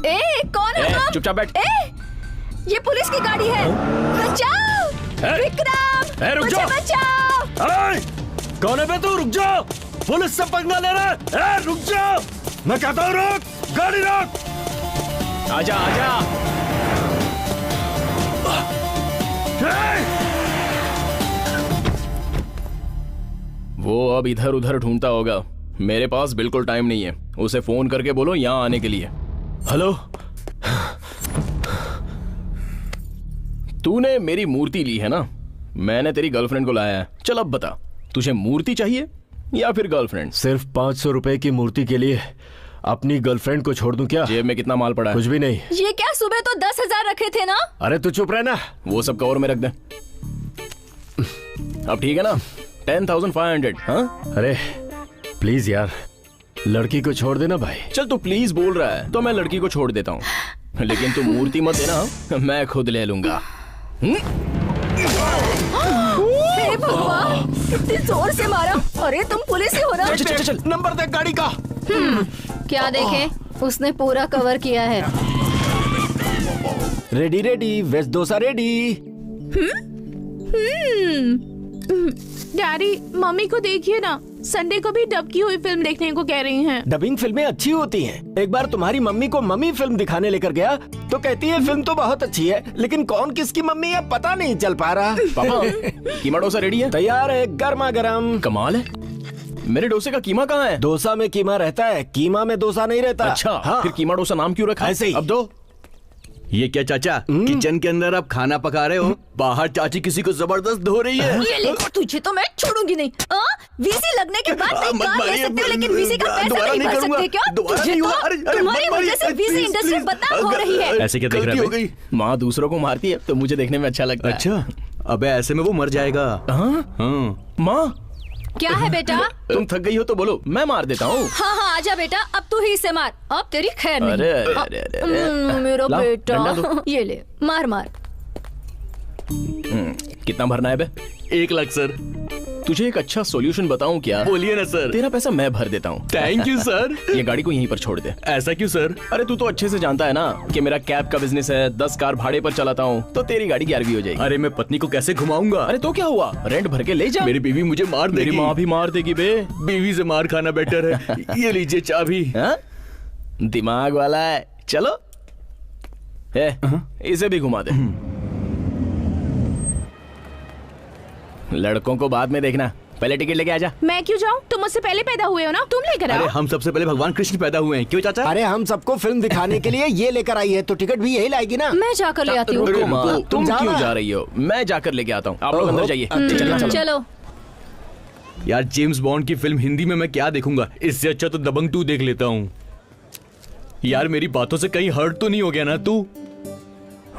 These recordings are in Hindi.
ए, कौन है आप? चुपचाप बैठ। ये पुलिस की गाड़ी है। बचाओ विक्रम, रुक जाओ। बचाओ। कौन है बे तू? रुक जाओ, पुलिस से पंगा ले रहा है। रुक जाओ, मैं कहता हूँ रुक, गाड़ी रोक। आजा आजा। वो अब इधर उधर ढूंढता होगा, मेरे पास बिल्कुल टाइम नहीं है। उसे फोन करके बोलो यहाँ आने के लिए। हेलो, तूने मेरी मूर्ति ली है ना? मैंने तेरी गर्लफ्रेंड को लाया है। चल अब बता, तुझे मूर्ति चाहिए या फिर गर्लफ्रेंड? सिर्फ 500 रुपए की मूर्ति के लिए अपनी गर्लफ्रेंड को छोड़ दूं क्या? जेब में कितना माल पड़ा है? कुछ भी नहीं। ये क्या, सुबह तो 10,000 रखे थे ना? अरे तू चुप रहना। वो सब कवर में रख दे। अब ठीक है ना? 10,500। हाँ? अरे प्लीज यार, लड़की को छोड़ देना भाई। चल तू प्लीज बोल रहा है तो मैं लड़की को छोड़ देता हूँ, लेकिन तू मूर्ति मत देना, मैं खुद ले लूंगा। हे भगवान, कितनी जोर से मारा। अरे तुम पुलिस ही हो ना? चल चल चल, नंबर देख गाड़ी का। क्या देखे? उसने पूरा कवर किया है। Ready ready, veg dosa ready. Daddy, mummy को देखिए ना, संडे को भी डब की हुई फिल्म देखने को कह रही हैं। डबिंग फिल्में अच्छी होती हैं। एक बार तुम्हारी मम्मी को मम्मी फिल्म दिखाने लेकर गया तो कहती है फिल्म तो बहुत अच्छी है, लेकिन कौन किसकी मम्मी है पता नहीं चल पा रहा। पापा, कीमा डोसा रेडी है? तैयार है, गर्मा गर्म। कमाल है, मेरे डोसे का कीमा कहाँ है? डोसा में कीमा रहता है, कीमा में डोसा नहीं रहता। अच्छा, हाँ। फिर कीमा डोसा नाम क्यों रखा? ऐसे ही। अब दो। ये क्या चाचा, किचन के अंदर आप खाना पका रहे हो? बाहर चाची किसी को जबरदस्त धो रही है। ये ले, तुझे तो मैं छोड़ूंगी नहीं। वीसी लगने के बाद नहीं कार ले सकते हो, लेकिन वीसी का पैसा नहीं भर सकते क्या? तुझे तो तुम्हारी वजह से वीसी इंडस्ट्री बदनाम हो रही है। ऐसे क्या देख रहा है भाई? माँ दूसरों को मारती है तो मुझे देखने में अच्छा लगता है। अच्छा, अबे ऐसे में वो मर जाएगा। हाँ? माँ क्या है बेटा? तुम थक गई हो तो बोलो, मैं मार देता हूँ। हाँ हाँ, आजा बेटा, अब तू ही इसे मार, अब तेरी खैर नहीं। अरे अरे अरे अरे। मेरा लाओ, बेटा, डंडा दो। ये ले, मार मार। कितना भरना है बे? 1 लाख सर। तुझे एक अच्छा सॉल्यूशन बताऊं क्या? बोलिए ना सर। तेरा पैसा मैं भर देता हूँ। Thank you sir. ये गाड़ी को यहीं पर छोड़ दे। ऐसा क्यों सर? अरे तू तो अच्छे से जानता है ना कि मेरा कैब का बिजनेस है, 10 कार भाड़े पर चलाता हूँ, तो तेरी गाड़ी 11वीं हो जाएगी। अरे मैं पत्नी को कैसे घुमाऊंगा? अरे तो क्या हुआ, रेंट भर के ले जा। मेरी बीवी मुझे मार देगी। मेरी माँ भी मार देगी बे। बीवी से मार खाना बेटर है। ये लीजिए चाबी। हाँ? दिमाग वाला है। चलो, इसे भी घुमा दे। लड़कों को बाद में देखना, पहले टिकट लेके आजा। मैं क्यों जाऊँ? तुम मुझसे पहले पैदा हुए हो ना, तुम लेकर अरे आओ। हम सबसे पहले भगवान कृष्ण पैदा हुए हैं, क्यों चाचा? अरे हम सबको फिल्म दिखाने के लिए ये लेकर आई है, तो टिकट भी यही लाएगी ना। मैं जाकर ले आती हूँ। रुको माँ, तुम जाना। क्यों जा रही हो? मैं जाकर लेके आता हूँ, आप लोग अंदर जाइए। चलना चलो। चलो। यार जेम्स बॉन्ड की फिल्म हिंदी में मैं क्या देखूंगा, इससे अच्छा तो दबंग 2 देख लेता हूँ। यार मेरी बातों से कहीं हर्ट तो नहीं हो गया ना तू?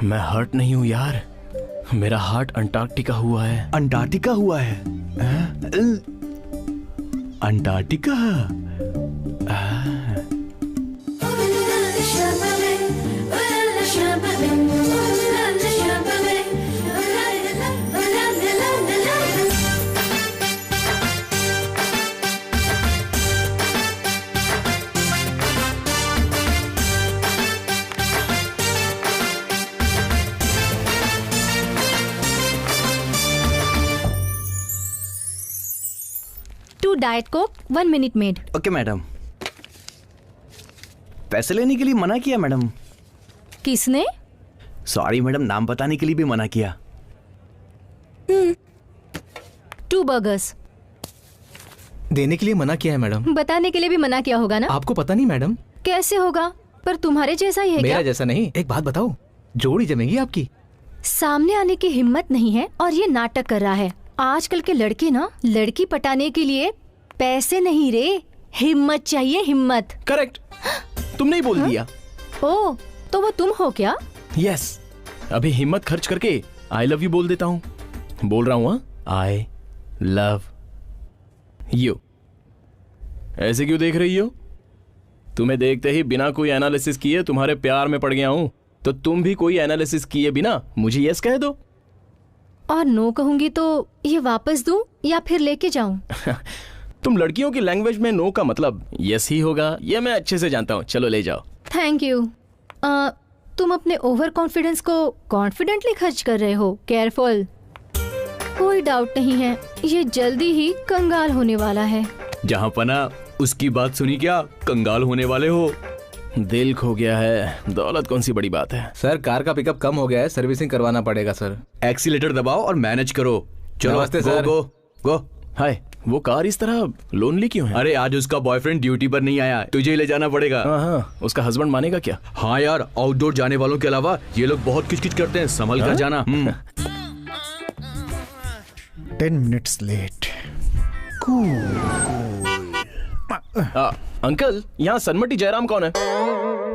मैं हर्ट नहीं हूँ यार, मेरा हार्ट अंटार्कटिका हुआ है। अंटार्कटिका हुआ है? Antarctica? Diet Coke 1 minute made. Okay madam. पैसे लेने के लिए मना किया मैडम। किसने? सॉरी मैडम, नाम बताने के लिए भी मना किया। 2 बर्गर्स देने के लिए मना किया है मैडम। बताने के लिए भी मना किया होगा ना? आपको पता नहीं मैडम? कैसे होगा, पर तुम्हारे जैसा ही है मेरा क्या? जैसा नहीं। एक बात बताओ, जोड़ी जमेगी आपकी। सामने आने की हिम्मत नहीं है और ये नाटक कर रहा है। आजकल के लड़के ना, लड़की पटाने के लिए पैसे नहीं रे, हिम्मत चाहिए, हिम्मत। करेक्ट, तुमने ही बोल दिया। ओ, तो वो तुम हो क्या? यस, अभी हिम्मत खर्च करके आई लव यू बोल देता हूँ। बोल रहा हूँ, आई लव यू। ऐसे क्यों देख रही हो? तुम्हें देखते ही बिना कोई एनालिसिस किए तुम्हारे प्यार में पड़ गया हूँ, तो तुम भी कोई एनालिसिस किए बिना मुझे यस कह दो। और नो कहूंगी तो ये वापस दूं या फिर लेके जाऊं? तुम लड़कियों की लैंग्वेज में नो का मतलब यस ही होगा, ये मैं अच्छे से जानता हूँ। चलो ले जाओ। Thank you. तुम अपने ओवर कॉन्फिडेंस को कॉन्फिडेंटली खर्च कर रहे हो। केयरफुल। कोई डाउट नहीं है, ये जल्दी ही कंगाल होने वाला है। जहाँ पना उसकी बात सुनी क्या, कंगाल होने वाले हो। दिल खो गया है, दौलत कौन सी बड़ी बात है। सर कार का पिकअप कम हो गया है, सर्विसिंग करवाना पड़ेगा सर। एक्सीलेटर दबाओ और मैनेज करो। चलो नमस्ते सर। गो गो। हाय, वो कार इस तरह लोनली क्यों है? अरे आज उसका बॉयफ्रेंड ड्यूटी पर नहीं आया, तुझे ही ले जाना पड़ेगा। हाँ, उसका हस्बैंड मानेगा क्या? हाँ यार, आउटडोर जाने वालों के अलावा ये लोग बहुत किचकिच करते हैं, संभल कर जाना। 10 minutes late. अंकल, यहाँ सन्मति जयराम कौन है?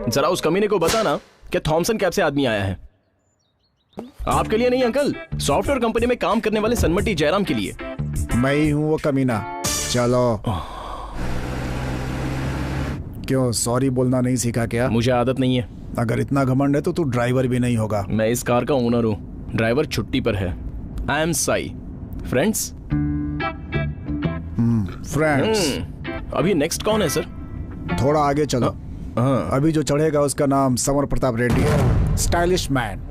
जरा उस कमीने को बताना कि थॉमसन कैब से आदमी आया है। आपके लिए नहीं अंकल, सॉफ्टवेयर कंपनी में काम करने वाले सन्मति जयराम के लिए। मैं ही हूँ वो कमीना। चलो। क्यों सॉरी बोलना नहीं सीखा क्या? मुझे आदत नहीं है। अगर इतना घमंड है तो तू ड्राइवर भी नहीं होगा। मैं इस कार का ओनर हूँ, ड्राइवर छुट्टी पर है। I M Sai. Friends? Friends. अभी नेक्स्ट कौन है सर? थोड़ा आगे चलो। हाँ। अभी जो चढ़ेगा उसका नाम समर प्रताप रेड्डी है, स्टाइलिश मैन।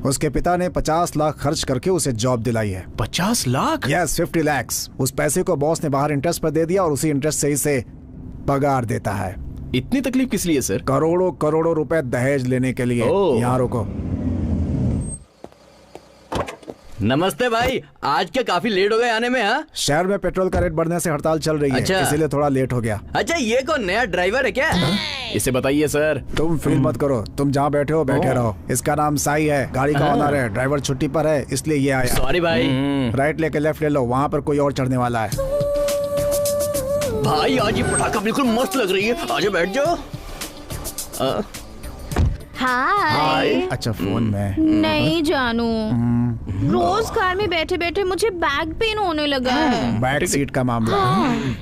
उसके पिता ने 50 लाख खर्च करके उसे जॉब दिलाई है। 50 लाख? यस, 50 लाख। उस पैसे को बॉस ने बाहर इंटरेस्ट पर दे दिया और उसी इंटरेस्ट से इसे पगार देता है। इतनी तकलीफ किस लिए सर? करोड़ों करोड़ों रुपए दहेज लेने के लिए। यहाँ रोको। नमस्ते भाई, आज क्या काफी लेट हो गए आने में? हाँ, शहर में पेट्रोल का रेट बढ़ने से हड़ताल चल रही है। अच्छा। इसीलिए थोड़ा लेट हो गया। अच्छा, ये कौन नया ड्राइवर है क्या? इसे बताइए सर। तुम फील मत करो, तुम जहाँ बैठे हो बैठे रहो। इसका नाम साई है, गाड़ी का ऑनर है। ड्राइवर छुट्टी पर है इसलिए ये आया। सॉरी भाई। राइट लेके लेफ्ट ले लो, वहाँ पर कोई और चढ़ने वाला है। भाई आज ये पटाखा बिल्कुल मस्त लग रही है, आजा बैठ जाओ। हाय। अच्छा, फोन में। नहीं जानू, रोज कार में बैठे बैठे मुझे बैक पेन होने लगा है। बैक सीट का मामला।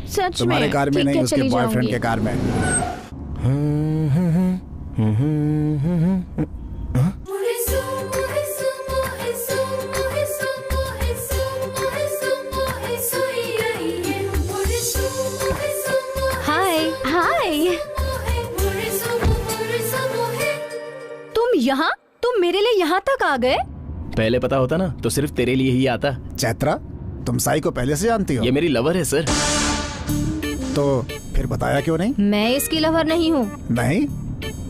सच में? तुम्हारे कार में ठीक नहीं, है, उसके चली बॉयफ्रेंड जाऊंगी। के कार में। हाय। हाय। तुम यहाँ? तुम मेरे लिए यहाँ तक आ गए? पहले पता होता ना तो सिर्फ तेरे लिए ही आता। चैत्रा, तुम साई को पहले से जानती हो? ये मेरी लवर है सर। तो फिर बताया क्यों नहीं? मैं इसकी लवर नहीं हूँ। नहीं?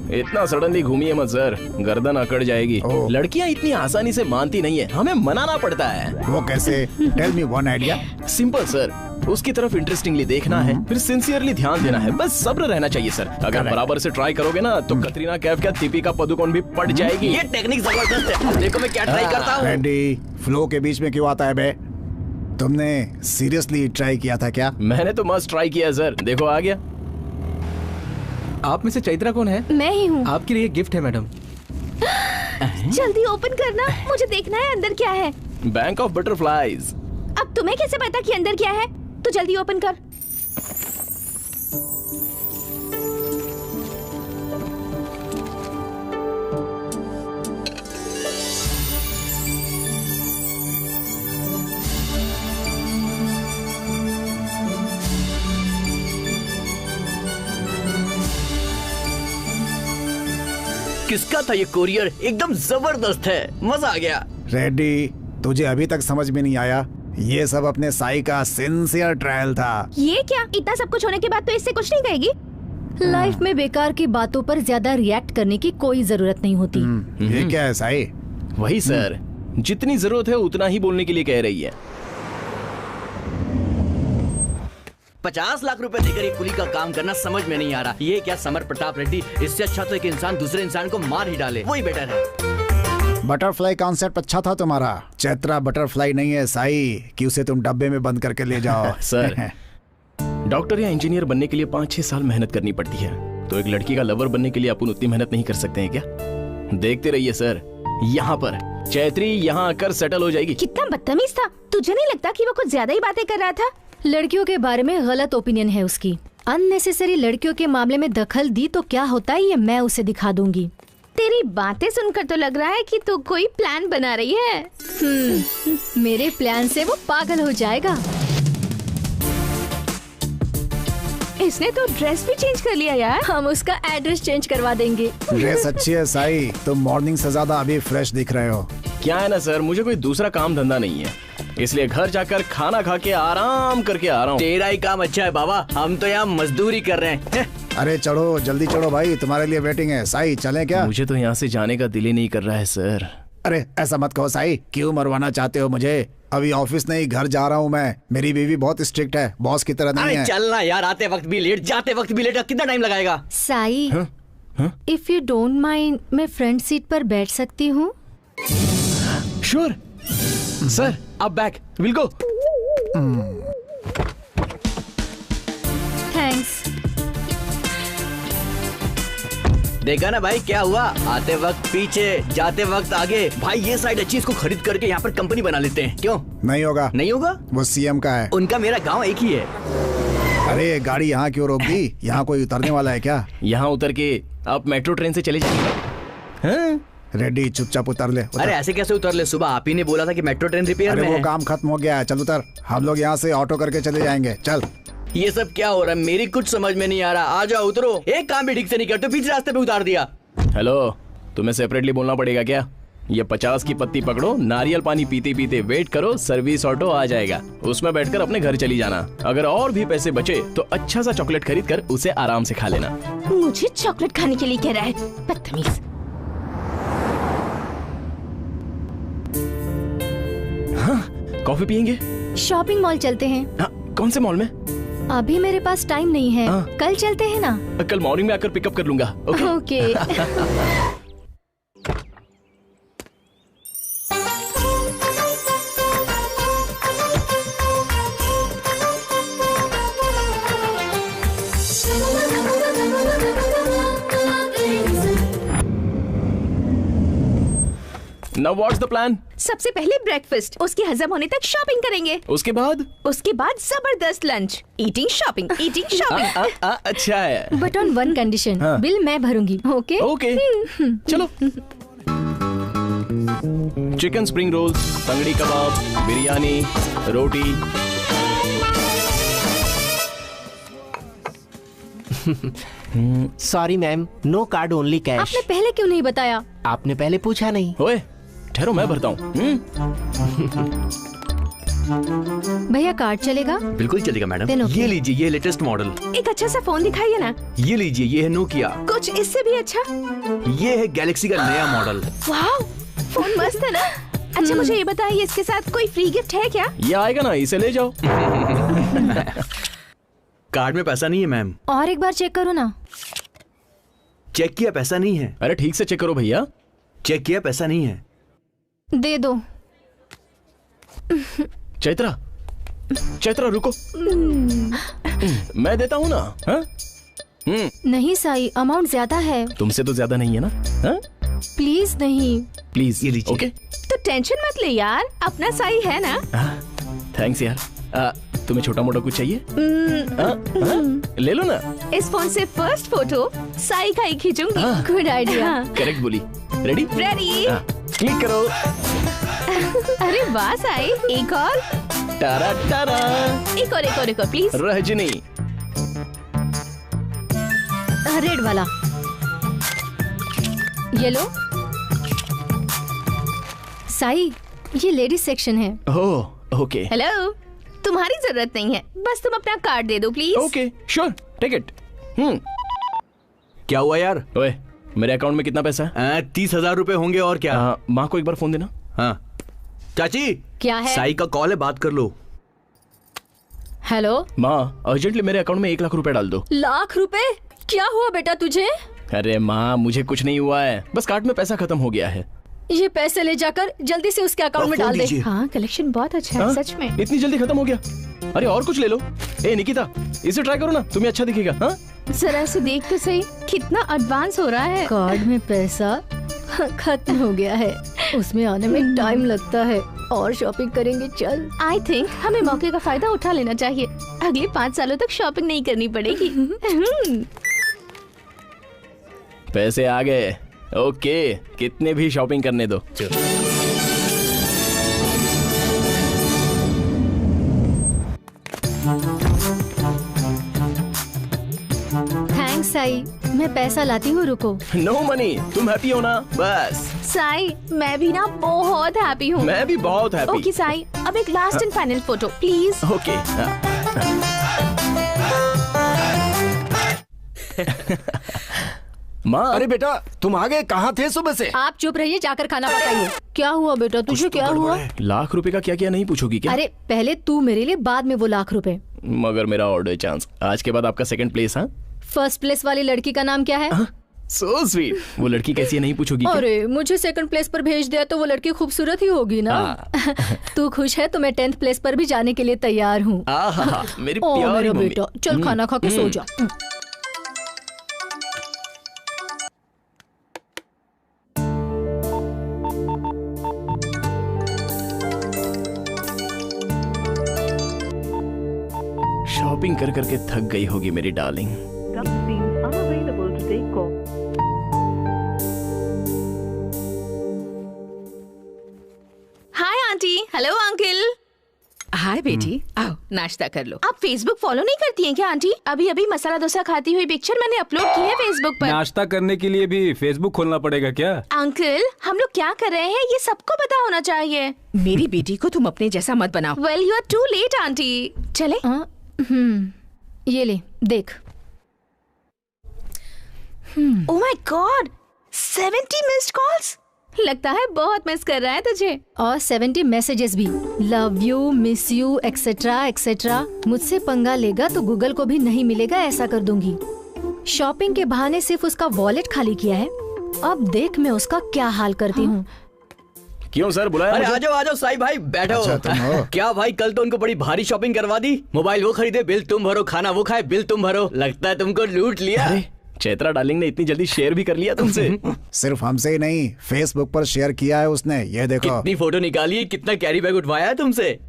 इतना सडनली घूमिए मत सर, गर्दन अकड़ जाएगी। ओह। लड़कियां इतनी आसानी से मानती नहीं है, हमें मनाना पड़ता है। वो कैसे? Tell me one idea. Simple sir, उसकी तरफ इंटरेस्टिंगली देखना है, फिर सिंसियरली ध्यान देना है, बस सब्र रहना चाहिए सर। अगर बराबर से ट्राई करोगे ना तो कतरीना कैफ क्या दीपिका पादुकोण भी पड़ जाएगी। ये टेक्निक जबरदस्त है, अब देखो मैं क्या ट्राई करता हूँ। रेड्डी, फ्लो के बीच में क्यों आता है बे? तुमने सीरियसली ट्राई किया था क्या? मैंने तो मस्त ट्राई किया सर, देखो आ गया। आप में से चैत्रा कौन है? मैं ही हूँ। आपके लिए गिफ्ट है मैडम। जल्दी ओपन करना, मुझे देखना है अंदर क्या है। Bank of butterflies. अब तुम्हें कैसे पता कि अंदर क्या है? तो जल्दी ओपन कर। किसका था ये कोरियर? एकदम जबरदस्त है, मजा आ गया। रेड्डी, तुझे अभी तक समझ में नहीं आया? ये सब अपने साई का सिंसियर ट्रायल था। ये क्या? इतना सब कुछ होने के बाद तो इससे कुछ नहीं कहेगी? लाइफ में बेकार की बातों पर ज्यादा रिएक्ट करने की कोई जरूरत नहीं होती। ये क्या है साई? वही सर, जितनी जरूरत है उतना ही बोलने के लिए कह रही है। 50 लाख रुपए देकर ये कुली का काम करना समझ में नहीं आ रहा। ये क्या समर प्रताप रेड्डी, इससे अच्छा तो एक इंसान दूसरे इंसान को मार ही डाले, वही बेटर है। बटरफ्लाई कॉन्सेप्ट अच्छा था तुम्हारा। चैत्रा बटरफ्लाई नहीं है साई कि उसे तुम डब्बे में बंद करके ले जाओ। सर, डॉक्टर या इंजीनियर बनने के लिए 5-6 साल मेहनत करनी पड़ती है, तो एक लड़की का लवर बनने के लिए अपन उतनी मेहनत नहीं कर सकते हैं क्या? देखते रहिए सर, यहाँ पर चैत्री यहाँ आकर सेटल हो जाएगी। कितना बदतमीज था। तुझे नहीं लगता कि वो कुछ ज्यादा ही बातें कर रहा था? लड़कियों के बारे में गलत ओपिनियन है उसकी। अननेसेसरी लड़कियों के मामले में दखल दी तो क्या होता है ये मैं उसे दिखा दूंगी। तेरी बातें सुनकर तो लग रहा है कि तू कोई प्लान बना रही है। मेरे प्लान से वो पागल हो जाएगा। इसने तो ड्रेस भी चेंज कर लिया यार। हम उसका एड्रेस चेंज करवा देंगे। ड्रेस अच्छी है साई, तुम मॉर्निंग से ज्यादा अभी फ्रेश दिख रहे हो। क्या है ना सर, मुझे कोई दूसरा काम धंधा नहीं है, इसलिए घर जाकर खाना खा के आराम करके आ रहा हूँ। तेरा ही काम अच्छा है बाबा, हम तो यहाँ मजदूरी कर रहे हैं। अरे चढ़ो, जल्दी चढ़ो भाई, तुम्हारे लिए वेटिंग है। साई चलें क्या? मुझे तो यहाँ से जाने का दिल ही नहीं कर रहा है सर। अरे ऐसा मत कहो साई, क्यों मरवाना चाहते हो मुझे? अभी ऑफिस नहीं, घर जा रहा हूँ मैं। मेरी बीवी बहुत स्ट्रिक्ट है, बॉस की तरह नहीं अरे है। चलना यार, आते वक्त भी लेट जाते वक्त भी लेट, कितना टाइम लगाएगा? Sai, if you don't mind, मैं फ्रंट सीट पर बैठ सकती हूँ? श्योर सर, आप बैक, विल गो। थैंक्स। देखा ना भाई क्या हुआ, आते वक्त पीछे जाते वक्त आगे। भाई ये साइड अच्छी, इसको खरीद करके यहाँ पर कंपनी बना लेते हैं, क्यों? नहीं होगा, नहीं होगा? वो सीएम का है। उनका मेरा गांव एक ही है। अरे गाड़ी यहाँ क्यों रोक दी? यहाँ कोई उतरने वाला है क्या? यहाँ उतर के आप मेट्रो ट्रेन से चले जाइए। हाँ? रेडी, चुपचाप उतर ले। उतर। अरे ऐसे कैसे उतर ले, सुबह आप ही ने बोला था कि मेट्रो ट्रेन रिपेयर अरे में वो है। काम खत्म हो गया है, चल उतर। हम लोग यहाँ से ऑटो करके चले जाएंगे, चल। ये सब क्या हो रहा है, मेरी कुछ समझ में नहीं आ रहा। आ जाओ उतरो, एक काम भी ठीक से नहीं करते, पीछे रास्ते पे उतार दिया। हेलो, तुम्हें सेपरेटली बोलना पड़ेगा क्या? ये 50 की पत्ती पकड़ो, नारियल पानी पीते पीते वेट करो, सर्विस ऑटो आ जाएगा, उसमें बैठकर अपने घर चली जाना। अगर और भी पैसे बचे तो अच्छा सा चॉकलेट खरीद कर उसे आराम से खा लेना। मुझे चॉकलेट खाने के लिए कह रहा है, बदतमीज। कॉफी पियेंगे? शॉपिंग मॉल चलते हैं। हाँ, कौन से मॉल में? अभी मेरे पास टाइम नहीं है, हाँ। कल चलते हैं ना? कल मॉर्निंग में आकर पिकअप कर लूंगा। Okay? Okay. Now what's the plan? सबसे पहले ब्रेकफास्ट, उसके हजम होने तक शॉपिंग करेंगे। उसके बाद? उसके बाद जबरदस्त lunch, eating shopping, eating shopping. अच्छा है। बट ऑन वन कंडीशन, हाँ। बिल मैं भरूंगी। ओके? ओके, चलो। Chicken spring roll, tangdi kebab, biryani, रोटी। Sorry ma'am, no card only cash. आपने पहले क्यों नहीं बताया? आपने पहले पूछा नहीं। ओए, ठहरो मैं भरता हूँ। भैया कार्ड चलेगा? बिल्कुल चलेगा मैडम। Then okay. ये लीजिए, ये लेटेस्ट मॉडल। एक अच्छा सा फोन दिखाइए ना। ये लीजिए, ये है नोकिया। कुछ इससे भी अच्छा। ये है गैलेक्सी का नया मॉडल। वाह, फोन मस्त है ना। अच्छा मुझे ये बताइए, इसके साथ कोई फ्री गिफ्ट है क्या? ये आएगा ना, इसे ले जाओ। कार्ड में पैसा नहीं है मैम। और एक बार चेक करो ना। चेक किया, पैसा नहीं है। अरे ठीक से चेक करो भैया। चेक किया, पैसा नहीं है। दे दो। चैत्रा, चैत्रा रुको, मैं देता हूँ ना। हाँ? नहीं साई, अमाउंट ज्यादा है। तुमसे तो ज्यादा नहीं है ना? हाँ? प्लीज नहीं। प्लीज, ये लीजिए। ओके? तो टेंशन मत ले यार, अपना साई है ना। थैंक्स यार। तुम्हें छोटा मोटा कुछ चाहिए? ले लो ना। इस फोन से फर्स्ट फोटो साई का ही खींचूंगी। Good idea. करेक्ट बोली। रेडी? रेडी। क्लिक करो। अरे वाह साई, एक और। टारा टारा। एक और प्लीज। रजनी। रेड वाला। ये लो। साई, ये लेडीज सेक्शन है। ओह, ओके। हेलो, तुम्हारी जरूरत नहीं है, बस तुम अपना कार्ड दे दो please. Okay, sure, take it. क्या हुआ यार? ओए, मेरे अकाउंट में कितना पैसा है? 30,000 रुपए होंगे और क्या। माँ को एक बार फोन देना। हाँ चाची, क्या है? साई का कॉल है, बात कर लो। हेलो माँ, अर्जेंटली मेरे अकाउंट में 1 लाख रुपए डाल दो। लाख रुपए? क्या हुआ बेटा तुझे? अरे माँ, मुझे कुछ नहीं हुआ है, बस कार्ड में पैसा खत्म हो गया है। ये पैसे ले जाकर जल्दी से उसके अकाउंट में फोन डाल दे। दीजिए। हाँ, कलेक्शन बहुत अच्छा है। हाँ? सच में। इतनी जल्दी खत्म हो गया? अरे और कुछ ले लो। ए निकिता, इसे ट्राई करो ना, तुम्हें अच्छा दिखेगा। हाँ? जरा से देख तो सही, कितना एडवांस हो रहा है। कार्ड में पैसा खत्म हो गया है, उसमें आने में टाइम लगता है। और शॉपिंग करेंगे, चल। आई थिंक हमें मौके का फायदा उठा लेना चाहिए। अगले 5 सालों तक शॉपिंग नहीं करनी पड़ेगी। पैसे आ गए। ओके, कितने भी शॉपिंग करने दो। साई, मैं पैसा लाती हूँ, रुको। नो मनी, तुम हैप्पी हो ना बस। साई, मैं भी ना बहुत हैप्पी हूँ। मैं भी बहुत हैप्पी। ओके साई, अब एक last and final photo please. Okay. माँ, अरे बेटा, तुम आ गए? कहाँ थे सुबह से? आप चुप रहिए, जाकर खाना पकाइए। क्या हुआ बेटा, तुझे क्या हुआ? लाख रुपए का क्या क्या नहीं पूछोगी क्या? अरे पहले तू मेरे लिए, बाद में वो लाख रुपए। मगर मेरा ऑर्डर चांस, आज के बाद आपका सेकंड प्लेस। हाँ, फर्स्ट प्लेस वाली लड़की का नाम क्या है? So sweet. वो लड़की कैसी है नहीं पूछोगी क्या? अरे मुझे सेकंड प्लेस पर भेज दिया तो वो लड़की खूबसूरत ही होगी ना। तू खुश है तो मैं 10th प्लेस पर भी जाने के लिए तैयार हूँ। मेरी ओ प्यारी मेरा मम्मी। बेटा, चल खाना खा के सो जा। शॉपिंग कर करके थक गई होगी मेरी darling. Hi aunty. Hello uncle. Hi बेटी, आओ नाश्ता कर लो। आप फेसबुक फॉलो नहीं करती हैं क्या आंटी? अभी अभी मसाला डोसा खाती हुई पिक्चर मैंने अपलोड की है फेसबुक पर। नाश्ता करने के लिए भी फेसबुक खोलना पड़ेगा क्या? अंकल, हम लोग क्या कर रहे हैं ये सबको पता होना चाहिए। मेरी बेटी को तुम अपने जैसा मत बनाओ। Well you are too late aunty. चले? ये ले देख। Oh my god, 70 missed calls. लगता है बहुत मिस कर रहा है तुझे। और 70 मैसेजेस भी। Love you, miss you, etcetera etcetera. मुझसे पंगा लेगा तो गूगल को भी नहीं मिलेगा, ऐसा कर दूंगी। शॉपिंग के बहाने सिर्फ उसका वॉलेट खाली किया है, अब देख मैं उसका क्या हाल करती हूँ। क्यों सर बुलाया? अरे मुझे? आ जाओ साई भाई, बैठो। अच्छा, तुम हो? क्या भाई, कल तो उनको बड़ी भारी शॉपिंग करवा दी। मोबाइल वो खरीदे, बिल तुम भरो, खाना वो खाए, बिल तुम भरो। लगता है तुमको लूट लिया। अरे चैत्रा डार्लिंग ने इतनी जल्दी शेयर भी कर लिया तुमसे। सिर्फ हमसे ही नहीं, फेसबुक पर शेयर किया है उसने, ये देखो। कितनी फोटो निकाली, कितना कैरी बैग उठवाया है तुमसे।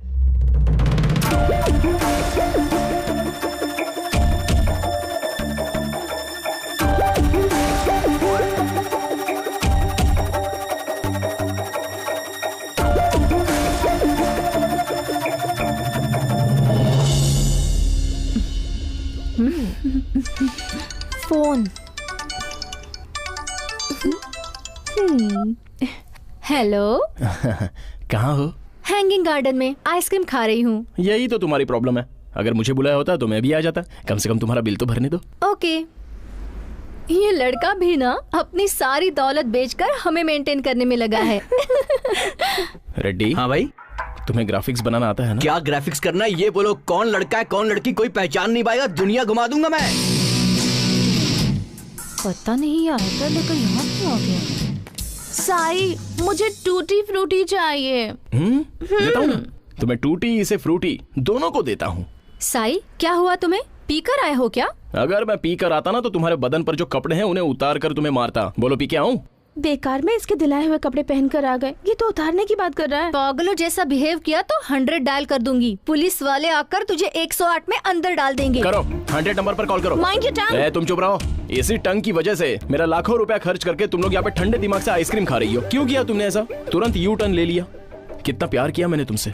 फोन। हेलो। कहाँ हो? हैंगिंग गार्डन में आइसक्रीम खा रही हूँ। यही तो तुम्हारी प्रॉब्लम है। अगर मुझे बुलाया होता तो मैं भी आ जाता। कम से कम तुम्हारा बिल तो भरने दो। ओके। ये लड़का भी ना अपनी सारी दौलत बेचकर हमें मेंटेन करने में लगा है। रेड्डी। हाँ भाई, तुम्हें ग्राफिक्स बनाना आता है ना? क्या ग्राफिक्स करना है ये बोलो। कौन लड़का है कौन लड़की कोई पहचान नहीं पाएगा, दुनिया घुमा दूंगा मैं। पता नहीं आता, लेकिन यहाँ क्यों आ गया? साई, मुझे टूटी फ्रूटी चाहिए। देता हूँ। तुम्हें टूटी इसे फ्रूटी दोनों को देता हूँ। साई, क्या हुआ तुम्हें? पीकर आए हो क्या? अगर मैं पी कर आता ना तो तुम्हारे बदन पर जो कपड़े हैं उन्हें उतार कर तुम्हें मारता। बोलो पी के आऊं? बेकार में इसके दिलाए हुए कपड़े पहनकर आ गए। ये तो उतारने की बात कर रहा है। पागलों जैसा बिहेव किया तो 100 डायल कर दूंगी। पुलिस वाले आकर तुझे 108 में अंदर डाल देंगे। करो, 100 नंबर पर कॉल करो। Mind your tongue. तुम चुप रहो। इसी टंग की वजह से मेरा लाखों रुपया खर्च करके तुम लोग यहाँ पे ठंडे दिमाग से आइसक्रीम खा रही हो। क्यों किया तुमने ऐसा? तुरंत यू टर्न ले लिया। कितना प्यार किया मैंने तुमसे।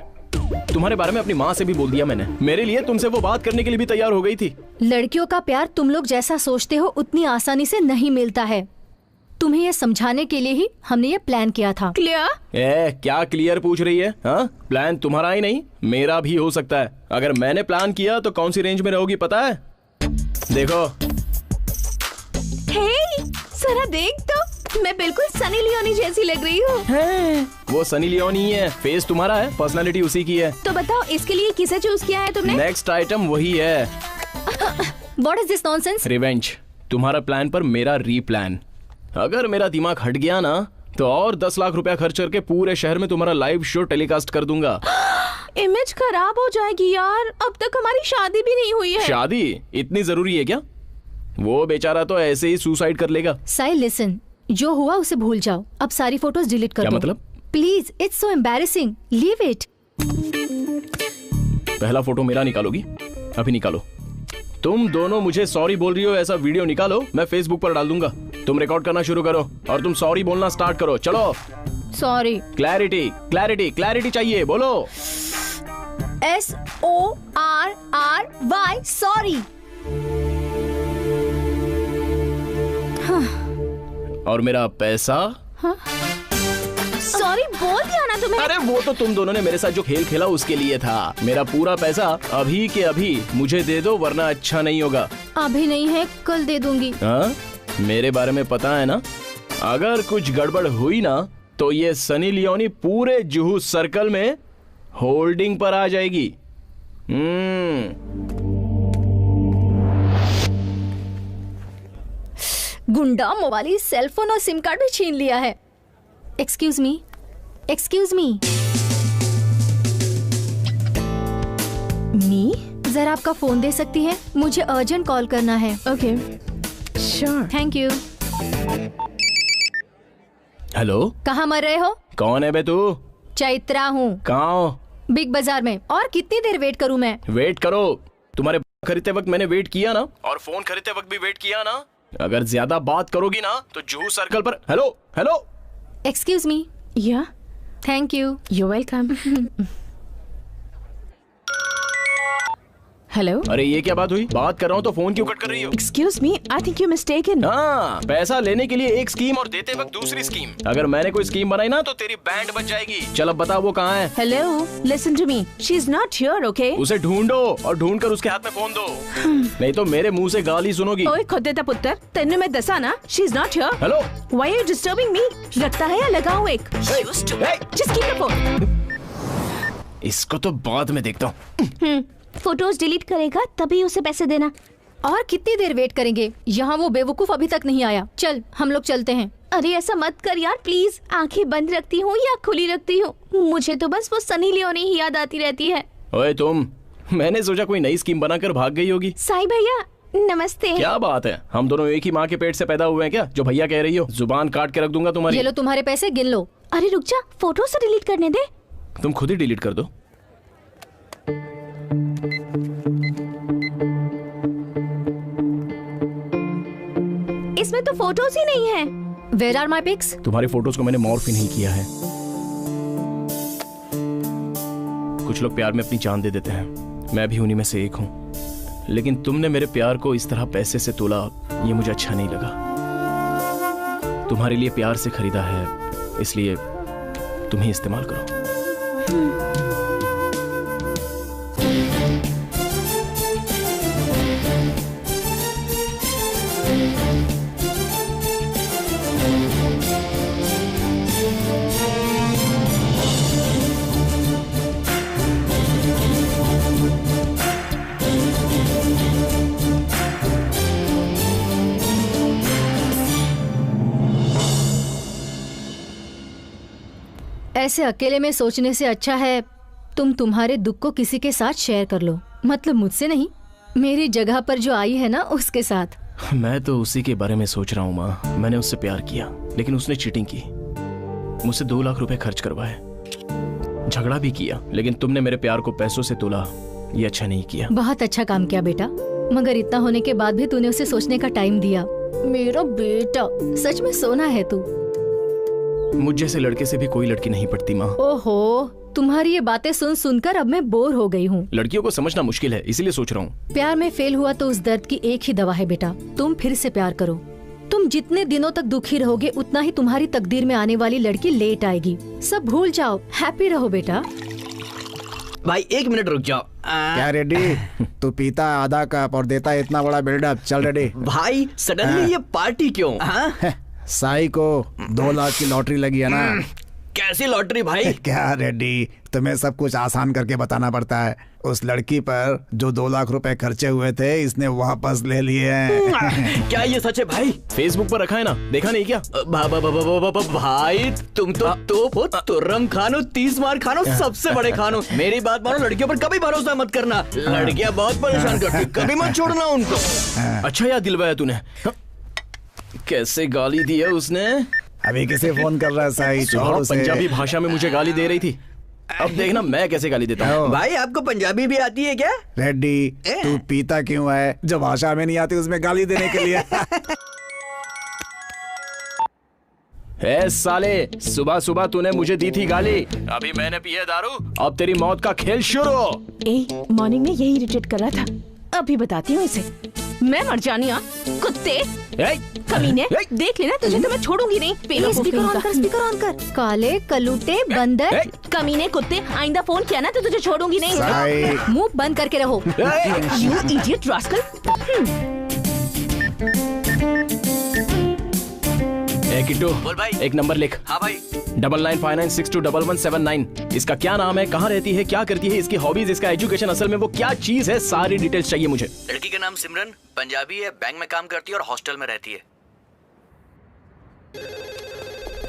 तुम्हारे बारे में अपनी माँ से भी बोल दिया मैंने। मेरे लिए तुमसे वो बात करने के लिए भी तैयार हो गई थी। लड़कियों का प्यार तुम लोग जैसा सोचते हो उतनी आसानी से नहीं मिलता है। तुम्हें ये समझाने के लिए ही हमने ये प्लान किया था। क्लियर? क्या क्लियर पूछ रही है? हाँ, प्लान तुम्हारा ही नहीं मेरा भी हो सकता है। अगर मैंने प्लान किया तो कौन सी रेंज में रहोगी पता है? देखो। हे, जरा देख तो, मैं बिल्कुल सनी लियोनी जैसी लग रही हूँ। वो सनी लियोन ही है, फेस तुम्हारा है, पर्सनालिटी उसी की है। तो बताओ इसके लिए किसे चूज किया है तुमने? नेक्स्ट आइटम वही है। What is this nonsense? Revenge. तुम्हारा प्लान पर मेरा रीप्लान। अगर मेरा दिमाग हट गया ना तो और 10 लाख रुपया खर्च करके पूरे शहर में तुम्हारा लाइव शो टेलीकास्ट कर दूंगा। इमेज खराब हो जाएगी यार। अब तक हमारी शादी भी नहीं हुई है। शादी इतनी जरूरी है क्या? वो बेचारा तो ऐसे ही सुसाइड कर लेगा। साई लिसन, जो हुआ उसे भूल जाओ। अब सारी फोटोज डिलीट कर दो। क्या मतलब? Please, it's so embarrassing, leave it. पहला फोटो मेरा निकालोगी? अभी निकालो। तुम दोनों मुझे सॉरी बोल रही हो ऐसा वीडियो निकालो, मैं फेसबुक पर डाल दूंगा। तुम रिकॉर्ड करना शुरू करो और तुम सॉरी बोलना स्टार्ट करो। चलो। सॉरी। क्लैरिटी क्लैरिटी क्लैरिटी चाहिए, बोलो। SORRY, sorry. और मेरा पैसा? सॉरी बोल दिया ना तुम्हें। अरे वो तो तुम दोनों ने मेरे साथ जो खेल खेला उसके लिए था। मेरा पूरा पैसा अभी के अभी मुझे दे दो वरना अच्छा नहीं होगा। अभी नहीं है, कल दे दूंगी। हाँ, मेरे बारे में पता है ना, अगर कुछ गड़बड़ हुई ना तो ये सनी लियोनी पूरे जुहू सर्कल में होल्डिंग पर आ जाएगी। गुंडा मोबाइल, सेलफोन और सिम कार्ड भी छीन लिया है। Excuse me, excuse me. Me? जरा आपका फोन दे सकती हैं? मुझे अर्जेंट कॉल करना है। Okay, sure. Thank you. Hello, कहाँ मर रहे हो? कौन है बे तू? चैत्रा हूँ। कहाँ हो? बिग बाजार में। और कितनी देर वेट करूँ मैं? वेट करो, तुम्हारे खरीदते वक्त मैंने वेट किया ना, और फोन खरीदते वक्त भी वेट किया ना। अगर ज्यादा बात करोगी ना तो जुहू सर्कल पर। Hello hello. Excuse me. Yeah, thank you. You welcome. Hello. अरे ये क्या बात हुई? बात कर रहा हूँ तो फोन क्यों कट कर रही हो? Excuse me, I think you mistaken. हाँ, पैसा लेने के लिए एक स्कीम और देते वक्त दूसरी स्कीम। अगर मैंने कोई स्कीम बनाई ना तो तेरी बैंड बज जाएगी। चल अब बता वो कहाँ है? Hello, listen to me, she is not here, okay? उसे ढूंढो और ढूंढकर उसके हाथ में फोन दो, नहीं तो मेरे मुंह से गाली सुनोगी। ओए खुद देता पुत्र, तेने मैं दसा ना, she is not here. Hello, why are you disturbing me? रखता है या लगाऊं एक? Just keep the phone. इसको तो बाद में देखता हूँ। फोटोज डिलीट करेगा तभी उसे पैसे देना। और कितनी देर वेट करेंगे? यहाँ वो बेवकूफ अभी तक नहीं आया। चल हम लोग चलते हैं। अरे ऐसा मत कर यार प्लीज। आंखें बंद रखती हूँ या खुली रखती हूँ, मुझे तो बस वो सनी लियोनी ही याद आती रहती है। ओए तुम, मैंने सोचा कोई नई स्कीम बनाकर भाग गई होगी। साई भैया नमस्ते। क्या बात है, हम दोनों एक ही माँ के पेट से पैदा हुए हैं क्या? जो भैया कह रही हो, जुबान काट के रख दूंगा तुम्हारी। ये लो तुम्हारे पैसे, गिन लो। अरे रुक जा, फोटो से डिलीट करने दे। तुम खुद ही डिलीट कर दो। इसमें तो फोटोज ही नहीं है। Where are my pics? तुम्हारे फोटोज को मैंने मॉर्फ ही नहीं किया है। कुछ लोग प्यार में अपनी जान दे देते हैं, मैं भी उन्हीं में से एक हूँ। लेकिन तुमने मेरे प्यार को इस तरह पैसे से तोला, ये मुझे अच्छा नहीं लगा। तुम्हारे लिए प्यार से खरीदा है, इसलिए तुम ही इस्तेमाल करो। ऐसे अकेले में सोचने से अच्छा है तुम तुम्हारे दुख को किसी के साथ शेयर कर लो। मतलब मुझसे नहीं, मेरी जगह पर जो आई है ना उसके साथ। मैं तो उसी के बारे में सोच रहा हूँ माँ। मैंने उससे प्यार किया, लेकिन उसने चीटिंग की, मुझसे 2 लाख रुपए खर्च करवाए, झगड़ा भी किया, लेकिन तुमने मेरे प्यार को पैसों से तोला, ये अच्छा नहीं किया। बहुत अच्छा काम किया बेटा, मगर इतना होने के बाद भी तूने उसे सोचने का टाइम दिया। मेरा बेटा सच में सोना है तू। मुझ जैसे लड़के से भी कोई लड़की नहीं पटती माँ। ओहो, तुम्हारी ये बातें सुन सुनकर अब मैं बोर हो गई हूँ। लड़कियों को समझना मुश्किल है, इसीलिए सोच रहा हूँ। प्यार में फेल हुआ तो उस दर्द की एक ही दवा है बेटा, तुम फिर से प्यार करो। तुम जितने दिनों तक दुखी रहोगे उतना ही तुम्हारी तकदीर में आने वाली लड़की लेट आएगी। सब भूल जाओ, हैप्पी रहो बेटा। भाई 1 मिनट रुक जाओ। क्या रेडी? तू पीता आधा कप और देता इतना बड़ा बिल्डअप। चल रेडी। भाई सडनली ये पार्टी क्यों? साई को 2 लाख की लॉटरी लगी है ना। कैसी लॉटरी भाई? क्या रेडी, तुम्हें सब कुछ आसान करके बताना पड़ता है। उस लड़की पर जो 2 लाख रुपए खर्चे हुए थे इसने वापस ले लिए हैं। क्या ये सच है भाई? फेसबुक पर रखा है ना, देखा नहीं क्या? भाई तुम तो हो तुर्रम खानो, 30 मार खानो, सबसे बड़े खानो। मेरी बात मानो, लड़कियों पर कभी भरोसा मत करना। लड़कियां बहुत परेशान करती, कभी मत छोड़ना उनको। अच्छा याद दिलवाया तूने। कैसे गाली दी है उसने? अभी किसे फोन कर रहा है साई? छोड़ उसे। पंजाबी भाषा में मुझे गाली दे रही थी, अब देखना मैं कैसे गाली देता हूँ। भाई आपको पंजाबी भी आती है क्या? रेड्डी, तू पीता क्यों है? जो भाषा में नहीं आती उसमें गाली देने के लिए। ए साले, सुबह सुबह तूने मुझे दी थी गाली, अभी मैंने पी है दारू, अब तेरी मौत का खेल शुरू। मॉर्निंग में यही इरिटेट कर रहा था, अभी बताती हूँ इसे। मैं मर जानी कुत्ते कमीने, देख लेना तुझे तो मैं छोड़ूंगी नहीं। स्पीकर ऑन कर, स्पीकर ऑन कर। काले कलूटे बंदर, कमीने कुत्ते, आइंदा फोन किया ना तो तुझे छोड़ूंगी नहीं। मुंह बंद करके रहो। You idiot rascal. किट्टू, बोल भाई। एक नंबर लिख। हाँ भाई। 9959621179। इसका क्या नाम है, कहाँ रहती है, क्या करती है, इसकी हॉबीज, इसका एजुकेशन, असल में वो क्या चीज है, सारी डिटेल्स चाहिए मुझे। लड़की का नाम सिमरन, पंजाबी है, बैंक में काम करती है और हॉस्टल में रहती है।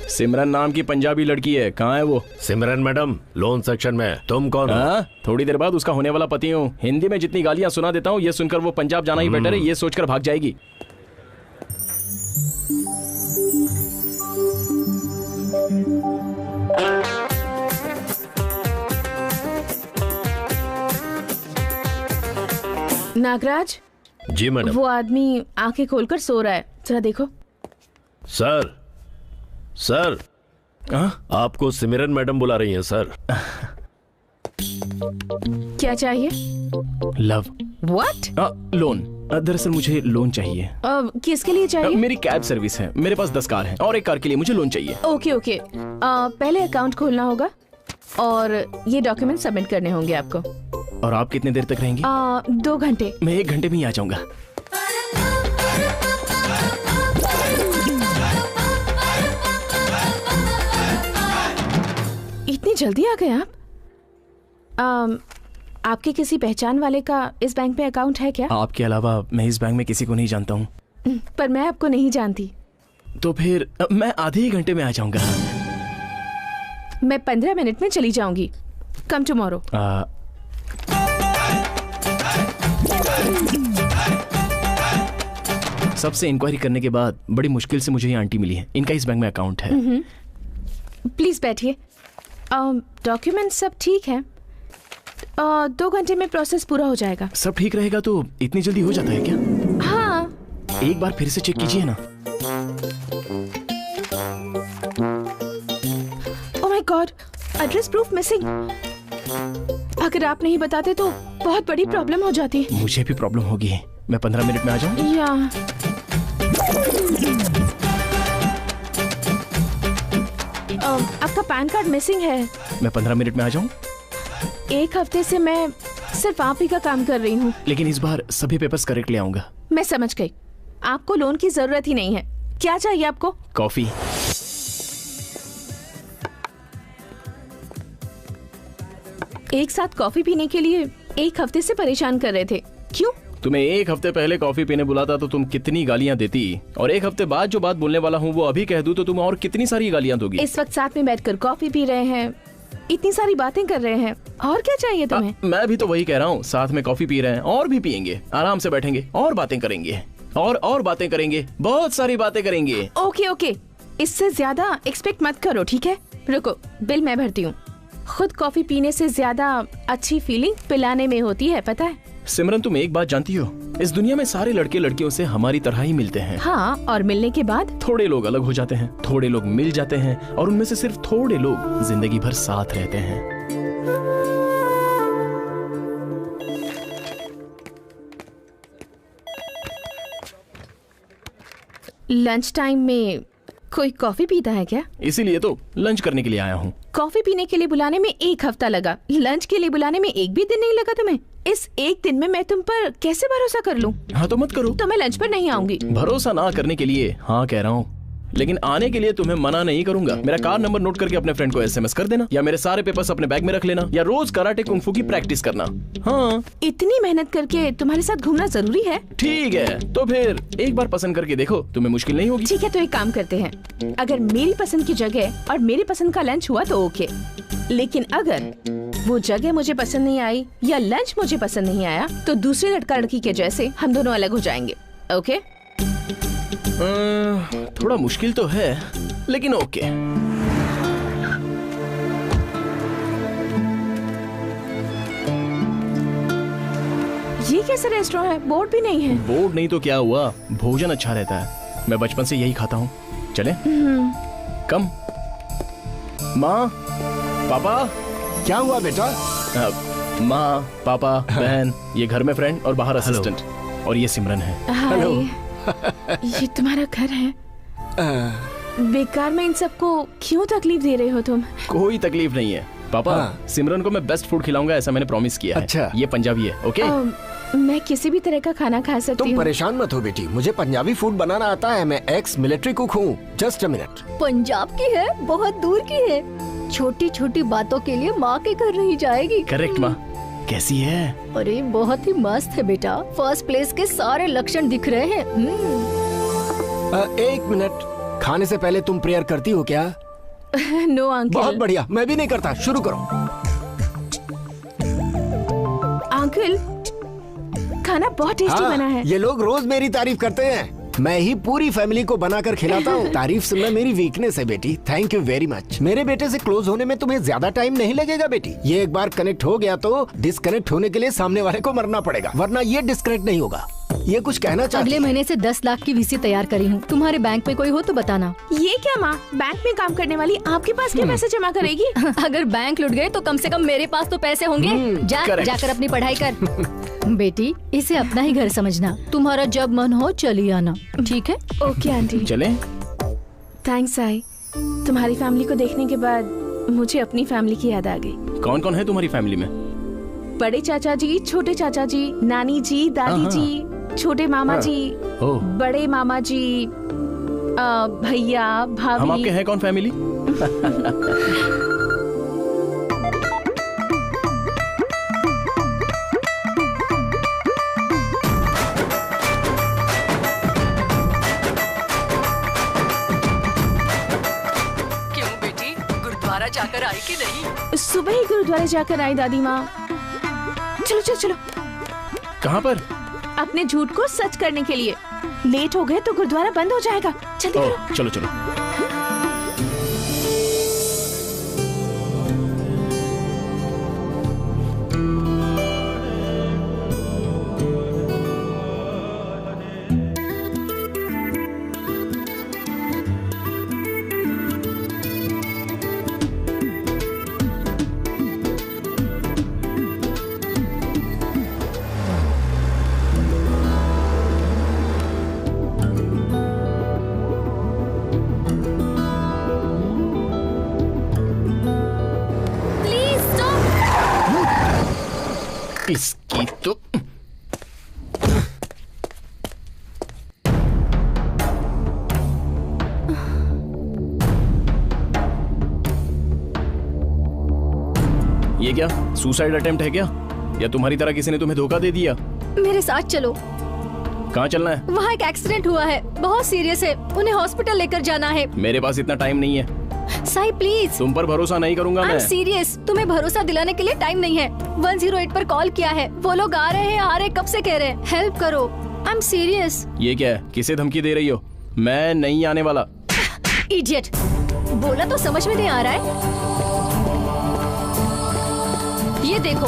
सिमरन नाम की पंजाबी लड़की है, कहाँ है वो? सिमरन मैडम लोन सेक्शन में। तुम कौन हो? थोड़ी देर बाद उसका होने वाला पति हूँ। हिंदी में जितनी गालियाँ सुना देता हूँ, ये सुनकर वो पंजाब जाना ही बेटर है, ये सोचकर भाग जाएगी। नागराज जी मैडम। वो आदमी आंखें खोलकर सो रहा है, जरा देखो। सर सर आपको सिमरन मैडम बुला रही हैं सर। क्या चाहिए? लव। व्हाट? लोन। दरअसल मुझे लोन चाहिए। किसके लिए चाहिए? मेरी कैब सर्विस है, मेरे पास 10 कार हैं और एक कार के लिए मुझे लोन चाहिए। ओके ओके, पहले अकाउंट खोलना होगा और ये डॉक्यूमेंट सबमिट करने होंगे आपको। और आप कितने देर तक रहेंगी? 2 घंटे। मैं 1 घंटे में ही आ जाऊंगा। इतनी जल्दी आ गए आप? आपके किसी पहचान वाले का इस बैंक में अकाउंट है क्या? आपके अलावा मैं इस बैंक में किसी को नहीं जानता हूँ। पर मैं आपको नहीं जानती। तो फिर मैं आधे ही घंटे में आ जाऊंगा। मैं 15 मिनट में चली जाऊंगी। Come tomorrow. सबसे इंक्वायरी करने के बाद बड़ी मुश्किल से मुझे ये आंटी मिली है, इनका इस बैंक में अकाउंट है। प्लीज बैठिए। डॉक्यूमेंट सब ठीक है। 2 घंटे में प्रोसेस पूरा हो जाएगा। सब ठीक रहेगा तो इतनी जल्दी हो जाता है क्या? हाँ। एक बार फिर से चेक कीजिए ना। ओह my God, address proof missing. अगर आप नहीं बताते तो बहुत बड़ी प्रॉब्लम हो जाती। मुझे भी प्रॉब्लम होगी। मैं 15 मिनट में आ जाऊं? या आपका पैन कार्ड मिसिंग है। मैं 15 मिनट में आ जाऊं? 1 हफ्ते से मैं सिर्फ आप ही का काम कर रही हूँ। लेकिन इस बार सभी पेपर्स करेक्ट ले आऊंगा। मैं समझ गई, आपको लोन की जरूरत ही नहीं है। क्या चाहिए आपको? कॉफी। एक साथ कॉफी पीने के लिए 1 हफ्ते से परेशान कर रहे थे, क्यों? तुम्हें 1 हफ्ते पहले कॉफी पीने बुलाता तो तुम कितनी गालियां देती, और 1 हफ्ते बाद जो बात बोलने वाला हूँ वो अभी कह दूं तो तुम और कितनी सारी गालियां दोगी। इस वक्त साथ में बैठकर कॉफी पी रहे हैं, इतनी सारी बातें कर रहे हैं, और क्या चाहिए तुम्हें? मैं भी तो वही कह रहा हूँ, साथ में कॉफी पी रहे हैं और भी पियेंगे, आराम से बैठेंगे और बातें करेंगे और बातें करेंगे, बहुत सारी बातें करेंगे। ओके ओके, इससे ज्यादा एक्सपेक्ट मत करो, ठीक है? रुको, बिल मैं भरती हूँ। खुद कॉफी पीने से ज्यादा अच्छी फीलिंग पिलाने में होती है, पता है? सिमरन, तुम एक बात जानती हो, इस दुनिया में सारे लड़के लड़कियों से हमारी तरह ही मिलते हैं। हाँ, और मिलने के बाद थोड़े लोग अलग हो जाते हैं, थोड़े लोग मिल जाते हैं, और उनमें से सिर्फ थोड़े लोग जिंदगी भर साथ रहते हैं। लंच टाइम में कोई कॉफी पीता है क्या? इसीलिए तो लंच करने के लिए आया हूँ। कॉफी पीने के लिए बुलाने में 1 हफ्ता लगा, लंच के लिए बुलाने में 1 भी दिन नहीं लगा तुम्हें? इस 1 दिन में मैं तुम पर कैसे भरोसा कर लूं? हाँ तो मत करो। तो मैं लंच पर नहीं आऊंगी। भरोसा ना करने के लिए हाँ कह रहा हूँ, लेकिन आने के लिए तुम्हें मना नहीं करूंगा। मेरा कार नंबर नोट करके अपने फ्रेंड को SMS कर देना, या मेरे सारे पेपर्स अपने बैग में रख लेना, या रोज कराटे कुंफू की प्रैक्टिस करना। हाँ, इतनी मेहनत करके तुम्हारे साथ घूमना जरूरी है? ठीक है, तो फिर एक बार पसंद करके देखो, तुम्हें मुश्किल नहीं होगी। ठीक है, तो एक काम करते हैं, अगर मेरी पसंद की जगह और मेरी पसंद का लंच हुआ तो ओके, लेकिन अगर वो जगह मुझे पसंद नहीं आई या लंच मुझे पसंद नहीं आया तो दूसरे लड़का लड़की के जैसे हम दोनों अलग हो जाएंगे। ओके? थोड़ा मुश्किल तो है, लेकिन ओके। ये कैसा रेस्टोरेंट है? बोर्ड भी नहीं है। बोर्ड नहीं तो क्या हुआ, भोजन अच्छा रहता है, मैं बचपन से यही खाता हूँ। चले? कम। माँ, पापा। क्या हुआ बेटा? माँ, पापा, बहन, ये घर में फ्रेंड और बाहर असिस्टेंट। और ये सिमरन है। हाय, ये तुम्हारा घर है? बेकार में इन सबको क्यों तकलीफ दे रहे हो तुम? कोई तकलीफ नहीं है पापा। सिमरन को मैं बेस्ट फूड खिलाऊंगा, ऐसा मैंने प्रॉमिस किया है। अच्छा। ये पंजाबी है। ओके। मैं किसी भी तरह का खाना खा सकती तुम हूँ। परेशान मत हो बेटी, मुझे पंजाबी फूड बनाना आता है। मैं एक्स मिलिट्री कुक हूँ। Just a minute. पंजाब की है, बहुत दूर की है। छोटी छोटी बातों के लिए माँ के घर नहीं जाएगी। करेक्ट माँ। कैसी है? अरे बहुत ही मस्त है बेटा, फर्स्ट प्लेस के सारे लक्षण दिख रहे हैं। एक मिनट, खाने से पहले तुम प्रेयर करती हो क्या? No uncle. बहुत बढ़िया, मैं भी नहीं करता। शुरू करो। अंकल, खाना बहुत टेस्टी बना है। ये लोग रोज मेरी तारीफ करते हैं। मैं ही पूरी फैमिली को बनाकर खिलाता हूँ। तारीफ सुनना मेरी वीकनेस है बेटी। Thank you very much. मेरे बेटे से क्लोज होने में तुम्हें ज्यादा टाइम नहीं लगेगा बेटी। ये एक बार कनेक्ट हो गया तो डिस्कनेक्ट होने के लिए सामने वाले को मरना पड़ेगा, वरना ये डिस्कनेक्ट नहीं होगा। ये कुछ कहना चाहती अगले महीने से 10 लाख की वीसी तैयार करी हूँ। तुम्हारे बैंक में कोई हो तो बताना। ये क्या माँ, बैंक में काम करने वाली आपके पास क्या पैसे जमा करेगी? अगर बैंक लुट गए तो कम से कम मेरे पास तो पैसे होंगे। जाकर अपनी पढ़ाई कर। बेटी, इसे अपना ही घर समझना। तुम्हारा जब मन हो चली आना, ठीक है? Okay aunty. चले। थैंक्स आई। तुम्हारी फैमिली को देखने के बाद मुझे अपनी फैमिली की याद आ गई। कौन कौन है तुम्हारी फैमिली में? बड़े चाचा जी, छोटे चाचा जी, नानी जी, दादी जी, छोटे मामा जी, बड़े मामा जी, भैया, भाभी। हम आपके हैं कौन फैमिली? क्यों बेटी, गुरुद्वारा जाकर आई कि नहीं? सुबह ही गुरुद्वारे जाकर आई दादी माँ। चलो चलो चलो। कहाँ पर? अपने झूठ को सच करने के लिए। लेट हो गए तो गुरुद्वारा बंद हो जाएगा। जल्दी करो। चलो चलो। इसकी तो ये क्या सुसाइड अटेम्प्ट है क्या, या तुम्हारी तरह किसी ने तुम्हें धोखा दे दिया? मेरे साथ चलो। कहाँ चलना है? वहाँ एक एक्सीडेंट हुआ है, बहुत सीरियस है, उन्हें हॉस्पिटल लेकर जाना है। मेरे पास इतना टाइम नहीं है। साई प्लीज। तुम पर भरोसा नहीं करूंगा मैं। सीरियस, तुम्हें भरोसा दिलाने के लिए टाइम नहीं है। 108 पर कॉल किया है, वो लोग आ रहे हैं, कब से कह रहे हैं, हेल्प करो। I am serious. ये क्या है, किसे धमकी दे रही हो? मैं नहीं आने वाला। इडियट, बोला तो समझ में नहीं आ रहा है। ये देखो,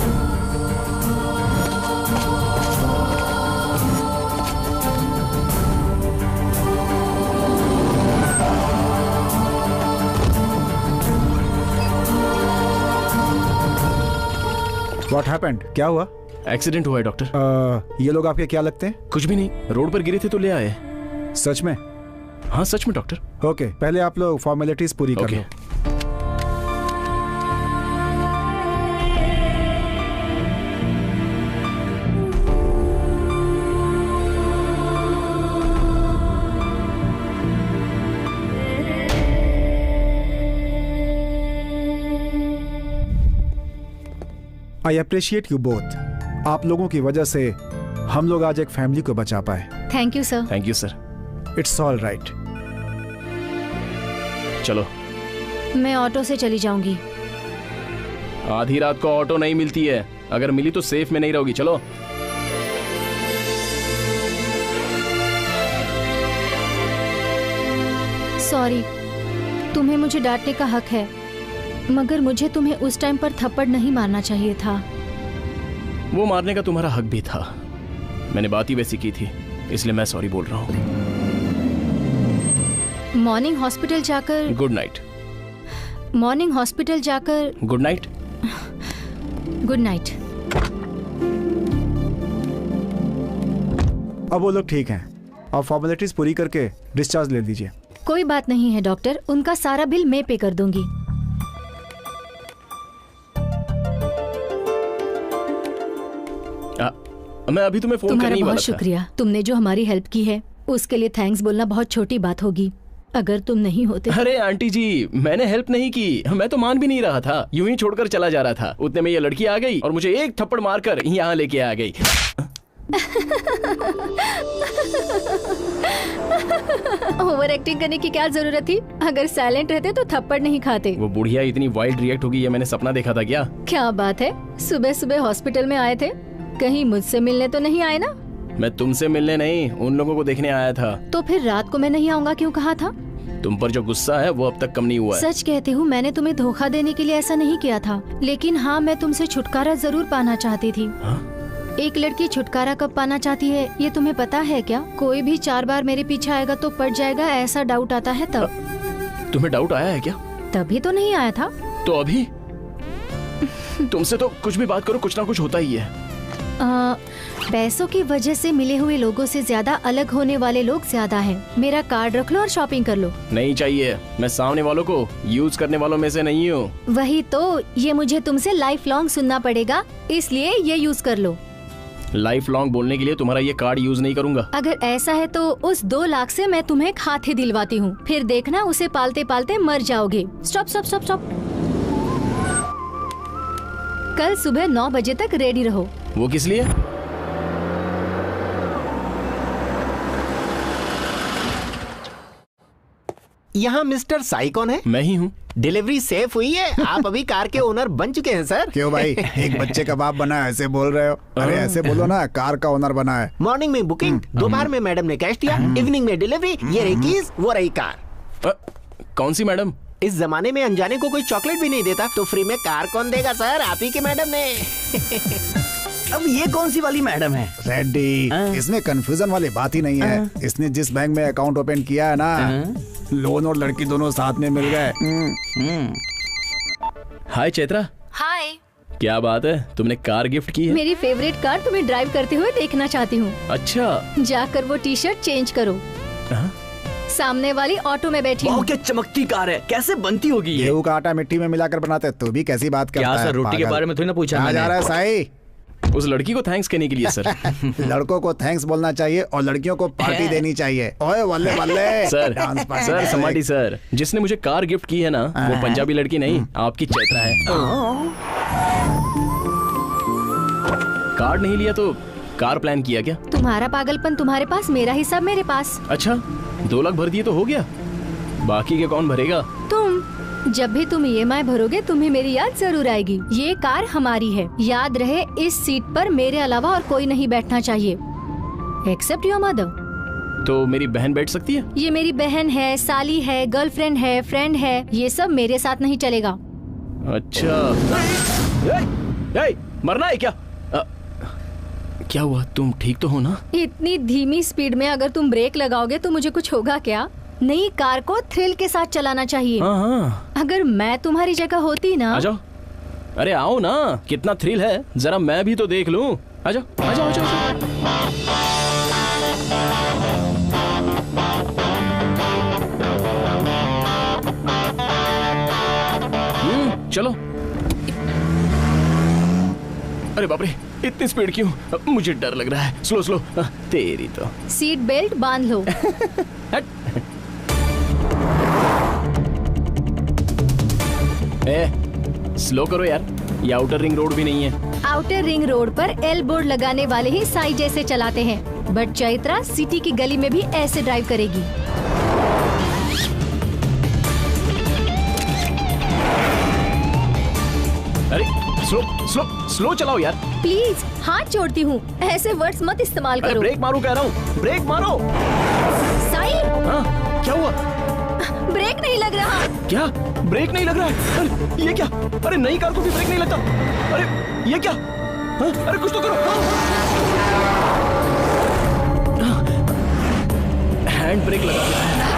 What happened? क्या हुआ? एक्सीडेंट हुआ है डॉक्टर। ये लोग आपके क्या लगते हैं? कुछ भी नहीं, रोड पर गिरे थे तो ले आए। सच में? हाँ सच में डॉक्टर। ओके, पहले आप लोग फॉर्मेलिटीज पूरी कर लो। I appreciate you both. आप लोगों की वजह से हम लोग आज एक फैमिली को बचा पाए। Thank you sir. Thank you sir. It's all right. चलो। मैं ऑटो से चली जाऊंगी। आधी रात को ऑटो नहीं मिलती है, अगर मिली तो सेफ में नहीं रहोगी। चलो। सॉरी, तुम्हें मुझे डांटने का हक है, मगर मुझे तुम्हें उस टाइम पर थप्पड़ नहीं मारना चाहिए था। वो मारने का तुम्हारा हक भी था, मैंने बात ही वैसी की थी, इसलिए मैं सॉरी बोल रहा हूँ। मॉर्निंग हॉस्पिटल जाकर गुड नाइट। मॉर्निंग हॉस्पिटल जाकर गुड नाइट। Good night. अब वो लोग ठीक हैं। आप फॉर्मेलिटीज पूरी करके डिस्चार्ज ले लीजिए। कोई बात नहीं है डॉक्टर, उनका सारा बिल मैं पे कर दूंगी। मैं अभी तुम्हें फोन तुम्हारा करने ही वाला बहुत था। शुक्रिया। तुमने जो हमारी हेल्प की है उसके लिए थैंक्स बोलना बहुत छोटी बात होगी। अगर तुम नहीं होते। अरे आंटी जी, मैंने हेल्प नहीं की, मैं तो मान भी नहीं रहा था, यूं ही छोड़कर चला जा रहा था। उतने में ये लड़की आ गई और मुझे एक थप्पड़ मारकर यहाँ लेके आ गई। ओवर एक्टिंग करने की क्या जरूरत थी? अगर साइलेंट रहते तो थप्पड़ नहीं खाते। वो बुढ़िया इतनी वाइल्ड रिएक्ट होगी ये मैंने सपना देखा था क्या? क्या बात है, सुबह सुबह हॉस्पिटल में आए थे, कहीं मुझसे मिलने तो नहीं आए ना? मैं तुमसे मिलने नहीं, उन लोगों को देखने आया था। तो फिर रात को मैं नहीं आऊंगा क्यों कहा था? तुम पर जो गुस्सा है वो अब तक कम नहीं हुआ है। सच कहती हूँ, मैंने तुम्हें धोखा देने के लिए ऐसा नहीं किया था, लेकिन हाँ, मैं तुमसे छुटकारा जरूर पाना चाहती थी। एक लड़की छुटकारा कब पाना चाहती है ये तुम्हें पता है क्या? कोई भी 4 बार मेरे पीछे आएगा तो पड़ जाएगा, ऐसा डाउट आता है तब। तुम्हें डाउट आया है क्या? तभी तो नहीं आया था। तो अभी? तुमसे तो कुछ भी बात करो कुछ ना कुछ होता ही है। पैसों की वजह से मिले हुए लोगों से ज्यादा अलग होने वाले लोग ज्यादा हैं। मेरा कार्ड रख लो और शॉपिंग कर लो। नहीं चाहिए, मैं सामने वालों को यूज करने वालों में से नहीं हूँ। वही तो, ये मुझे तुमसे लाइफ लॉन्ग सुनना पड़ेगा, इसलिए ये यूज कर लो। लाइफ लॉन्ग बोलने के लिए तुम्हारा ये कार्ड यूज नहीं करूंगा। अगर ऐसा है तो उस 2 लाख से मैं तुम्हें एक हाथी दिलवाती हूँ, फिर देखना उसे पालते पालते मर जाओगे। Stop stop stop stop. कल सुबह 9 बजे तक रेडी रहो। वो किस लिए? यहाँ मिस्टर साई कौन है? मैं ही हूँ। डिलीवरी सेफ हुई है? आप अभी कार के ओनर बन चुके हैं सर। क्यों भाई, एक बच्चे का बाप बना है ऐसे बोल रहे हो? अरे ऐसे बोलो ना, कार का ओनर बना है। मॉर्निंग में बुकिंग, दोपहर में मैडम ने कैश दिया, इवनिंग में डिलीवरी, ये रही कीज, वो रही कार। कौन सी मैडम? इस जमाने में अनजाने को कोई चॉकलेट भी नहीं देता, तो फ्री में कार कौन देगा सर? आप ही की मैडम ने। अब ये कौन सी वाली मैडम है? रेड्डी, इसमें कंफ्यूजन वाली बात ही नहीं है। इसने जिस बैंक में अकाउंट ओपन किया है ना, लोन और लड़की दोनों साथ में मिल गए। हाय चैत्रा। हाय। क्या बात है, तुमने कार गिफ्ट की है? मेरी फेवरेट कार तुम्हें ड्राइव करते हुए देखना चाहती हूँ। अच्छा। जाकर वो टी-शर्ट चेंज करो। सामने वाली ऑटो में बैठी हूँ। क्या चमकती कार है, कैसे बनती होगी ये? गेहूं का आटा मिट्टी में मिलाकर बनाते, तू भी कैसी बात करता है? क्या सर, रोटी के बारे में थोड़ी ना पूछा मैंने। जा रहा है साई? उस लड़की को थैंक्स कहने के लिए सर। लड़कों को थैंक्स बोलना चाहिए और लड़कियों को पार्टी देनी चाहिए। ओए वल्ले वल्ले। सर सर समाटी सर, जिसने मुझे कार गिफ्ट की है ना, वो पंजाबी लड़की नहीं, आपकी चैत्रा है। कार्ड नहीं लिया तो कार प्लान किया क्या? तुम्हारा पागलपन तुम्हारे पास, मेरा हिसाब मेरे पास। अच्छा, 2 लाख भर दिए तो हो गया, बाकी के कौन भरेगा? तुम। जब भी तुम EMI भरोगे तुम्हें मेरी याद जरूर आएगी। ये कार हमारी है, याद रहे इस सीट पर मेरे अलावा और कोई नहीं बैठना चाहिए, एक्सेप्ट योर मदर। तो मेरी बहन बैठ सकती है? ये मेरी बहन है, साली है, गर्लफ्रेंड है, फ्रेंड है, ये सब मेरे साथ नहीं चलेगा। अच्छा। मरना है क्या? क्या हुआ, तुम ठीक तो हो ना? इतनी धीमी स्पीड में अगर तुम ब्रेक लगाओगे तो मुझे कुछ होगा क्या? नई कार को थ्रिल के साथ चलाना चाहिए। हाँ। अगर मैं तुम्हारी जगह होती ना। आ जाओ। अरे आओ ना, कितना थ्रिल है, जरा मैं भी तो देख लूं। आ जाओ आ जाओ आ जाओ। चलो। अरे बाप रे, इतनी स्पीड क्यों? मुझे डर लग रहा है। Slow slow. तेरी तो। सीट बेल्ट बांध लो। स्लो करो यार, ये आउटर रिंग रोड भी नहीं है। आउटर रिंग रोड पर एल बोर्ड लगाने वाले ही साई जैसे चलाते हैं, बट चैत्रा सिटी की गली में भी ऐसे ड्राइव करेगी। अरे स्लो स्लो स्लो चलाओ यार। प्लीज, हाथ जोड़ती हूँ, ऐसे वर्ड्स मत इस्तेमाल करो। ब्रेक मारो कह रहा हूँ, ब्रेक मारो। साई। हाँ, क्या हुआ? ब्रेक नहीं लग रहा। क्या ब्रेक नहीं लग रहा है? अरे ये क्या? अरे नई कार को भी ब्रेक नहीं लगता। अरे ये क्या? हाँ? अरे कुछ तो करो। हैंड ब्रेक लगा दिया है।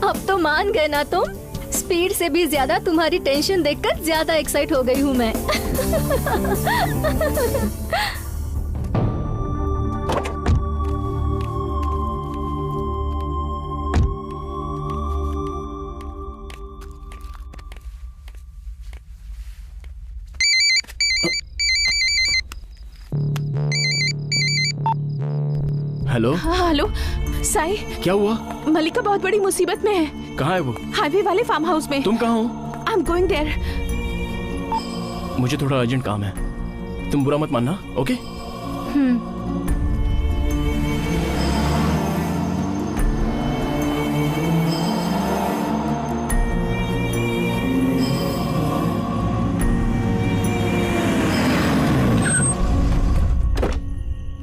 अब तो मान जान गए ना तुम। स्पीड से भी ज्यादा तुम्हारी टेंशन देखकर ज्यादा एक्साइट हो गई हूँ मैं। हेलो। हाँ, हेलो साई। क्या हुआ? मलिका बहुत बड़ी मुसीबत में है। कहाँ है वो? हाईवे वाले फार्म हाउस में। तुम कहाँ हो? I am going there. मुझे थोड़ा अर्जेंट काम है, तुम बुरा मत मानना, ओके?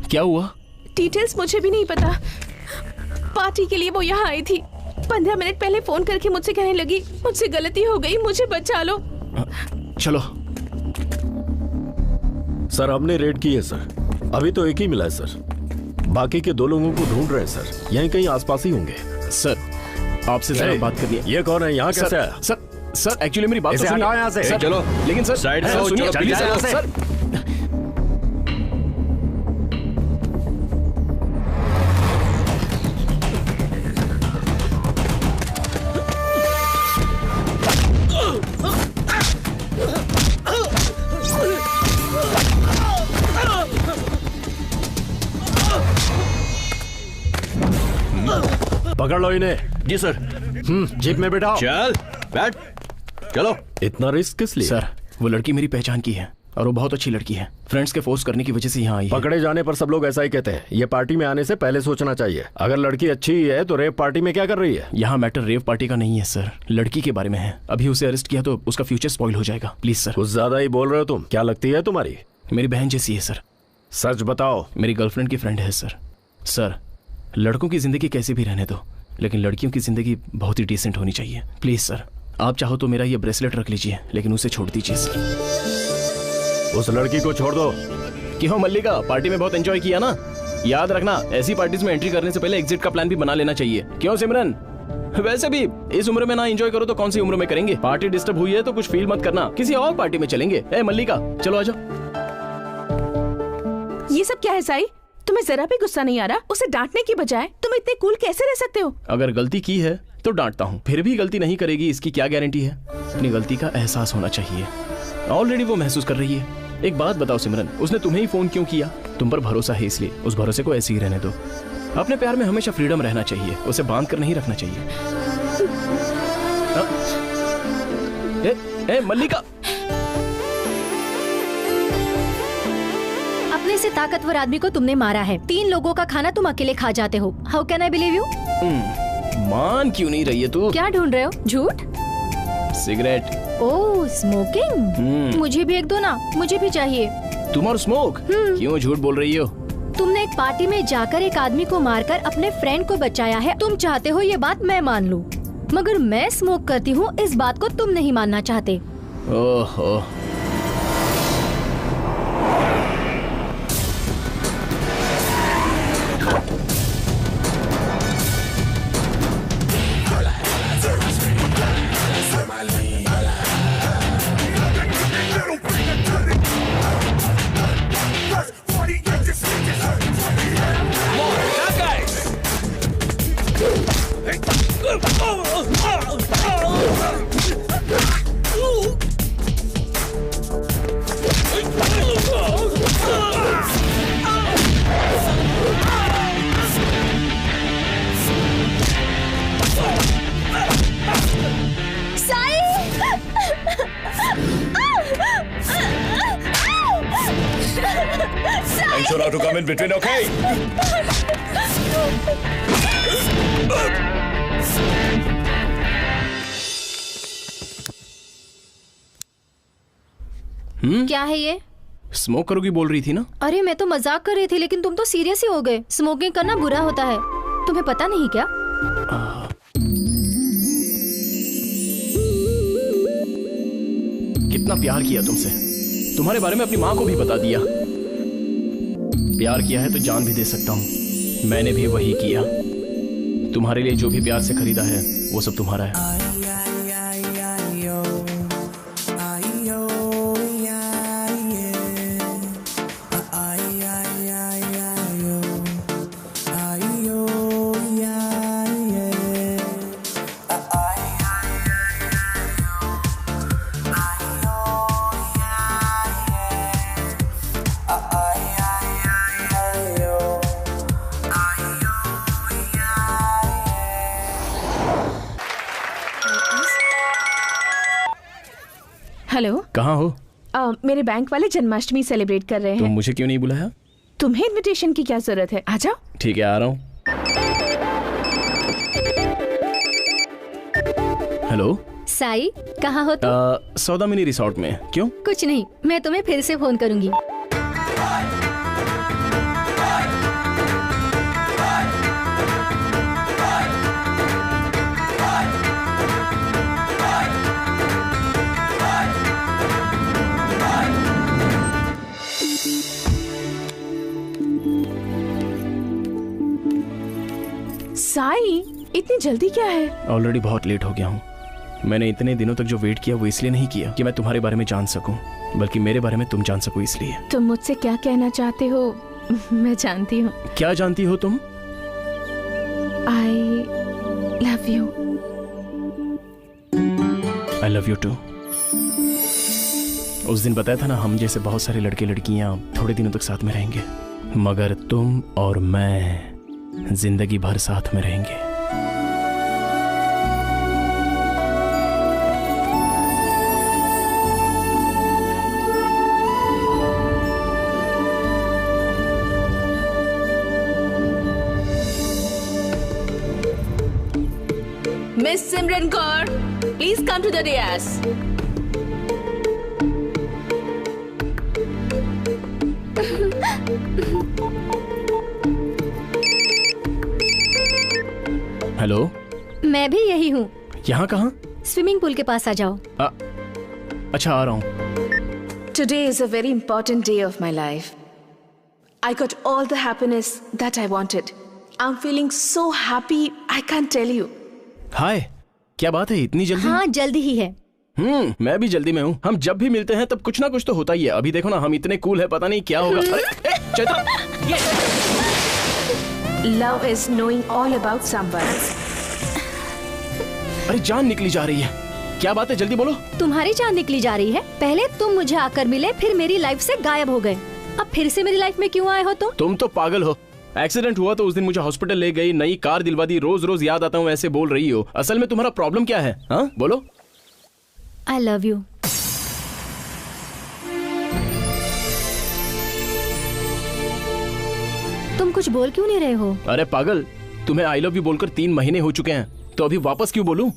क्या हुआ? डिटेल्स मुझे भी नहीं पता। पार्टी के लिए वो यहाँ आई थी। 15 मिनट पहले फोन करके मुझसे कहने लगी मुझसे गलती हो गई, मुझे बचा लो। चलो। सर हमने रेड की है सर, अभी तो एक ही मिला है सर, बाकी के 2 लोगों को ढूंढ रहे हैं सर, यहीं कहीं आसपास ही होंगे। सर आपसे जरा बात करनी है। ये कौन है? यहाँ कैसे आया? सर एक्चुअली मेरी बात सुनिए। हटाओ यहाँ से। सर, चलो। लेकिन सर साइड से हो, सुनिए, चलो, प्लीज यहाँ से। सर। पकड़ लो इन्हें। जी सर। जीप में बैठाओ। चल बैठ, चलो। इतना रिस्क किस लिए? सर वो लड़की मेरी पहचान की है और वो बहुत अच्छी लड़की है। फ्रेंड्स के फोर्स करने की वजह से यहाँ आई है। पकड़े जाने पर सब लोग ऐसा ही कहते हैं। ये पार्टी में आने से पहले सोचना चाहिए। अगर लड़की अच्छी ही है तो रेव पार्टी में क्या कर रही है? यहाँ मैटर रेव पार्टी का नहीं है सर, लड़की के बारे में है। अभी उसे अरेस्ट किया तो उसका फ्यूचर स्पॉइल हो जाएगा। Please sir. कुछ ज्यादा ही बोल रहे हो तुम। क्या लगती है तुम्हारी? मेरी बहन जैसी है सर। सच बताओ। मेरी गर्लफ्रेंड की फ्रेंड है सर। सर लड़कों की जिंदगी कैसी भी रहने दो, लेकिन लड़कियों की जिंदगी बहुत ही डिसेंट होनी चाहिए। प्लीज सर, आप चाहो तो मेरा ये ब्रेसलेट रख लीजिए, लेकिन उसे छोड़ दीजिए सर। उस लड़की को छोड़ दो। क्यों मल्लिका, पार्टी में बहुत एंजॉय किया ना? याद रखना, ऐसी पार्टीज में एंट्री करने से पहले एग्जिट का प्लान भी बना लेना चाहिए। क्यों सिमरन? वैसे भी इस उम्र में ना एंजॉय करो तो कौन सी उम्र में करेंगे? पार्टी डिस्टर्ब हुई है तो कुछ फील मत करना, किसी और पार्टी में चलेंगे। ए मल्लिका चलो आ जाओ। ये सब क्या है साई? तुम्हें जरा भी गुस्सा नहीं आ रहा? उसे डांटने की बजाय तुम इतने कूल कैसे रह सकते हो? अगर गलती की है तो डांटता हूँ, फिर भी गलती नहीं करेगी इसकी क्या गारंटी है? अपनी गलती का एहसास होना चाहिए। ऑलरेडी वो महसूस कर रही है। एक बात बताओ सिमरन, उसने तुम्हें ही फोन क्यों किया? तुम पर भरोसा है इसलिए। उस भरोसे को ऐसे ही रहने दो। अपने प्यार में हमेशा फ्रीडम रहना चाहिए, उसे बांध कर नहीं रखना चाहिए। ए मल्लिका, अपने से ताकतवर आदमी को तुमने मारा है। 3 लोगों का खाना तुम अकेले खा जाते हो। How can I believe you? मान क्यों नहीं रही है तू? क्या ढूंढ रहे हो? झूठ? सिगरेट। ओह स्मोकिंग। मुझे भी एक दो ना, मुझे भी चाहिए। तुम और स्मोक? क्यों झूठ बोल रही हो? तुमने एक पार्टी में जाकर एक आदमी को मारकर अपने फ्रेंड को बचाया है। तुम चाहते हो ये बात मैं मान लूं, मगर मैं स्मोक करती हूँ इस बात को तुम नहीं मानना चाहते। ओहो, to come in between, okay? क्या है ये? स्मोक करोगी बोल रही थी ना? अरे मैं तो मजाक कर रही थी, लेकिन तुम तो सीरियस ही हो गए। स्मोकिंग करना बुरा होता है, तुम्हें पता नहीं क्या? कितना प्यार किया तुमसे, तुम्हारे बारे में अपनी माँ को भी बता दिया। प्यार किया है तो जान भी दे सकता हूँ। मैंने भी वही किया। तुम्हारे लिए जो भी प्यार से खरीदा है वो सब तुम्हारा है। हेलो, कहाँ हो? मेरे बैंक वाले जन्माष्टमी सेलिब्रेट कर रहे तुम हैं। मुझे क्यों नहीं बुलाया? तुम्हें इनविटेशन की क्या जरूरत है? आ जाओ। ठीक है, आ रहा हूँ। हेलो साई, कहाँ हो तुम? सौदामिनी रिसोर्ट में। क्यों? कुछ नहीं, मैं तुम्हें फिर से फोन करूंगी। साई, इतनी जल्दी क्या है? ऑलरेडी बहुत लेट हो गया हूँ। मैंने इतने दिनों तक जो वेट किया वो इसलिए नहीं किया कि मैं तुम्हारे बारे में जान सकूं, बल्कि मेरे बारे में तुम जान सको इसलिए। तुम मुझसे क्या कहना चाहते हो मैं जानती हूँ। क्या जानती हो तुम? I love you. I love you too. उस दिन बताया था ना, हम जैसे बहुत सारे लड़के लड़कियां थोड़े दिनों तक साथ में रहेंगे, मगर तुम और मैं जिंदगी भर साथ में रहेंगे। Miss Simran Kaur, please come to the dais. Hello, मैं भी यही हूँ। यहाँ कहाँ? स्विमिंग पूल के पास आ जाओ। अच्छा, आ रहा हूँ। Today is a very important day of my life. I got all the happiness that I wanted. I'm feeling so happy, I can't tell you. हाय, क्या बात है, इतनी जल्दी? हाँ, जल्दी ही है। मैं भी जल्दी में हूँ। हम जब भी मिलते हैं तब कुछ ना कुछ तो होता ही है। अभी देखो ना, हम इतने कूल है, पता नहीं क्या होगा। अरे Chaitra, Love is knowing all about someone. अरे जान निकली जा रही है। क्या बात है, जल्दी बोलो। तुम्हारी जान निकली जा रही है? पहले तुम मुझे आकर मिले, फिर मेरी लाइफ से गायब हो गए। अब फिर से मेरी लाइफ में क्यों आए हो तुम? तुम तो पागल हो। एक्सीडेंट हुआ तो उस दिन मुझे हॉस्पिटल ले गई, नई कार दिलवा दी, रोज रोज याद आता हूँ ऐसे बोल रही हो। असल में तुम्हारा प्रॉब्लम क्या है? हाँ बोलो। आई लव यू। तुम कुछ बोल क्यों नहीं रहे हो? अरे पागल, तुम्हें आई लव यू बोलकर 3 महीने हो चुके हैं, तो अभी वापस क्यों बोलूं?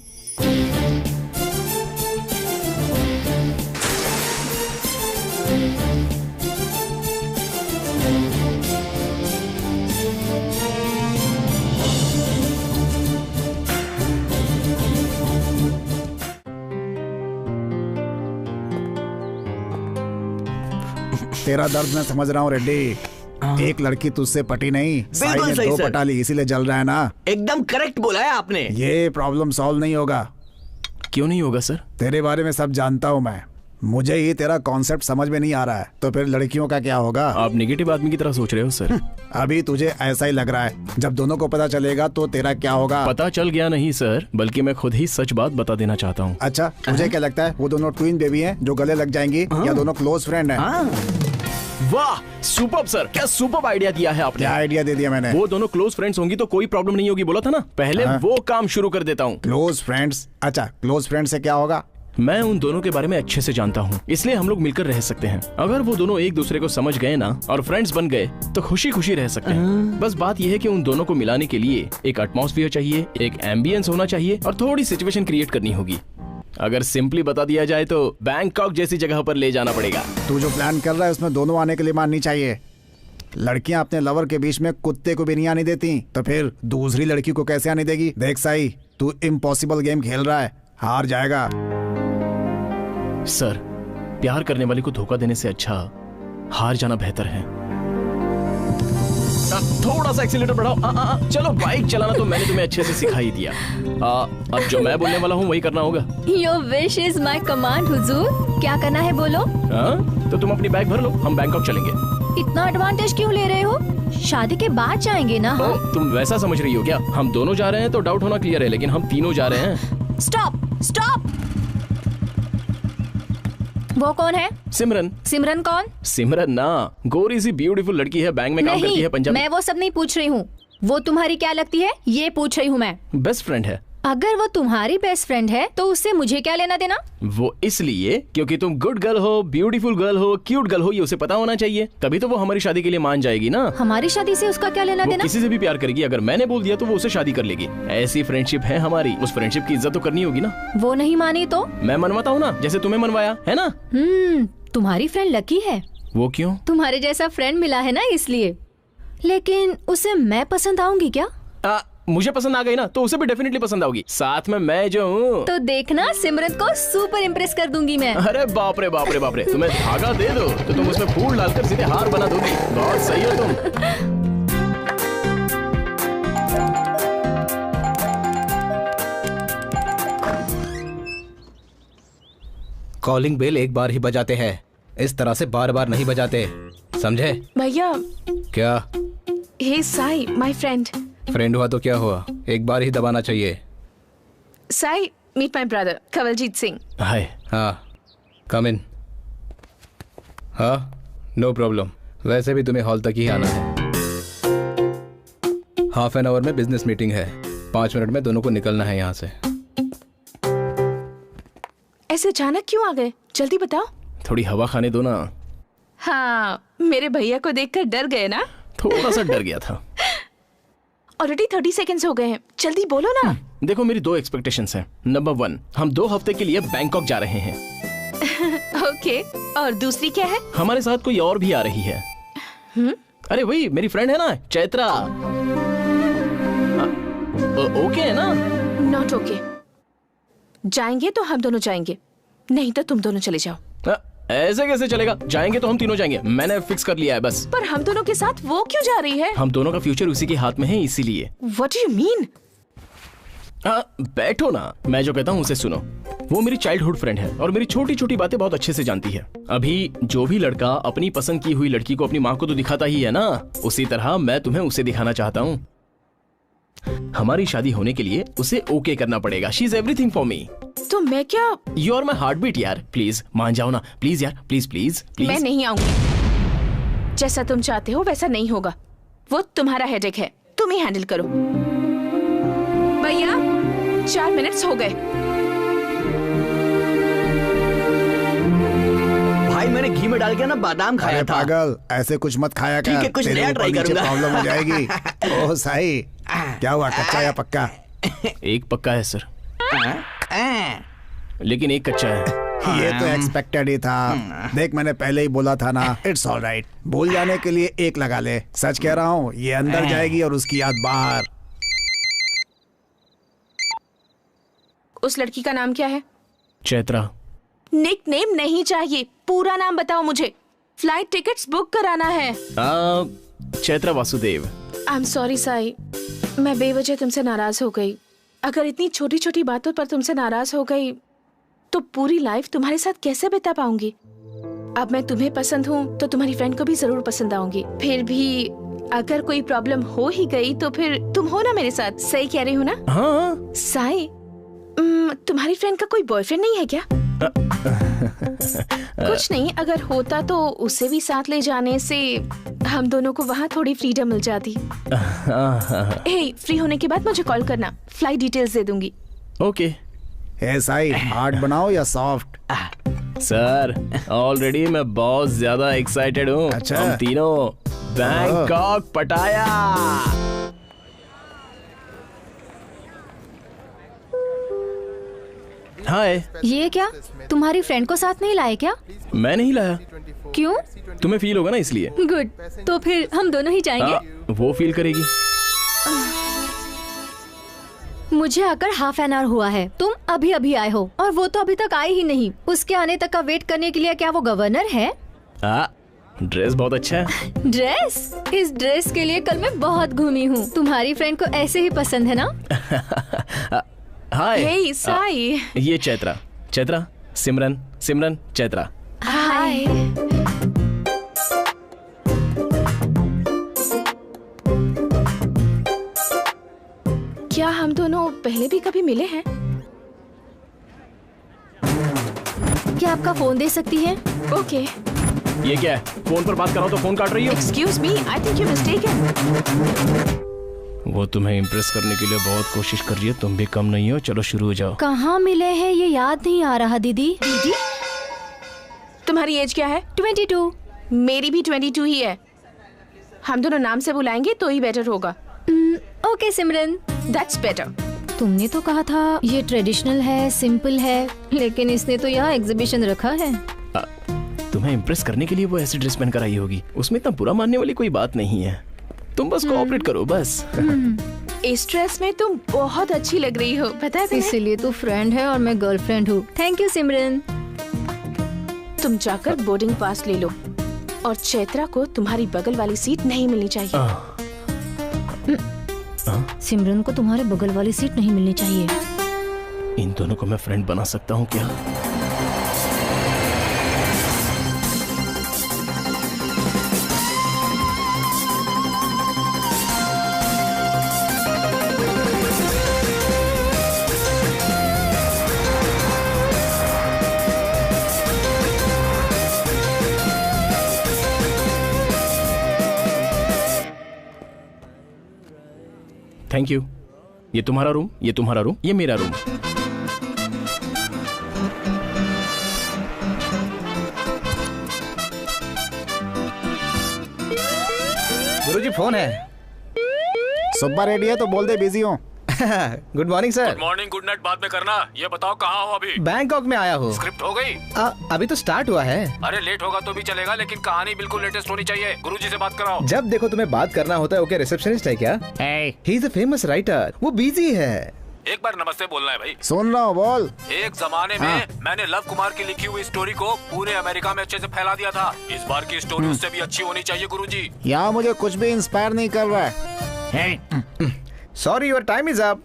तेरा दर्द मैं समझ रहा हूँ रेड्डी। एक लड़की तुझसे पटी नहीं, साई ने सही 2 सर। पटा ली, इसीलिए जल रहा है ना। एकदम करेक्ट बोला है आपने। ये प्रॉब्लम सॉल्व नहीं होगा। क्यों नहीं होगा सर? तेरे बारे में सब जानता हूँ मैं। मुझे ये तेरा कॉन्सेप्ट समझ में नहीं आ रहा है, तो फिर लड़कियों का क्या होगा? आप नेगेटिव आदमी की तरह सोच रहे हो सर। अभी तुझे ऐसा ही लग रहा है। जब दोनों को पता चलेगा तो तेरा क्या होगा? पता चल गया नहीं सर, बल्कि मैं खुद ही सच बात बता देना चाहता हूँ। अच्छा, तुझे क्या लगता है वो दोनों ट्विन बेबी हैं जो गले लग जाएंगी, या दोनों क्लोज फ्रेंड हैं? वाह, सुपर्ब सर, क्या सुपर्ब आइडिया दिया है आपने। क्या आइडिया दे दिया मैंने? वो दोनों क्लोज फ्रेंड्स होंगी तो कोई प्रॉब्लम नहीं होगी, बोला था ना। पहले वो काम शुरू कर देता हूँ। Close friends? अच्छा, क्लोज फ्रेंड से क्या होगा? मैं उन दोनों के बारे में अच्छे से जानता हूँ, इसलिए हम लोग मिलकर रह सकते हैं। अगर वो दोनों एक दूसरे को समझ गए ना और फ्रेंड्स बन गए तो खुशी खुशी रह सकते हैं। बस बात यह है कि उन दोनों को मिलाने के लिए एक एटमॉस्फेयर चाहिए, एक एम्बियंस होना चाहिए और थोड़ी सिचुएशन क्रिएट करनी होगी। अगर सिंपली बता दिया जाए तो बैंकॉक जैसी जगह पर ले जाना पड़ेगा। तू जो प्लान कर रहा है उसमें दोनों आने के लिए माननी चाहिए। लड़कियां अपने लवर के बीच में कुत्ते को भी नहीं आने देती, तो फिर दूसरी लड़की को कैसे आने देगी? देख साई, तू इम्पॉसिबल गेम खेल रहा है, हार जाएगा। सर, प्यार करने वाले को धोखा देने से अच्छा हार जाना बेहतर है। थोड़ा सा एक्सीलेटर बढ़ाओ। चलो बाइक चलाना तो मैंने तुम्हें अच्छे से सिखा ही दिया। अब जो मैं बोलने वाला हूँ वही करना होगा। Your wish is my command हुजूर। क्या करना है बोलो। तो तुम अपनी बैग भर लो, हम बैंकॉक चलेंगे। इतना एडवांटेज क्यों ले रहे हो? शादी के बाद जाएंगे ना हम। तुम वैसा समझ रही हो क्या? हम दोनों जा रहे हैं तो डाउट होना क्लियर है, लेकिन हम तीनों जा रहे हैं। Stop stop. वो कौन है? सिमरन। सिमरन कौन? सिमरन ना, गोरी सी ब्यूटीफुल लड़की है, बैंक में काम करती है पंजाब। मैं वो सब नहीं पूछ रही हूँ। वो तुम्हारी क्या लगती है ये पूछ रही हूँ मैं। बेस्ट फ्रेंड है। अगर वो तुम्हारी बेस्ट फ्रेंड है तो उससे मुझे क्या लेना देना? वो इसलिए क्योंकि तुम गुड गर्ल हो, ब्यूटीफुल गर्ल हो, क्यूट गर्ल हो, ये उसे पता होना चाहिए। तभी तो वो हमारी शादी के लिए मान जाएगी ना। हमारी शादी से उसका क्या लेना देना? किसी से भी प्यार करेगी, अगर मैंने बोल दिया तो वो उसे शादी कर लेगी। ऐसी फ्रेंडशिप है हमारी, उस फ्रेंडशिप की इज्जत तो करनी होगी ना। वो नहीं मानी तो? मैं मनवाता हूँ ना, जैसे तुम्हें मनवाया है ना। तुम्हारी फ्रेंड लकी है। वो क्यों? तुम्हारे जैसा फ्रेंड मिला है ना इसलिए। लेकिन उसे मैं पसंद आऊंगी क्या? मुझे पसंद आ गई ना तो उसे भी डेफिनेटली पसंद आओगी। साथ में मैं जो हूँ तो देखना सिमरन को सुपर इम्प्रेस कर दूंगी मैं। अरे बाप रे बाप रे बाप रे। तुम्हें धागा दे दो तो तुम उसमें फूल डालकर सीधे हार बना दोगी। बहुत सही हो तुम। कॉलिंग बेल एक बार ही बजाते हैं, इस तरह से बार बार नहीं बजाते, समझे? भैया। क्या? Hey Sai, my friend. Friend हुआ तो क्या हुआ, एक बार ही दबाना चाहिए। Sai, meet my brother Kawaljeet Singh. Hi. हाँ, कम इन। हाँ, नो प्रॉब्लम। वैसे भी तुम्हें हॉल तक ही आना है। हाफ एन आवर में बिजनेस मीटिंग है, 5 मिनट में दोनों को निकलना है यहाँ से। ऐसे अचानक क्यों आ गए, जल्दी बताओ। थोड़ी हवा खाने दो ना। हाँ, मेरे भैया को देखकर डर गए ना? थोड़ा सा डर गया था। ऑलरेडी 30 सेकंड्स हो गए हैं, जल्दी बोलो ना। देखो मेरी 2 एक्सपेक्टेशंस हैं। नंबर 1, हम 2 हफ्ते के लिए बैंकॉक जा रहे हैं। ओके, और दूसरी क्या है? हमारे साथ कोई और भी आ रही है। अरे वही मेरी फ्रेंड है ना, चैत्रा। ओके है ना? Not okay. जाएंगे तो हम दोनों जाएंगे, नहीं तो तुम दोनों चले जाओ। ऐसे कैसे चलेगा? जाएंगे तो हम तीनों जाएंगे, मैंने फिक्स कर लिया है बस। पर हम दोनों के साथ वो क्यों जा रही है? हम दोनों का फ्यूचर उसी के हाथ में है, इसीलिए। What do you mean? बैठो ना, मैं जो कहता हूँ उसे सुनो। वो मेरी चाइल्डहुड फ्रेंड है और मेरी छोटी छोटी बातें बहुत अच्छे से जानती है। अभी जो भी लड़का अपनी पसंद की हुई लड़की को अपनी माँ को तो दिखाता ही है ना, उसी तरह मैं तुम्हें उसे दिखाना चाहता हूँ। हमारी शादी होने के लिए उसे ओके करना पड़ेगा। She is everything for me. तो मैं क्या? You are my heartbeat यार, प्लीज मान जाओ ना, प्लीज यार, प्लीज प्लीज प्लीज। मैं नहीं आऊंगी, जैसा तुम चाहते हो वैसा नहीं होगा। वो तुम्हारा हेडेक है, तुम ही हैंडल करो। भैया 4 मिनट्स हो गए। भाई मैंने घी में डाल के ना बादाम खाया था। पागल, ऐसे कुछ मत खाया कर। ठीक है, कुछ नया ट्राई करूंगा। प्रॉब्लम हो जाएगी। ओह साई, क्या हुआ, कच्चा या पक्का? एक पक्का है सर, लेकिन एक कच्चा है। ये तो एक्सपेक्टेड ही था। देख मैंने पहले ही बोला था ना। इट्स ऑलराइट, भूल जाने के लिए एक लगा ले। सच कह रहा हूँ, ये अंदर जाएगी और उसकी याद बाहर। उस लड़की का नाम क्या है? चैत्रा। निक नेम नहीं चाहिए, पूरा नाम बताओ मुझे। फ्लाइट टिकट्स बुक कराना है। Chaitra Vasudev. I am sorry Sai, मैं बेवजह तुमसे नाराज हो गई। अगर इतनी छोटी छोटी बातों पर तुमसे नाराज हो गई तो पूरी लाइफ तुम्हारे साथ कैसे बिता पाऊंगी? अब मैं तुम्हें पसंद हूँ तो तुम्हारी फ्रेंड को भी जरूर पसंद आऊंगी। फिर भी अगर कोई प्रॉब्लम हो ही गई तो फिर तुम हो ना मेरे साथ। सही कह रही हूँ ना? हाँ। साई, तुम्हारी फ्रेंड का कोई बॉयफ्रेंड नहीं है क्या? कुछ नहीं, अगर होता तो उसे भी साथ ले जाने से हम दोनों को वहाँ थोड़ी फ्रीडम मिल जाती। हे, फ्री होने के बाद मुझे कॉल करना, फ्लाइट डिटेल्स दे दूंगी। ओके। हे साई, हार्ड बनाओ या सॉफ्ट? सर ऑलरेडी मैं बहुत ज्यादा एक्साइटेड हूँ। अच्छा। हम तीनों बैंकॉक पटाया। हाय। ये क्या, तुम्हारी फ्रेंड को साथ नहीं लाए क्या? मैं नहीं लाया। क्यों? तुम्हें फील होगा ना इसलिए। गुड, तो फिर हम दोनों ही जाएंगे। वो फील करेगी। मुझे आकर हाफ एन आवर हुआ है, तुम अभी अभी आए हो और वो तो अभी तक आए ही नहीं। उसके आने तक का वेट करने के लिए क्या वो गवर्नर है? ड्रेस बहुत अच्छा है। ड्रेस? इस ड्रेस के लिए कल मैं बहुत घूमी हूँ। तुम्हारी फ्रेंड को ऐसे ही पसंद है ना? हाय। हे साई। ये चैत्रा। चैत्रा, सिमरन, सिमरन, चैत्रा। हाय। क्या हम दोनों पहले भी कभी मिले हैं? क्या आपका फोन दे सकती है? ओके। ये क्या है? फोन पर बात कर रहा हूँ तो फोन काट रही हो? Excuse me, I think you mistaken. वो तुम्हें इम्प्रेस करने के लिए बहुत कोशिश कर रही है, तुम भी कम नहीं हो। चलो शुरू हो जाओ। कहाँ मिले हैं ये याद नहीं आ रहा दीदी। दीदी? तुम्हारी एज क्या है? 22। मेरी भी 22 ही है। हम दोनों नाम से बुलाएंगे तो ही बेटर होगा। Okay Simran. That's better. तुमने तो कहा था ये ट्रेडिशनल है, सिंपल है, लेकिन इसने तो यहाँ एग्जीबिशन रखा है। तुम्हें इम्प्रेस करने के लिए वो ऐसी ड्रेस पहनकर आई होगी, उसमें इतना बुरा मानने वाली कोई बात नहीं है। तुम बस कोऑपरेट करो बस। इस ड्रेस में तुम बहुत अच्छी लग रही हो, पता है तुम्हें? इसीलिए तू फ्रेंड है और मैं गर्लफ्रेंड हूँ। थैंक यू सिमरन। तुम जाकर बोर्डिंग पास ले लो और चैत्रा को तुम्हारी बगल वाली सीट नहीं मिलनी चाहिए। सिमरन को तुम्हारे बगल वाली सीट नहीं मिलनी चाहिए। इन दोनों को मैं फ्रेंड बना सकता हूँ क्या? Thank you. ये तुम्हारा रूम, ये तुम्हारा रूम, ये मेरा रूम। गुरुजी फोन है। सुब्बा रेडी है तो बोल दे बिजी हूँ। Good morning sir. Good morning, good night बाद में करना। ये बताओ कहाँ हो अभी? बैंकॉक में आया हूँ। स्क्रिप्ट हो गई? अभी तो स्टार्ट हुआ है। अरे लेट होगा तो भी चलेगा, लेकिन कहानी बिल्कुल लेटेस्ट होनी चाहिए। गुरुजी से बात कराओ। जब देखो तुम्हें बात करना होता है। ओके, रिसेप्शनिस्ट है क्या? He is a famous writer. वो बिजी है। एक बार नमस्ते बोलना है भाई। सुन रहा हूँ, बोल। एक जमाने में मैंने लव कुमार की लिखी हुई स्टोरी को पूरे अमेरिका में अच्छे से फैला दिया था। इस बार की स्टोरी उससे भी अच्छी होनी चाहिए गुरुजी। यहाँ मुझे कुछ भी इंस्पायर नहीं कर रहा है। Sorry, your time is up.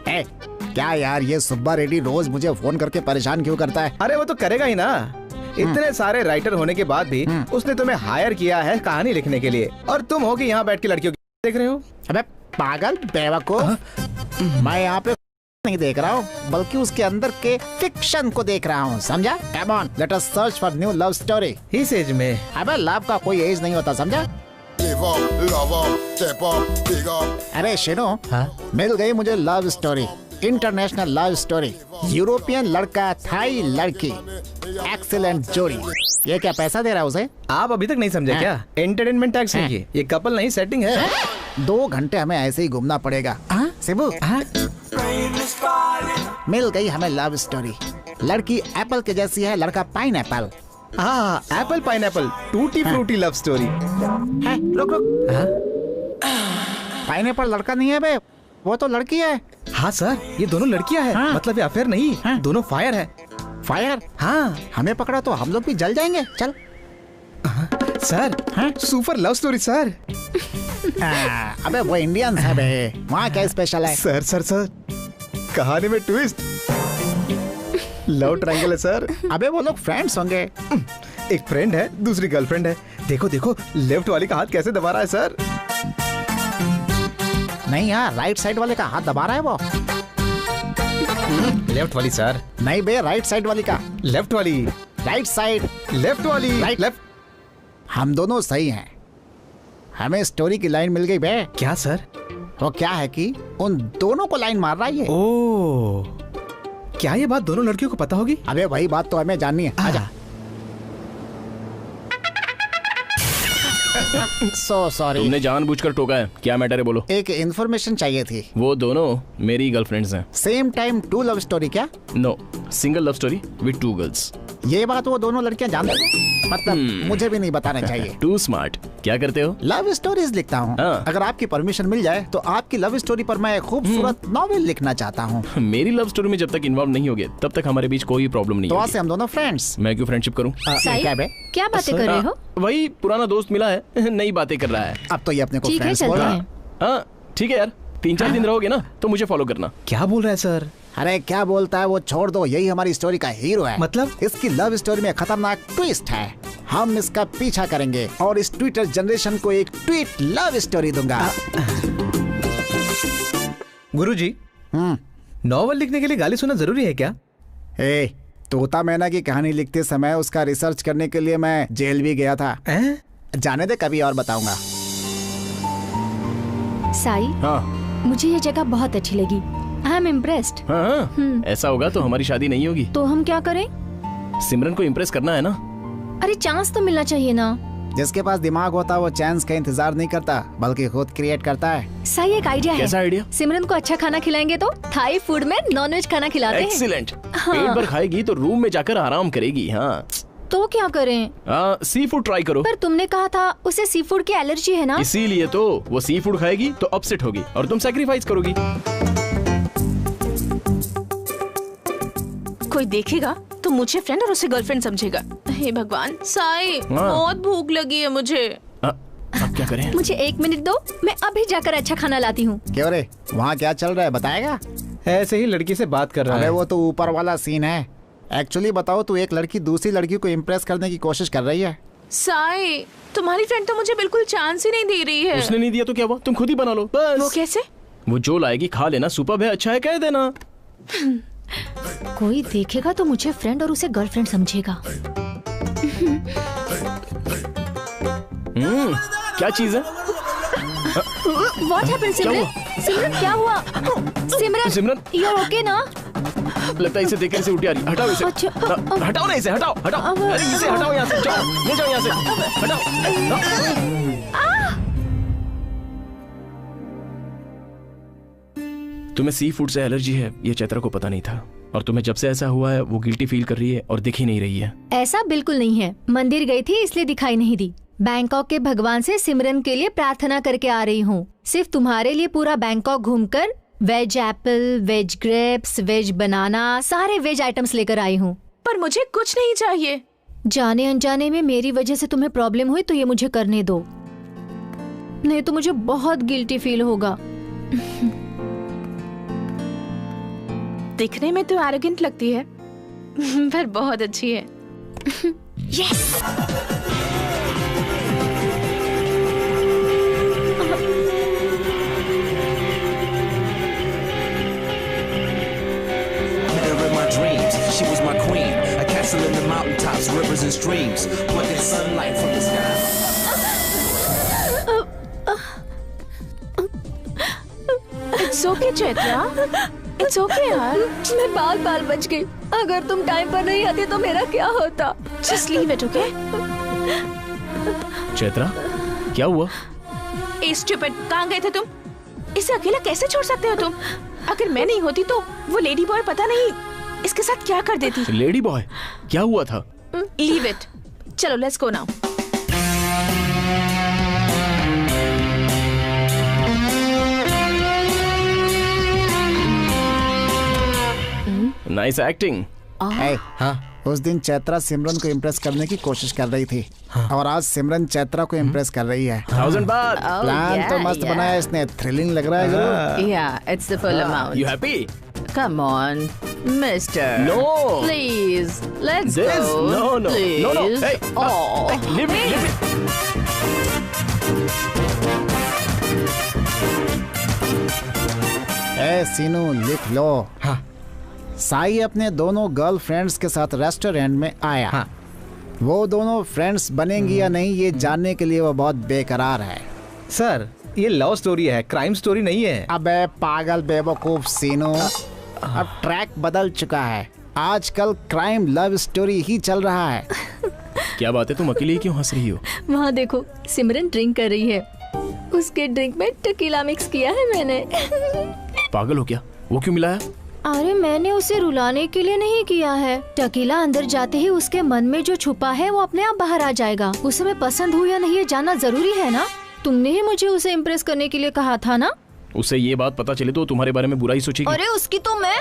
क्या यार, ये सुब्बा रेड्डी रोज मुझे फोन करके परेशान क्यों करता है? अरे वो तो करेगा ही ना। इतने सारे राइटर होने के बाद भी उसने तुम्हें हायर किया है कहानी लिखने के लिए, और तुम हो कि यहाँ बैठ के लड़कियों की देख रहे हो। अबे पागल बेवकूफ, मैं यहाँ पे नहीं देख रहा हूँ, बल्कि उसके अंदर के फिक्शन को देख रहा हूँ, समझा? Come on, let us search for new love story. इस एज में? अबे लव का कोई एज नहीं होता, समझा? अरे शिनो, मिल गई मुझे love story, international love story. European लड़का, थाई लड़की, एक्सीलेंट जोड़ी। ये क्या पैसा दे रहा है उसे? आप अभी तक नहीं समझे क्या? एंटरटेनमेंट टैक्स है ये कपल नहीं, सेटिंग है। 2 घंटे हमें ऐसे ही घूमना पड़ेगा। सिबू, मिल गई हमें लव स्टोरी। लड़की एप्पल के जैसी है, लड़का pineapple. Apple pineapple, tutti frutti love story. रुक रुक, पाइनएप्पल लड़का नहीं है बे, वो तो लड़की है। हाँ सर, ये दोनों लड़कियां हैं। मतलब ये अफेयर नहीं, दोनों फायर है। फायर? हाँ। हमें पकड़ा तो हम लोग भी जल जाएंगे। चल sir, super love story sir. अबे वो इंडियंस है बे, वहाँ क्या स्पेशल है? सर सर सर, कहानी में ट्विस्ट, लव ट्रायंगल है सर। अबे वो लोग फ्रेंड्स होंगे। एक फ्रेंड है, दूसरी गर्लफ्रेंड है। देखो देखो, लेफ्ट वाली का हाथ कैसे दबा रहा है सर। नहीं यार, राइट साइड वाले का हाथ दबा रहा है वो। लेफ्ट वाली सर। नहीं बे, राइट साइड वाली का। लेफ्ट वाली। Right side. लेफ्ट वाली। राइट। लेफ्ट। हम दोनों सही हैं। हमें स्टोरी की लाइन मिल गई बे। क्या सर? वो क्या है कि उन दोनों को लाइन मार रहा है ये। ओह, क्या ये बात दोनों लड़कियों को पता होगी? अबे वही बात तो हमें जाननी है। आजा। So sorry। तुमने जानबूझकर टोका है, क्या मैटर है बोलो? एक इन्फॉर्मेशन चाहिए थी। वो दोनों मेरी गर्लफ्रेंड्स हैं। सेम टाइम 2 लव स्टोरी क्या? No, single love story with 2 girls. ये बात वो दोनों लड़कियां जानती हैं, मतलब मुझे भी नहीं बताना चाहिए। Too smart. क्या करते हो? लव स्टोरीज लिखता हूँ। अगर आपकी परमिशन मिल जाए तो आपकी लव स्टोरी पर मैं खूबसूरत नॉवेल लिखना चाहता हूँ। मेरी लव स्टोरी में जब तक इन्वॉल्व नहीं होगे तब तक हमारे बीच कोई प्रॉब्लम नहीं तो आज होगी। से हम दोनों फ्रेंड्स। मैं क्यों फ्रेंडशिप करूँ? क्या बातें कर रहे हो? वही पुराना दोस्त मिला है, नई बातें कर रहा है। अब तो ये अपने को ठीक है, चलते हैं। हाँ ठीक है यार, 3-4 दिन रहोगे ना तो मुझे फॉलो करना। क्या बोल रहा है सर? अरे क्या बोलता है वो छोड़ दो, यही हमारी स्टोरी का हीरो है। मतलब? इसकी लव स्टोरी में खतरनाक ट्विस्ट है। हम इसका पीछा करेंगे और इस ट्विटर जनरेशन को एक ट्वीट लव स्टोरी दूंगा। गुरुजी, नॉवल लिखने के लिए गाली सुनना जरूरी है क्या? तोता मैना की कहानी लिखते समय उसका रिसर्च करने के लिए मैं जेल भी गया था। जाने दे, कभी और बताऊंगा। साई, हाँ मुझे ये जगह बहुत अच्छी लगी। I am impressed. हाँ, ऐसा होगा तो हमारी शादी नहीं होगी। तो हम क्या करें? सिमरन को इम्प्रेस करना है ना। अरे चांस तो मिलना चाहिए ना। जिसके पास दिमाग होता है वो चांस का इंतजार नहीं करता बल्कि खुद क्रिएट करता है। सही, एक आइडिया है। कैसा आइडिया? सिमरन को अच्छा खाना खिलाएंगे तो थाई फूड में नॉनवेज खाना खिलाते हैं। एक्सीलेंट। पेट भर खाएगी तो रूम में जाकर आराम करेगी। हाँ तो क्या करें? सी फूड ट्राई करो। पर तुमने कहा था उसे सी फूड की एलर्जी है ना। इसीलिए तो वो सी फूड खाएगी तो अपसेट होगी और तुम सैक्रिफाइस करोगी। कोई देखेगा तो मुझे फ्रेंड और उसे गर्लफ्रेंड समझेगा। हे भगवान, साई बहुत भूख लगी है मुझे। अब क्या करें? मुझे 1 मिनट दो, मैं अभी जाकर अच्छा खाना लाती हूँ। क्यों रे, वहाँ क्या चल रहा है बताएगा? ऐसे ही लड़की से बात कर रहा है। अरे वो तो ऊपर वाला सीन है। एक्चुअली बताओ, तू एक लड़की दूसरी लड़की को इम्प्रेस करने की कोशिश कर रही है। साई, तुम्हारी फ्रेंड तो मुझे बिल्कुल चांस ही नहीं दे रही है। उसने नहीं दिया तो क्या हुआ, तुम खुद ही बना लो बस। वो कैसे? वो जो लाएगी खा लेना, सुपर है, अच्छा है कह देना। कोई देखेगा तो मुझे फ्रेंड और उसे गर्लफ्रेंड समझेगा। क्या चीज है? What happened, सिमरन? सिमरन क्या हुआ? सिमरन, you're okay ना? लगता है इसे देखकर इसे उल्टी आ रही। हटाओ इसे। अच्छा, हटाओ ना इसे, हटाओ हटाओ। अरे इसे हटाओ यहाँ से, जाओ ले जाओ यहाँ से, हटाओ। तुम्हें सी फूड से एलर्जी है ये चैत्रा को पता नहीं था, और तुम्हें जब से ऐसा हुआ है वो गिल्टी फील कर रही है और दिख ही नहीं रही है। ऐसा बिल्कुल नहीं है। मंदिर गई थी इसलिए दिखाई नहीं दी। बैंकॉक के भगवान से सिमरन के लिए प्रार्थना करके आ रही हूँ। सिर्फ तुम्हारे लिए पूरा बैंकॉक घूमकर veg apple, veg grapes, veg banana, सारे वेज आइटम्स लेकर आई हूँ। पर मुझे कुछ नहीं चाहिए। जाने अनजाने में मेरी वजह से तुम्हें प्रॉब्लम हुई तो ये मुझे करने दो, नहीं तो मुझे बहुत गिल्टी फील होगा। दिखने में तो एरोगेंट लगती है पर बहुत अच्छी है। Yes. She was my queen, a castle in the mountaintops, rivers and streams, plucking sunlight from the sky. It's okay, Chaitra. It's okay यार। मैं बाल बच गई। अगर तुम टाइम पर नहीं आती तो मेरा क्या होता? Just leave it, okay? Chaitra क्या हुआ? ए स्टूपिड, कहाँ गए थे तुम? इसे अकेला कैसे छोड़ सकते हो तुम? अगर मैं नहीं होती तो वो लेडी बॉय पता नहीं इसके साथ क्या कर देती। लेडी बॉय क्या हुआ था? Leave it. चलो let's go now. Nice acting. उस दिन चैत्रा सिमरन को इम्प्रेस करने की कोशिश कर रही थी और आज सिमरन चैत्रा को इम्प्रेस कर रही है। 1000 बात। प्लान तो मस्त बनाया इसने, थ्रिलिंग लग रहा है गुरु। Yeah, it's the full amount. You happy? Come on, Mister. No. Please, let's This? go. No, no, Please. no, no. Hey, Oh. hey, leave me, leave me. सीनू लिख लो। हाँ। साई अपने दोनों गर्लफ्रेंड्स के साथ रेस्टोरेंट में आया। हाँ। वो दोनों फ्रेंड्स बनेंगी या नहीं ये जानने के लिए वो बहुत बेकरार है। सर ये लव स्टोरी है, क्राइम स्टोरी नहीं है। अबे पागल बेवकूफ सीनू, अब ट्रैक बदल चुका है। आजकल क्राइम लव स्टोरी ही चल रहा है। क्या बात है, तुम अकेले ही क्यों हंस रही हो? वहाँ देखो, सिमरन ड्रिंक कर रही है। उसके ड्रिंक में टकीला मिक्स किया है मैंने। पागल हो क्या? वो क्यों मिलाया? अरे मैंने उसे रुलाने के लिए नहीं किया है। टकीला अंदर जाते ही उसके मन में जो छुपा है वो अपने आप बाहर आ जाएगा। उसे मैं पसंद हूँ या नहीं ये जानना जरूरी है ना। तुमने ही मुझे उसे इम्प्रेस करने के लिए कहा था ना। उसे ये बात पता चले तो तुम्हारे बारे में बुरा ही सोचेगी। अरे उसकी तो मैं,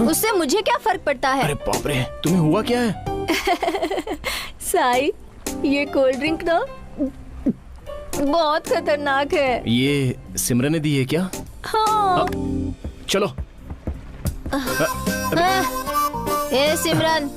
उससे मुझे क्या फर्क पड़ता है। अरे बाप रे, तुम्हें हुआ क्या है? साई, ये कोल्ड ड्रिंक ना बहुत खतरनाक है। ये सिमरन ने दी है क्या? हाँ। चलो। ए सिमरन,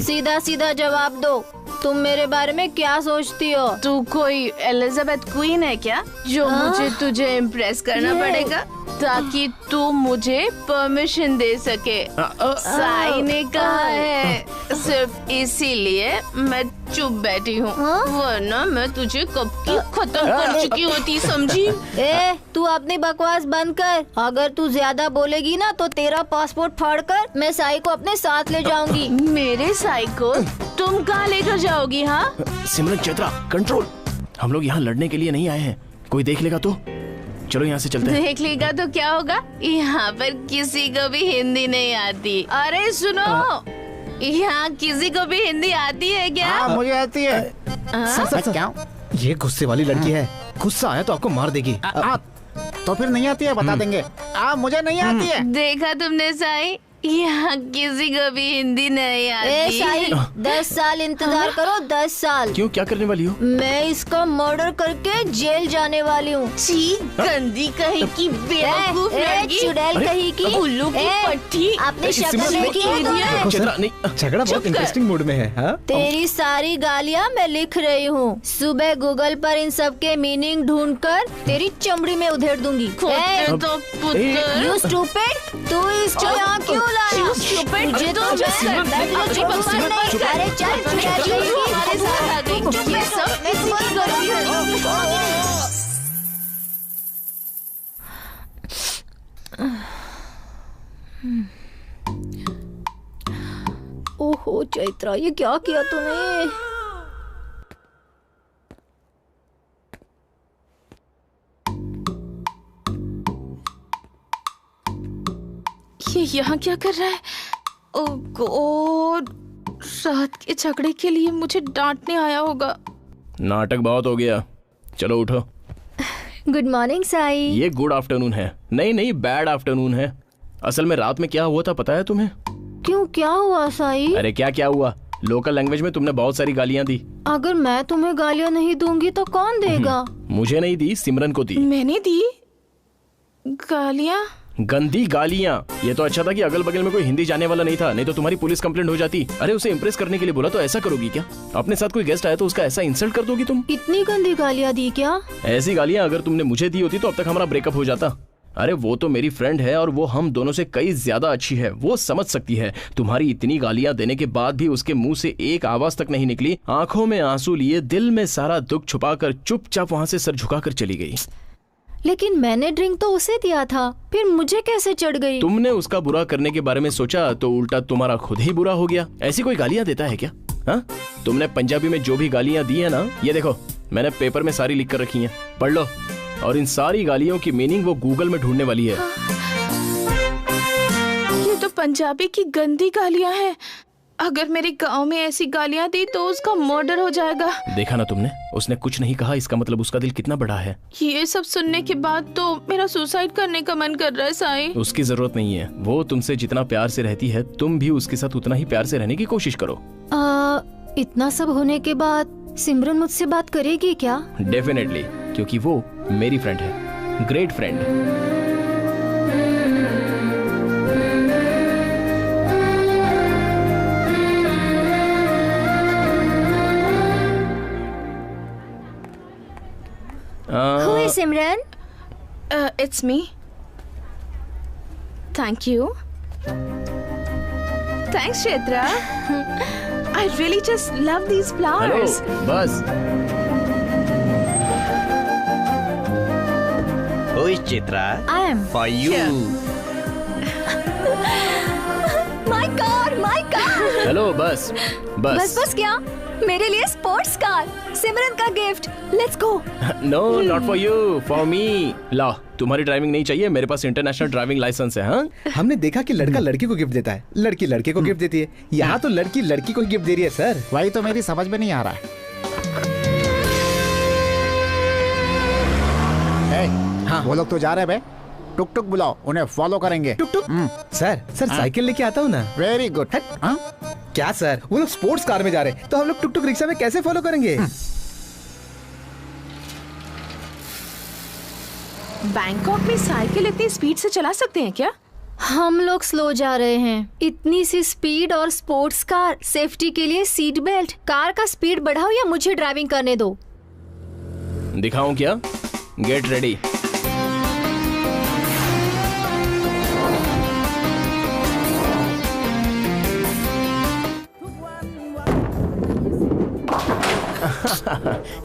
सीधा सीधा जवाब दो, तुम मेरे बारे में क्या सोचती हो? तू कोई एलिजाबेथ क्वीन है क्या जो मुझे तुझे इम्प्रेस करना पड़ेगा ताकि तू मुझे परमिशन दे सके? साई ने कहा है, सिर्फ इसीलिए मैं चुप बैठी हूँ, वरना मैं तुझे कब की खत्म कर चुकी होती, समझी? ए, तू अपनी बकवास बंद कर। अगर तू ज्यादा बोलेगी ना तो तेरा पासपोर्ट फाड़कर मैं साई को अपने साथ ले जाऊंगी। मेरे साई को तुम कहाँ लेकर जाओगी? हाँ सिमरन, चैत्रा, कंट्रोल। हम लोग यहाँ लड़ने के लिए नहीं आए हैं, कोई देख लेगा तो। चलो यहाँ से चलते हैं। देख लेगा तो क्या होगा? यहाँ पर किसी को भी हिंदी नहीं आती। अरे सुनो, यहाँ किसी को भी हिंदी आती है क्या? हाँ, मुझे आती है। क्या? ये गुस्से वाली लड़की है, गुस्सा आया तो आपको मार देगी। तो फिर नहीं आती है, बता देंगे। मुझे नहीं आती है। देखा तुमने साई, यहाँ किसी को भी हिंदी नहीं आती। साई, 10 साल इंतजार करो, 10 साल। क्यों, क्या करने वाली हो? मैं इसका मर्डर करके जेल जाने वाली हूँ। गंदी कहीं की बेवकूफ लड़की, चुड़ैल कहीं की, उल्लू की पट्टी। आपने शक्ल देखी है तुम्हें? झगड़ा बहुत इंटरेस्टिंग मूड में है। हाँ? तेरी सारी गालियाँ मैं लिख रही हूँ। सुबह गूगल पर इन सब के मीनिंग ढूंढकर तेरी चमड़ी में उधेड़ दूंगी। You stupid, तू इसको यहाँ क्यों लाया? मुझे तो अरे चल, हमारे साथ आ गई। ये सब ऐसी की गलती है। ओहो चैत्रा, ये क्या किया तूने? ये यहाँ क्या कर रहा है? ओह गॉड, रात के झगड़े के लिए मुझे डांटने आया होगा। नाटक बहुत हो गया, चलो उठो। Good morning Sai. ये गुड आफ्टरनून है। नहीं, बैड आफ्टरनून है। असल में रात में क्या हुआ था पता है तुम्हें? क्यों, क्या हुआ साई? अरे क्या हुआ, लोकल लैंग्वेज में तुमने बहुत सारी गालियाँ दी। अगर मैं तुम्हें गालियाँ नहीं दूंगी तो कौन देगा? मुझे नहीं दी, सिमरन को दी। मैंने दी गालियाँ? गंदी गालियाँ। ये तो अच्छा था कि अगल बगल में कोई हिंदी जाने वाला नहीं था, नहीं तो तुम्हारी पुलिस कंप्लेंट हो जाती। अरे उसे इम्प्रेस करने के लिए बोला तो ऐसा करोगी क्या? अपने साथ कोई गेस्ट आया तो उसका ऐसा इंसल्ट कर दोगी तुम? इतनी गंदी गालियाँ दी क्या? ऐसी गालियाँ अगर तुमने मुझे दी होती तो अब तक हमारा ब्रेकअप हो जाता। अरे वो तो मेरी फ्रेंड है और वो हम दोनों से कई ज्यादा अच्छी है, वो समझ सकती है। तुम्हारी इतनी गालियां देने के बाद भी उसके मुंह से एक आवाज तक नहीं निकली। आंखों में आंसू लिए, दिल में सारा दुख छुपाकर चुपचाप वहाँ से सर झुकाकर चली गई। लेकिन मैंने ड्रिंक तो उसे दिया था, फिर मुझे कैसे चढ़ गई? तुमने उसका बुरा करने के बारे में सोचा तो उल्टा तुम्हारा खुद ही बुरा हो गया। ऐसी कोई गालियां देता है क्या? हाँ, तुमने पंजाबी में जो भी गालियां दी है ना, ये देखो मैंने पेपर में सारी लिख कर रखी हैं, पढ़ लो। और इन सारी गालियों की मीनिंग वो गूगल में ढूंढने वाली है। ये तो पंजाबी की गंदी गालियां हैं। अगर मेरे गांव में ऐसी गालियां दी तो उसका मर्डर हो जाएगा। देखा ना तुमने, उसने कुछ नहीं कहा, इसका मतलब उसका दिल कितना बड़ा है। ये सब सुनने के बाद तो मेरा सुसाइड करने का मन कर रहा है साई। उसकी जरूरत नहीं है, वो तुमसे जितना प्यार से रहती है तुम भी उसके साथ उतना ही प्यार से रहने की कोशिश करो। इतना सब होने के बाद सिमरन मुझसे बात करेगी क्या? डेफिनेटली, क्योंकि वो मेरी फ्रेंड है, great friend. Who is Simran? It's me. Thank you. Thanks, Chetra. I really just love these flowers. Hello, बस। Who is Chitra? I am. For you. My car, my car. Hello, बस बस क्या? मेरे लिए स्पोर्ट्स कार, सिमरन का गिफ्ट। Let's go. No, not for you, for me. ला, तुम्हारी ड्राइविंग नहीं चाहिए, मेरे पास इंटरनेशनल ड्राइविंग लाइसेंस है। हाँ, हमने देखा कि लड़का लड़की को गिफ्ट देता है, लड़की लड़के को गिफ्ट देती है। यहाँ तो लड़की लड़की को गिफ्ट दे रही है सर। वही तो मेरी समझ में नहीं आ रहा है। हाँ, वो लोग तो जा रहे हैं बे। टुक टुक बुलाओ, उन्हें फॉलो करेंगे। टुक टुक सर साइकिल लेके आता हूँ ना। Very good. क्या सर, वो लोग स्पोर्ट्स कार में जा रहे हैं, तो हम लोग टुक टुक रिक्शा में कैसे फॉलो करेंगे? बैंकॉक में साइकिल इतनी स्पीड से चला सकते हैं क्या? हम लोग स्लो जा रहे हैं। इतनी सी स्पीड और स्पोर्ट्स कार, सेफ्टी के लिए सीट बेल्ट। कार का स्पीड बढ़ाओ या मुझे ड्राइविंग करने दो। दिखाऊं क्या? Get ready.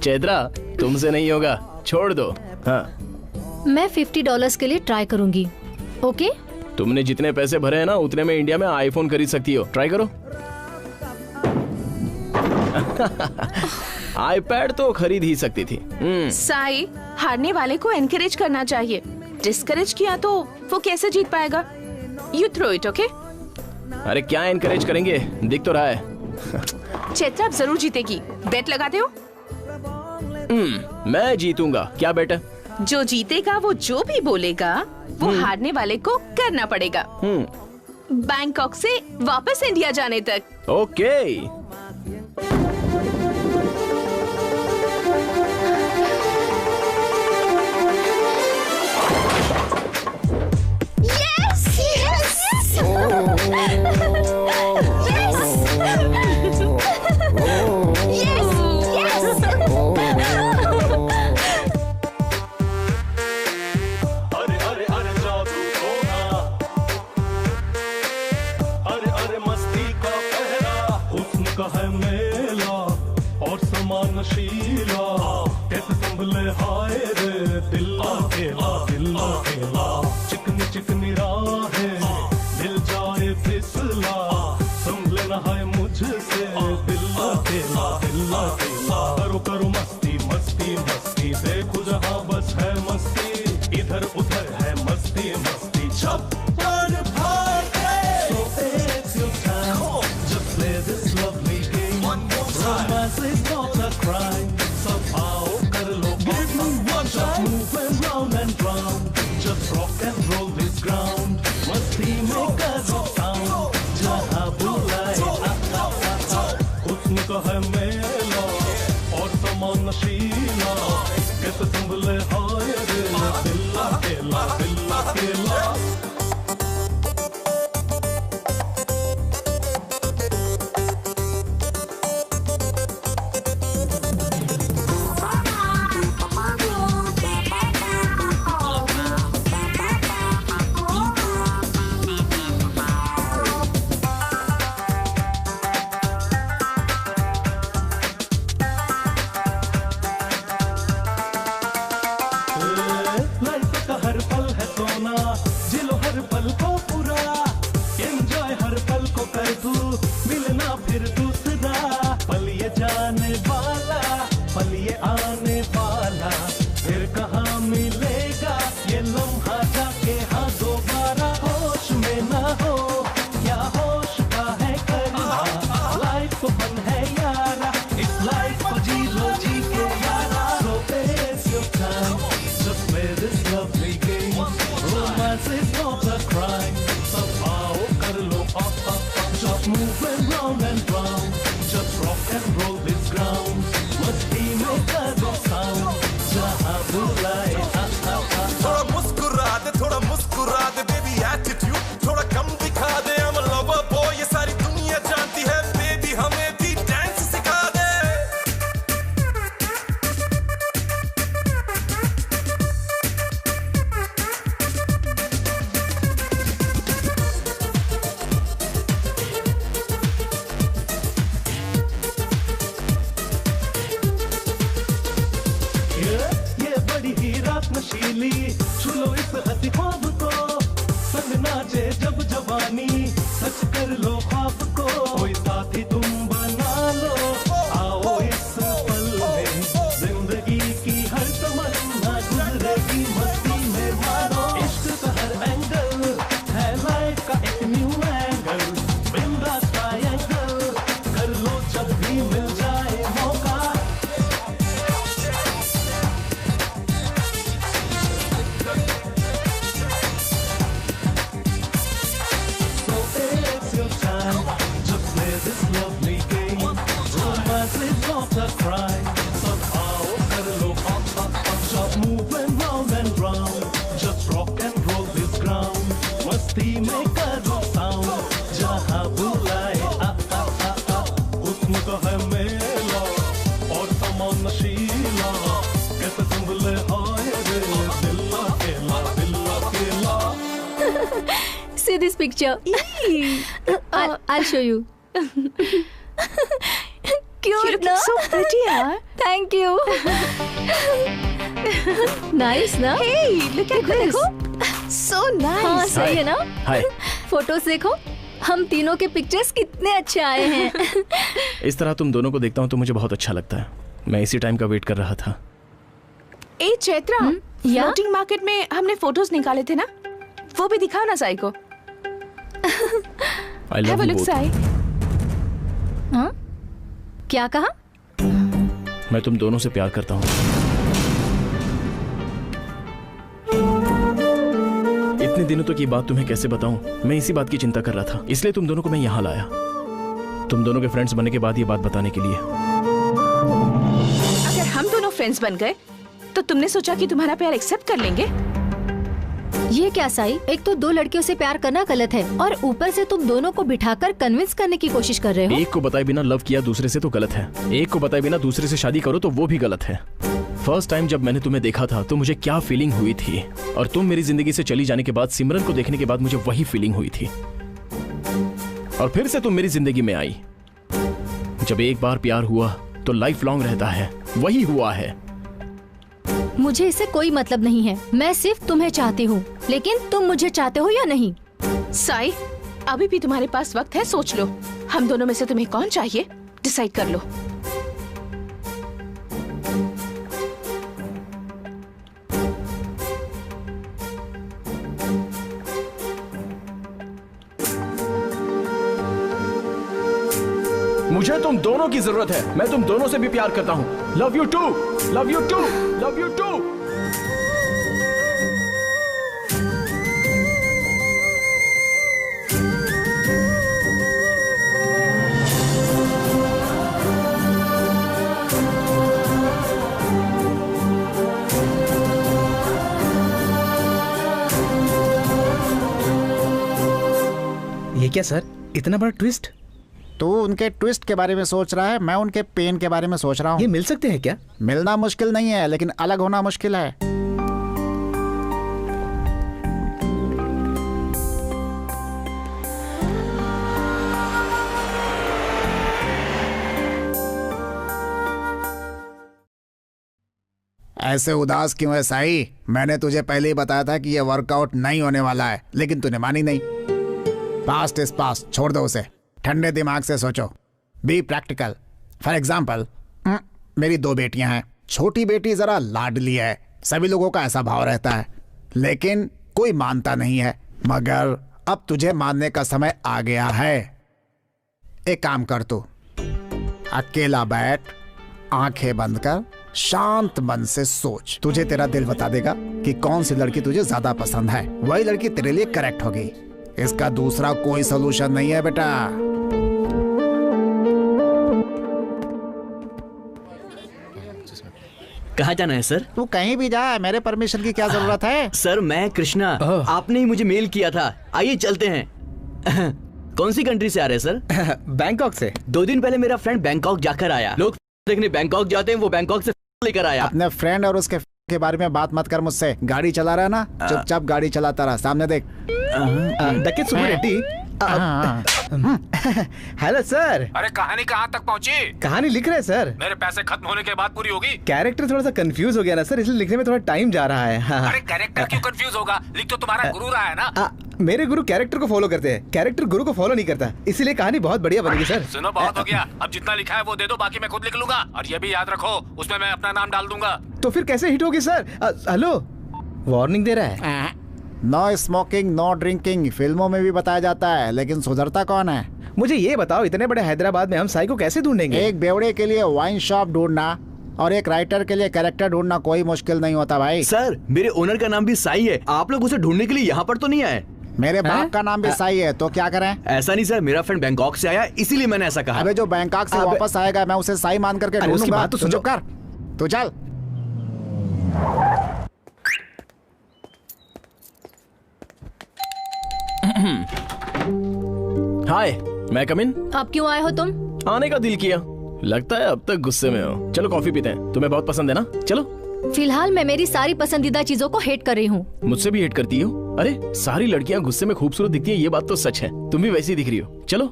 चैत्रा, तुमसे नहीं होगा, छोड़ दो। हाँ, मैं $50 के लिए ट्राई करूंगी। ओके? तुमने जितने पैसे भरे हैं ना, उतने में इंडिया में आईफोन खरीद सकती हो। ट्राई करो। आईपैड तो खरीद ही सकती थी। साई, हारने वाले को एनकरेज करना चाहिए। डिस्करेज किया तो वो कैसे जीत पाएगा? You throw it, okay? अरे क्या एनकरेज करेंगे, दिख तो रहा है। चैत्रा जरूर जीतेगी, बेट लगाते हो? मैं जीतूंगा। क्या बेट है? जो जीतेगा वो जो भी बोलेगा वो हारने वाले को करना पड़ेगा, बैंकॉक से वापस इंडिया जाने तक। ओके। कैसे संभले हाय रे दिल अकेला, चिकनी चिकनी राहें दिल जाए फिसला, संभले ना हाय मुझसे दिल अकेला। करो करो मस्ती मस्ती मस्ती, देखो जहाँ बस है मस्ती, इधर उधर है मस्ती मस्ती। छप्पन भागे, so it's your time, just play this lovely game. Romance is not a crime. Moving round and round, just rock and roll this ground. मस्ती में करो sound, जहाँ बुलाए हुस्न का है मेला और समान नशीला, कैसे संभले हाय रे दिल अकेला, दिल अकेला। Moving round and round, just rock and roll this ground. मस्ती में करो sound, जहाँ बुलाए थोड़ा मुस्कुरा दे, थोड़ा मुस्कुरा दे, baby attitude थोड़ा कम दिखा दे। I'm a lover boy, ये सारी दुनिया जानती है, baby हमें भी dance सिखा दे। नशीली छुलो इस हंसी ख्वाब को, संग नाचे जब जवानी, सच कर लो ख्वाब को, कोई साथी तुम बना लो, आओ इस पल में जिंदगी की हर तमन्ना गुजरेगी मस्ती में। रंगीला कैसे संभले हाय रे दिल अकेला दिल अकेला। See this picture. I'll show you. Cute, no? So pretty, yaar. Thank you. Nice, ना? Hey, look at this. So nice. हाँ, सही है ना? हाय। फोटोज देखो, हम तीनों के पिक्चर्स कितने अच्छे आए हैं। इस तरह तुम दोनों को देखता हूँ तो मुझे बहुत अच्छा लगता है। मैं इसी टाइम का वेट कर रहा था। ए चैत्रा, फ्लोटिंग मार्केट में हमने फोटोज निकाले थे ना, वो भी दिखाओ ना साई को। I love Have a you look, both. Sai. हाँ? क्या कहा? मैं तुम दोनों से प्यार करता हूँ। इतने दिनों तक ये बात तुम्हें कैसे बताऊं? मैं इसी बात की चिंता कर रहा था, इसलिए तुम दोनों को मैं यहाँ लाया, तुम दोनों के फ्रेंड्स बनने के बाद ये बात बताने के लिए। अगर हम दोनों फ्रेंड्स बन गए तो तुमने सोचा कि तुम्हारा प्यार एक्सेप्ट कर लेंगे? ये क्या साई? एक तो दो लड़कियों से प्यार करना गलत है और ऊपर से तुम दोनों को बिठाकर कन्विंस करने की कोशिश कर रहे हो। एक को बताए बिना लव किया दूसरे से तो गलत है, एक को बताए बिना दूसरे से शादी करो तो वो भी गलत है। फर्स्ट टाइम जब मैंने तुम्हें देखा था तो मुझे क्या फीलिंग हुई थी, और तुम मेरी जिंदगी से चली जाने के बाद सिमरन को देखने के बाद मुझे वही फीलिंग हुई थी, और फिर से तुम मेरी जिंदगी में आई। जब एक बार प्यार हुआ तो लाइफ लॉन्ग रहता है, वही हुआ है। मुझे इससे कोई मतलब नहीं है, मैं सिर्फ तुम्हें चाहती हूँ, लेकिन तुम मुझे चाहते हो या नहीं? साई, अभी भी तुम्हारे पास वक्त है, सोच लो। हम दोनों में से तुम्हें कौन चाहिए, डिसाइड कर लो। मुझे तुम दोनों की जरूरत है, मैं तुम दोनों से भी प्यार करता हूँ। Love you too, love you too, love you too. ये क्या सर, इतना बड़ा ट्विस्ट? तू उनके ट्विस्ट के बारे में सोच रहा है, मैं उनके पेन के बारे में सोच रहा हूँ। ये मिल सकते हैं क्या? मिलना मुश्किल नहीं है, लेकिन अलग होना मुश्किल है। ऐसे उदास क्यों है साई? मैंने तुझे पहले ही बताया था कि ये वर्कआउट नहीं होने वाला है, लेकिन तूने मानी नहीं। पास्ट इज पास्ट, छोड़ दो उसे। ठंडे दिमाग से सोचो, बी प्रैक्टिकल। फॉर एग्जाम्पल, मेरी दो बेटियां हैं। छोटी बेटी जरा लाडली है, सभी लोगों का ऐसा भाव रहता है, लेकिन कोई मानता नहीं है। मगर अब तुझे मानने का समय आ गया है। एक काम कर, तू अकेला बैठ, आंखें बंद कर, शांत मन से सोच। तुझे तेरा दिल बता देगा कि कौन सी लड़की तुझे ज्यादा पसंद है, वही लड़की तेरे लिए करेक्ट होगी। इसका दूसरा कोई सोल्यूशन नहीं है बेटा। कहाँ जाना है सर? तू कहीं भी जा, मेरे परमिशन की क्या जरूरत है? सर मैं कृष्णा, आपने ही मुझे मेल किया था। आइए चलते हैं। कौन सी कंट्री से आ रहे हैं सर? बैंकॉक से। 2 दिन पहले मेरा फ्रेंड बैंकॉक जाकर आया। लोग देखने बैंकॉक जाते हैं, वो बैंकॉक से लेकर आया। अपने फ्रेंड और उसके के बारे में बात मत कर मुझसे। गाड़ी चला रहा है ना, चुपचाप गाड़ी चलाता रहा, सामने देख। Duckett super Reddy. Hello sir. अरे कहानी कहाँ तक पहुँची? कहानी लिख रहे हैं सर। मेरे पैसे खत्म होने के बाद पूरी होगी। कैरेक्टर थोड़ा सा कंफ्यूज हो गया ना सर, इसलिए लिखने में थोड़ा टाइम जा रहा है। हाँ। अरे कैरेक्टर क्यों कंफ्यूज होगा? लिख तो तुम्हारा गुरु रहा है ना। मेरे गुरु कैरेक्टर को फॉलो करते हैं, कैरेक्टर गुरु को फॉलो नहीं करता, इसीलिए कहानी बहुत बढ़िया बनेगी सर। सुनो, बहुत हो गया, अब जितना लिखा है वो दे दो, बाकी मैं खुद लिख लूंगा। और ये भी याद रखो, उसमें मैं अपना नाम डाल दूंगा। तो फिर कैसे हिट होगी सर? हेलो, वार्निंग दे रहा है। नो स्मोकिंग, नो ड्रिंकिंग फिल्मों में भी बताया जाता है, लेकिन सुधरता कौन है? मुझे ये बताओ, इतने बड़े हैदराबाद में हम साई को कैसे ढूंढेंगे? एक बेवड़े के लिए वाइन शॉप ढूंढना और एक राइटर के लिए कैरेक्टर ढूंढना कोई मुश्किल नहीं होता भाई। सर मेरे ओनर का नाम भी साई है, आप लोग उसे ढूंढने के लिए यहाँ पर तो नहीं आए? मेरे बाप का नाम भी साई है, तो क्या करें? ऐसा नहीं सर, मेरा फ्रेंड बैंकॉक से आया, इसीलिए मैंने ऐसा कहा। अबे जो बैंकॉक से वापस आएगा मैं उसे साई मान करके ढूंढूंगा। तू चुप कर, तू चल। हाय, मैं कम इन? आप क्यों आए हो तुम? आने का दिल किया। लगता है अब तक गुस्से में हो। चलो कॉफी पीते हैं, तुम्हें बहुत पसंद है ना? चलो। फिलहाल मैं मेरी सारी पसंदीदा चीजों को हेट कर रही हूँ। मुझसे भी हेट करती हो? अरे सारी लड़कियां गुस्से में खूबसूरत दिखती हैं, ये बात तो सच है। तुम भी वैसी दिख रही हो। चलो।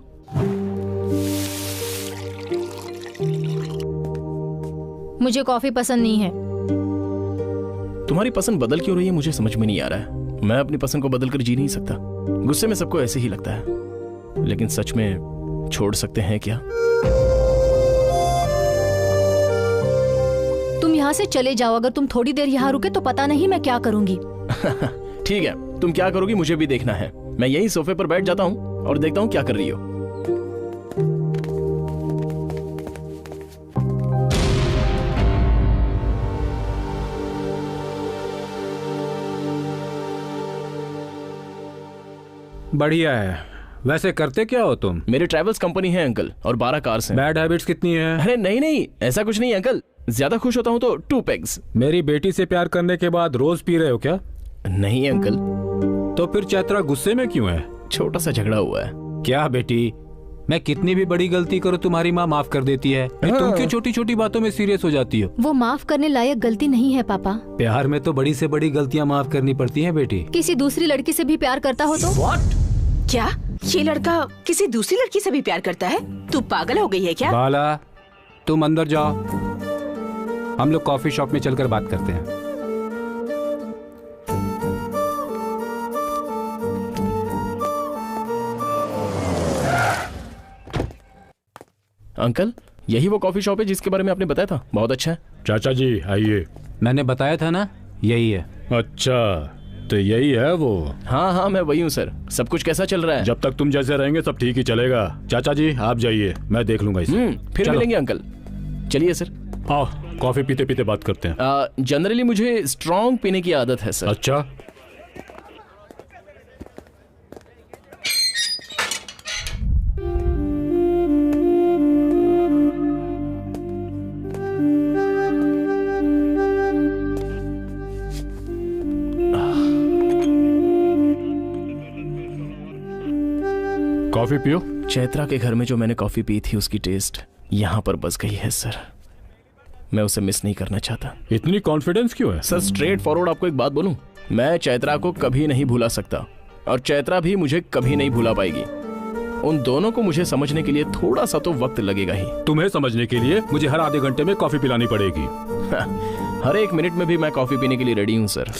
मुझे कॉफी पसंद नहीं है। तुम्हारी पसंद बदल क्यों रही है मुझे समझ में नहीं आ रहा है। मैं अपनी पसंद को बदल कर जी नहीं सकता। गुस्से में सबको ऐसे ही लगता है, लेकिन सच में छोड़ सकते हैं क्या? तुम यहाँ से चले जाओ। अगर तुम थोड़ी देर यहाँ रुके तो पता नहीं मैं क्या करूँगी। ठीक है, तुम क्या करोगी मुझे भी देखना है। मैं यही सोफे पर बैठ जाता हूँ और देखता हूँ क्या कर रही हो। बढ़िया है। वैसे करते क्या हो तुम? मेरी ट्रैवल्स कंपनी है अंकल, और 12 कार्स हैं। बैड हैबिट्स कितनी है? अरे नहीं नहीं, ऐसा कुछ नहीं अंकल। ज्यादा खुश होता हूँ तो 2 पेग्स। मेरी बेटी से प्यार करने के बाद रोज पी रहे हो क्या? नहीं अंकल। तो फिर चैत्रा गुस्से में क्यों है? छोटा सा झगड़ा हुआ है। क्या बेटी, मैं कितनी भी बड़ी गलती करूँ तुम्हारी माँ माफ कर देती है। तुम क्यों छोटी छोटी बातों में सीरियस हो जाती हो? वो माफ करने लायक गलती नहीं है पापा। प्यार में तो बड़ी से बड़ी गलतियाँ माफ करनी पड़ती हैं बेटी। किसी दूसरी लड़की से भी प्यार करता हो तो? What? क्या ये लड़का किसी दूसरी लड़की से भी प्यार करता है? तू पागल हो गई है क्या? बाला, तुम अंदर जाओ, हम लोग कॉफी शॉप में चलकर बात करते हैं। अंकल, यही वो कॉफी शॉप है जिसके बारे में आपने बताया था? बहुत अच्छा है। चाचा जी आइए। मैंने बताया था ना, यही है। अच्छा, तो यही है वो? हाँ हाँ, मैं वही हूँ सर। सब कुछ कैसा चल रहा है? जब तक तुम जैसे रहेंगे सब ठीक ही चलेगा। चाचा जी आप जाइए, मैं देख लूंगा इसे। फिर मिलेंगे अंकल। चलिए सर। आओ कॉफी पीते पीते बात करते हैं। जनरली मुझे स्ट्रॉन्ग पीने की आदत है सर। अच्छा, कॉफी पियो। चैत्रा के घर में जो मैंने कॉफी पी थी उसकी टेस्ट यहाँ पर बस गई है सर। मैं उसे मिस नहीं करना चाहता। इतनी कॉन्फिडेंस क्यों है? सर स्ट्रेट फॉरवर्ड आपको एक बात बोलूं, मैं चैत्रा को कभी नहीं भुला सकता और चैत्रा भी मुझे कभी नहीं भुला पाएगी। उन दोनों को मुझे समझने के लिए थोड़ा सा तो वक्त लगेगा ही। तुम्हें समझने के लिए मुझे हर आधे घंटे में कॉफी पिलानी पड़ेगी। हर एक मिनट में भी मैं कॉफी पीने के लिए रेडी हूँ सर।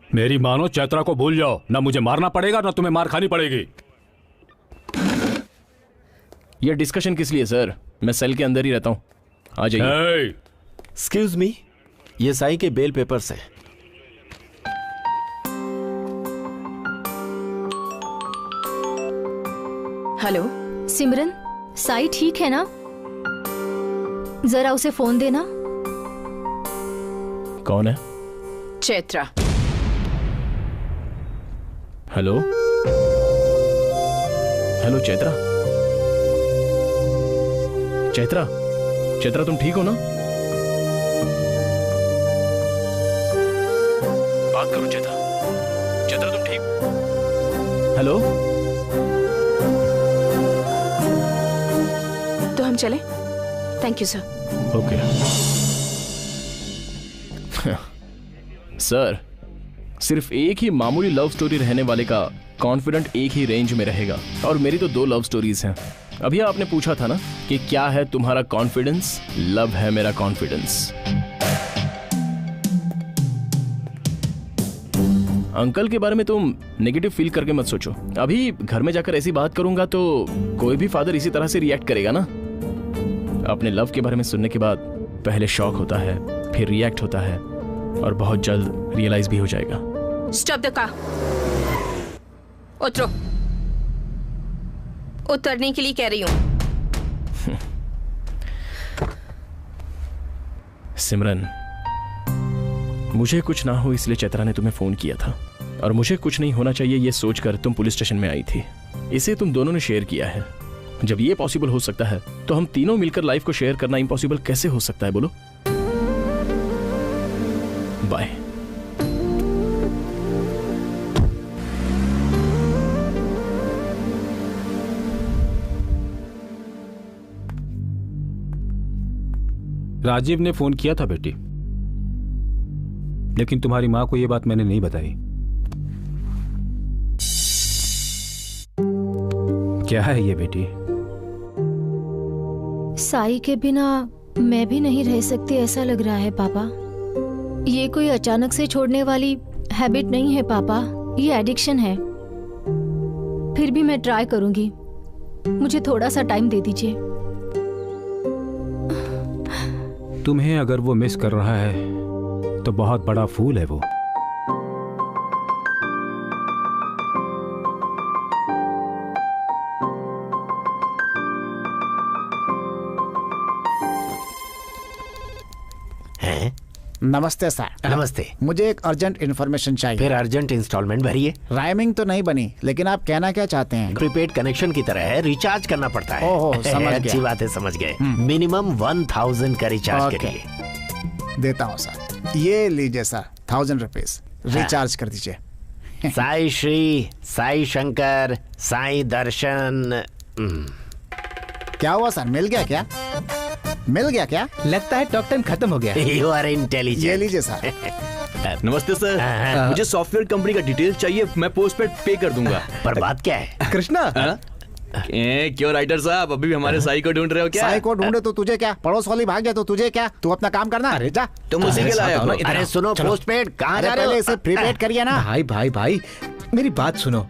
मेरी मानो चैत्रा को भूल जाओ, ना मुझे मारना पड़ेगा ना तुम्हें मार खानी पड़ेगी। ये डिस्कशन किस लिए सर? मैं सेल के अंदर ही रहता हूँ, आ जाइए। एक्सक्यूज मी, ये साई के बेल पेपर्स हैं। हेलो सिमरन, साई ठीक है ना? जरा उसे फोन देना। कौन है? चैत्रा। Hello hello Chaitra. चैत्रा, चैत्रा तुम ठीक हो ना? बात करो चैत्रा। चैत्रा तुम ठीक? हेलो। तो हम चले? Thank you sir. Okay. Sir, सिर्फ एक ही मामूली लव स्टोरी रहने वाले का कॉन्फिडेंट एक ही रेंज में रहेगा, और मेरी तो 2 लव स्टोरीज हैं। अभी आपने पूछा था ना कि क्या है तुम्हारा कॉन्फिडेंस? लव है मेरा कॉन्फिडेंस। अंकल के बारे में तुम नेगेटिव फील करके मत सोचो। अभी घर में जाकर ऐसी बात करूंगा तो कोई भी फादर इसी तरह से रिएक्ट करेगा ना। अपने लव के बारे में सुनने के बाद पहले शॉक होता है, फिर रिएक्ट होता है, और बहुत जल्द रियलाइज भी हो जाएगा। Stop the car. उतरो। उतरने के लिए कह रही हूँ। सिमरन, मुझे कुछ ना हो इसलिए चैत्रा ने तुम्हें फोन किया था, और मुझे कुछ नहीं होना चाहिए ये सोचकर तुम पुलिस स्टेशन में आई थी। इसे तुम दोनों ने शेयर किया है। जब ये पॉसिबल हो सकता है तो हम तीनों मिलकर लाइफ को शेयर करना इम्पॉसिबल कैसे हो सकता है बोलो? बाय। राजीव ने फोन किया था बेटी, लेकिन तुम्हारी माँ को ये बात मैंने नहीं बताई। क्या है ये बेटी? साई के बिना मैं भी नहीं रह सकती ऐसा लग रहा है पापा। ये कोई अचानक से छोड़ने वाली हैबिट नहीं है पापा, ये एडिक्शन है। फिर भी मैं ट्राई करूंगी, मुझे थोड़ा सा टाइम दे दीजिए। तुम्हें अगर वो मिस कर रहा है तो बहुत बड़ा फूल है वो। नमस्ते सर। नमस्ते। मुझे एक अर्जेंट इन्फॉर्मेशन चाहिए। फिर अर्जेंट इंस्टॉलमेंट भरिए। राइमिंग तो नहीं बनी, लेकिन आप कहना क्या चाहते हैं? प्रीपेड कनेक्शन की तरह है, रिचार्ज करना पड़ता है। ओहो, समझ गया। अच्छी बात है, समझ गए। मिनिमम 1000 का रिचार्ज करिए। देता हूँ सर। ये लीजिए सर, 1000 रुपीज रिचार्ज कर दीजिए। साई श्री, साई शंकर, साई दर्शन। क्या हुआ सर, मिल गया क्या? मिल गया क्या? लगता है टॉक टाइम खत्म हो गया। You are intelligent। ये लीजिए सर। नमस्ते सर, मुझे सॉफ्टवेयर कंपनी का डिटेल चाहिए, मैं पोस्टपेड पे कर दूंगा। पर बात क्या है? कृष्णा, क्यों राइटर साहब, अभी भी हमारे साई को ढूंढ रहे हो क्या? साई को ढूंढे तो तुझे क्या? पड़ोस वाली भाग गया तो तुझे क्या? तू अपना काम करना। अरे जा, तुम उसी के लायक हो। अरे सुनो, पोस्टपेड कहाँ जा रहे हो? इसे प्रीपेड करिए ना। भाई भाई भाई, मेरी बात सुनो।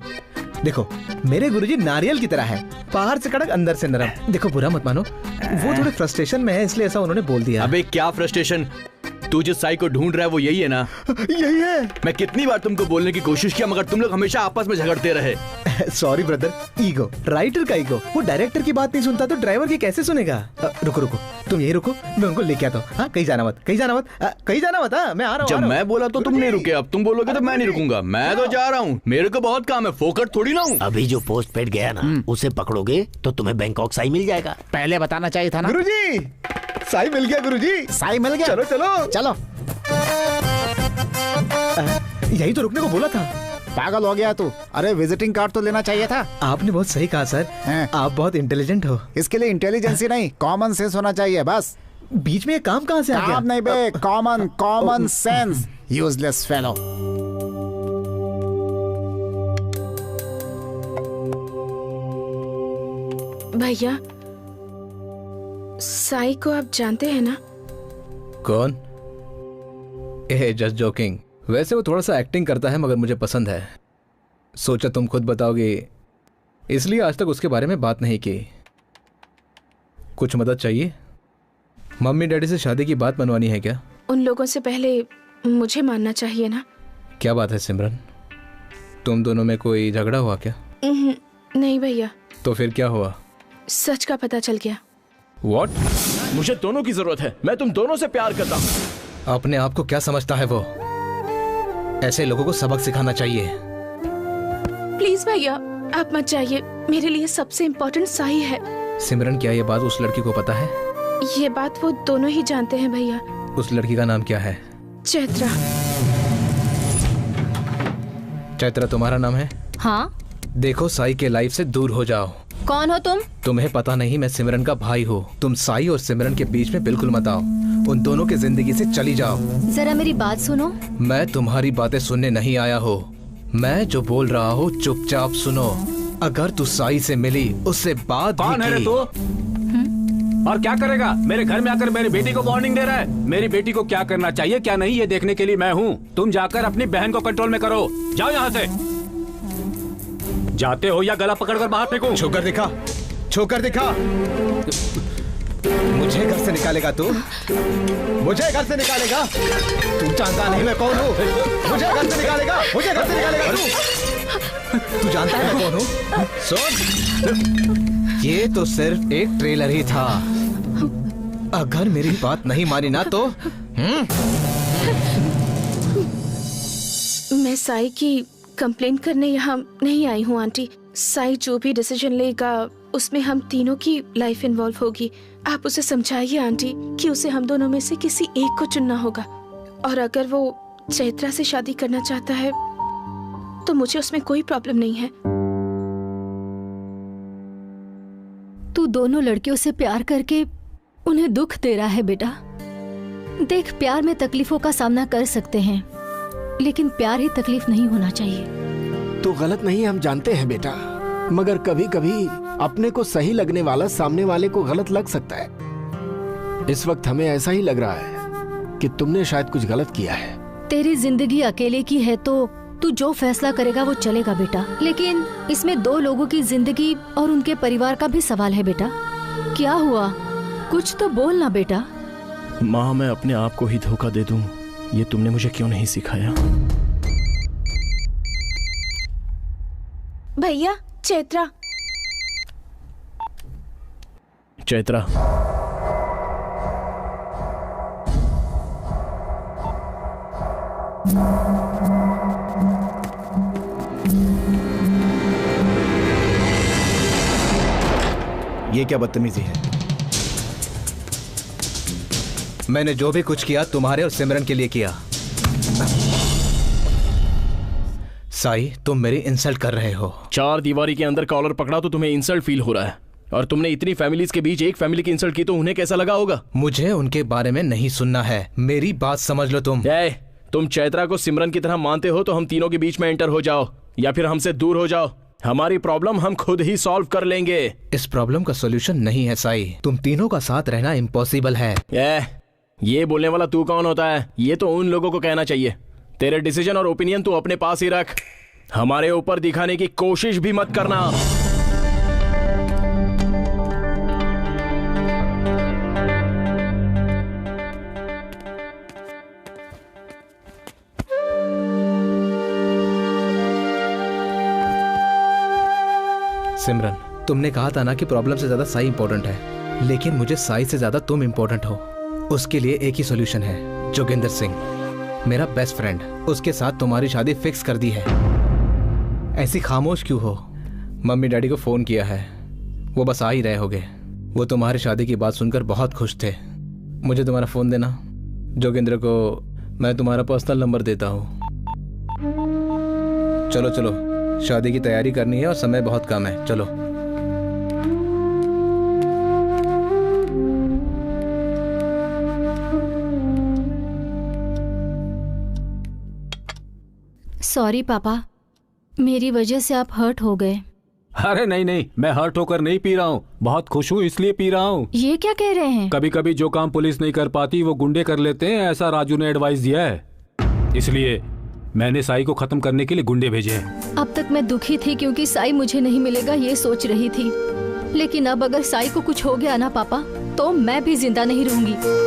देखो, मेरे गुरुजी नारियल की तरह है, बाहर से कड़क अंदर से नरम। देखो, बुरा मत मानो, वो थोड़े फ्रस्ट्रेशन में है, इसलिए ऐसा उन्होंने बोल दिया। अबे क्या फ्रस्ट्रेशन? तू जिस साई को ढूंढ रहा है वो यही है ना? यही है। मैं कितनी बार तुमको बोलने की कोशिश किया, मगर तुम लोग हमेशा आपस में झगड़ते रहे। सॉरी ब्रदर, ईगो, राइटर का ईगो। वो डायरेक्टर की बात नहीं सुनता तो ड्राइवर की कैसे सुनेगा? रुको रुको, तुम यही रुको, मैं उनको लेके आता हूँ। हाँ, कहीं जाना मत, कहीं जाना मत, कहीं जाना मत। हाँ, मैं आ रहा हूँ। जब मैं बोला तो तुम नहीं रुके, अब तुम बोलोगे तो मैं नहीं रुकूंगा। मैं तो जा रहा हूँ, मेरे को बहुत काम है, फोकट थोड़ी ना हूँ। अभी जो पोस्टपेड गया ना, उसे पकड़ोगे तो तुम्हें बैंकॉक साई मिल जाएगा। पहले बताना चाहिए था ना। गुरुजी, साई मिल गया। गुरुजी, साई मिल गया। चलो चलो चलो। यही तो रुकने को बोला था। पागल हो गया तू? अरे विजिटिंग कार्ड तो लेना चाहिए था। आपने बहुत सही कहा सर, आप बहुत इंटेलिजेंट हो। इसके लिए इंटेलिजेंसी नहीं, कॉमन सेंस होना चाहिए बस। बीच में ये काम कहाँ से आ गया? काम नहीं बे, कॉमन सेंस। Useless fellow. भैया, साई को आप जानते हैं ना? कौन? Just joking. वैसे वो थोड़ा सा एक्टिंग करता है, मगर मुझे पसंद है। सोचा तुम खुद बताओगे, इसलिए आज तक उसके बारे में बात नहीं की। कुछ मदद चाहिए? मम्मी डैडी से शादी की बात मनवानी है क्या? उन लोगों से पहले मुझे मानना चाहिए ना। क्या बात है सिमरन, तुम दोनों में कोई झगड़ा हुआ क्या? नहीं भैया। तो फिर क्या हुआ? सच का पता चल गया। What? मुझे दोनों की जरूरत है, मैं तुम दोनों से प्यार करता हूँ। अपने आप को क्या समझता है वो? ऐसे लोगों को सबक सिखाना चाहिए। प्लीज भैया, आप मत जाइए, मेरे लिए सबसे इम्पोर्टेंट साई है। सिमरन, क्या ये बात उस लड़की को पता है? ये बात वो दोनों ही जानते हैं भैया। उस लड़की का नाम क्या है? चैत्रा। चैत्रा तुम्हारा नाम है? हाँ। देखो, साई के लाइफ से दूर हो जाओ। कौन हो तुम? तुम्हें पता नहीं, मैं सिमरन का भाई हूँ। तुम साई और सिमरन के बीच में बिल्कुल मत आओ, उन दोनों की जिंदगी से चली जाओ। जरा मेरी बात सुनो। मैं तुम्हारी बातें सुनने नहीं आया हूँ, मैं जो बोल रहा हूँ चुपचाप सुनो। अगर तू साई से मिली, उससे बात कौन है रे तू? और क्या करेगा? मेरे घर में आकर मेरी बेटी को वार्निंग दे रहा है। मेरी बेटी को क्या करना चाहिए क्या नहीं, ये देखने के लिए मैं हूँ। तुम जाकर अपनी बहन को कंट्रोल में करो। जाओ यहाँ से। जाते हो या गला पकड़कर बाहर फेंकूं? छोकर दिखा, छोकर दिखा। मुझे घर से निकालेगा तू? मुझे घर से निकालेगा? तू जानता नहीं मैं कौन हूँ? मुझे घर से निकालेगा? मुझे घर से निकालेगा तू? तू जानता है मैं कौन हूँ? सुन, ये तो सिर्फ एक ट्रेलर ही था। अगर मेरी बात नहीं मानी ना तो मैं साई की कंप्लेंट करने यहाँ नहीं आई हूँ आंटी। साई जो भी डिसीजन लेगा उसमें हम तीनों की लाइफ इन्वॉल्व होगी। आप उसे समझाइए आंटी कि उसे हम दोनों में से किसी एक को चुनना होगा, और अगर वो चैत्रा से शादी करना चाहता है तो मुझे उसमें कोई प्रॉब्लम नहीं है। तू दोनों लड़कियों से प्यार करके उन्हें दुख दे रहा है बेटा। देख, प्यार में तकलीफों का सामना कर सकते हैं, लेकिन प्यार ही तकलीफ नहीं होना चाहिए। तो गलत नहीं, हम जानते हैं बेटा, मगर कभी कभी अपने को सही लगने वाला सामने वाले को गलत लग सकता है। इस वक्त हमें ऐसा ही लग रहा है कि तुमने शायद कुछ गलत किया है। तेरी जिंदगी अकेले की है तो तू जो फैसला करेगा वो चलेगा बेटा, लेकिन इसमें 2 लोगों की जिंदगी और उनके परिवार का भी सवाल है बेटा। क्या हुआ, कुछ तो बोल ना बेटा। माँ, मैं अपने आप को ही धोखा दे दूं, ये तुमने मुझे क्यों नहीं सिखाया? भैया, चैत्रा। चैत्रा, ये क्या बदतमीजी है? मैंने जो भी कुछ किया तुम्हारे और सिमरन के लिए किया। साई, तुम मेरी इंसल्ट कर रहे हो। 4 दीवारी के अंदर कॉलर पकड़ा तो तुम्हें इंसल्ट फील हो रहा है, और तुमने इतनी फैमिलीज के बीच एक फैमिली की इंसल्ट की तो उन्हें कैसा लगा होगा? मुझे उनके बारे में नहीं सुनना है, मेरी बात समझ लो तुम चैत्रा को सिमरन की तरह मानते हो तो हम तीनों के बीच में एंटर हो जाओ या फिर हमसे दूर हो जाओ। हमारी प्रॉब्लम हम खुद ही सॉल्व कर लेंगे। इस प्रॉब्लम का सॉल्यूशन नहीं है साई, तुम तीनों का साथ रहना इम्पॉसिबल है। ये बोलने वाला तू कौन होता है? ये तो उन लोगों को कहना चाहिए। तेरे डिसीजन और ओपिनियन तू अपने पास ही रख, हमारे ऊपर दिखाने की कोशिश भी मत करना। सिमरन, तुमने कहा था ना कि प्रॉब्लम से ज्यादा साई इंपॉर्टेंट है, लेकिन मुझे साई से ज्यादा तुम इंपॉर्टेंट हो। उसके लिए एक ही सॉल्यूशन है, जोगिंदर सिंह, मेरा बेस्ट फ्रेंड, उसके साथ तुम्हारी शादी फिक्स कर दी है। ऐसी खामोश क्यों हो? मम्मी डैडी को फोन किया है, वो बस आ ही रहे होंगे। वो तुम्हारी शादी की बात सुनकर बहुत खुश थे। मुझे तुम्हारा फोन देना, जोगिंदर को मैं तुम्हारा पर्सनल नंबर देता हूँ। चलो चलो, शादी की तैयारी करनी है और समय बहुत कम है, चलो। सॉरी पापा, मेरी वजह से आप हर्ट हो गए। अरे नहीं नहीं, मैं हर्ट होकर नहीं पी रहा हूँ, बहुत खुश हूँ इसलिए पी रहा हूँ। ये क्या कह रहे हैं? कभी कभी जो काम पुलिस नहीं कर पाती वो गुंडे कर लेते हैं, ऐसा राजू ने एडवाइस दिया है, इसलिए मैंने साई को खत्म करने के लिए गुंडे भेजे हैं। अब तक मैं दुखी थी क्योंकि साई मुझे नहीं मिलेगा ये सोच रही थी, लेकिन अब अगर साई को कुछ हो गया ना पापा, तो मैं भी जिंदा नहीं रहूंगी।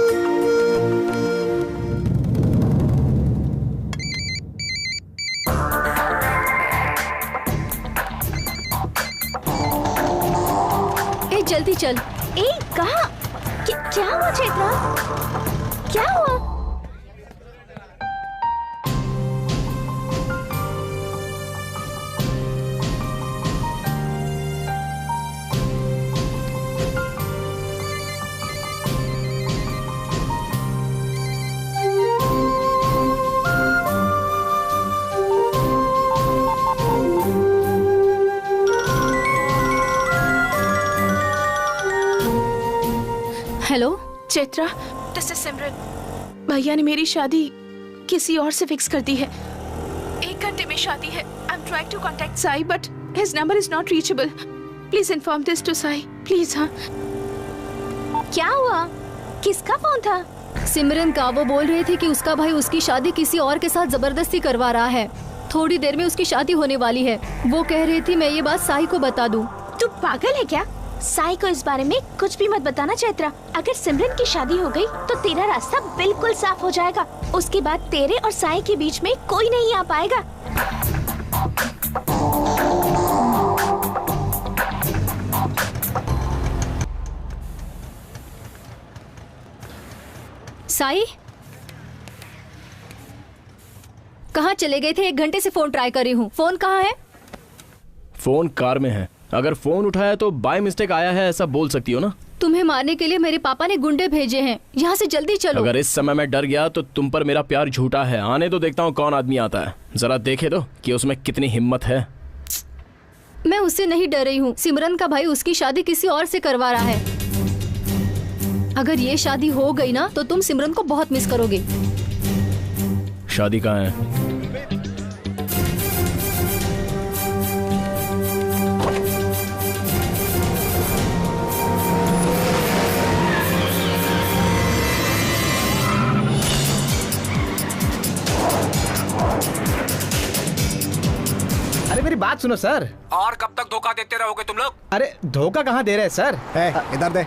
ए जल्दी चल। ए कहाँ? क्या हुआ चैत्रा? क्या हुआ? हेलो चैत्रा, दिस इज सिमरन। भैया ने मेरी शादी किसी और से फिक्स कर दी है। 1 घंटे में शादी है। I am trying to contact Sai but his number is not reachable. Please inform this to Sai, please. हाँ, क्या हुआ? किसका फोन था? सिमरन का। वो बोल रही थी कि उसका भाई उसकी शादी किसी और के साथ जबरदस्ती करवा रहा है। थोड़ी देर में उसकी शादी होने वाली है। वो कह रही थी मैं ये बात साई को बता दूं। तू पागल है क्या? साई को इस बारे में कुछ भी मत बताना चैत्रा। अगर सिमरन की शादी हो गई तो तेरा रास्ता बिल्कुल साफ हो जाएगा। उसके बाद तेरे और साई के बीच में कोई नहीं आ पाएगा। साई कहाँ चले गए थे? 1 घंटे से फोन ट्राई कर रही हूँ। फोन कहाँ है? फोन कार में है। अगर फोन उठाया तो बाय मिस्टेक आया है ऐसा बोल सकती हो ना। तुम्हें मारने के लिए मेरे पापा ने गुंडे भेजे हैं। यहाँ से जल्दी चलो। अगर इस समय मैं डर गया तो तुम पर मेरा प्यार झूठा है। आने तो देखता हूँ कौन आदमी आता है, जरा देखे तो कि उसमें कितनी हिम्मत है। मैं उससे नहीं डर रही हूँ। सिमरन का भाई उसकी शादी किसी और से करवा रहा है। अगर ये शादी हो गई ना तो तुम सिमरन को बहुत मिस करोगे। शादी कहाँ है? अरे मेरी बात सुनो सर। और कब तक धोखा देते रहोगे तुम लोग? अरे धोखा कहाँ दे रहे हैं सर? इधर दे।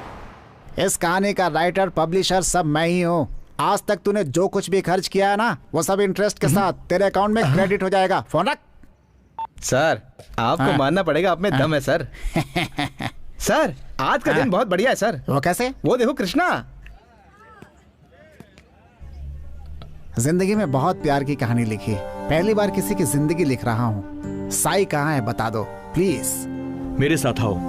इस कहानी का राइटर पब्लिशर सब मैं ही हूँ। आज तक तूने जो कुछ भी खर्च किया है ना, वो सब इंटरेस्ट के साथ तेरे अकाउंट में क्रेडिट हो जाएगा। फोन रख। सर आपको मानना पड़ेगा, आप में दम है सर। सर आज का दिन बहुत बढ़िया है सर। वो कैसे? वो देखो कृष्णा। जिंदगी में बहुत प्यार की कहानी लिखी, पहली बार किसी की जिंदगी लिख रहा हूँ। साई कहाँ है बता दो प्लीज। मेरे साथ आओ।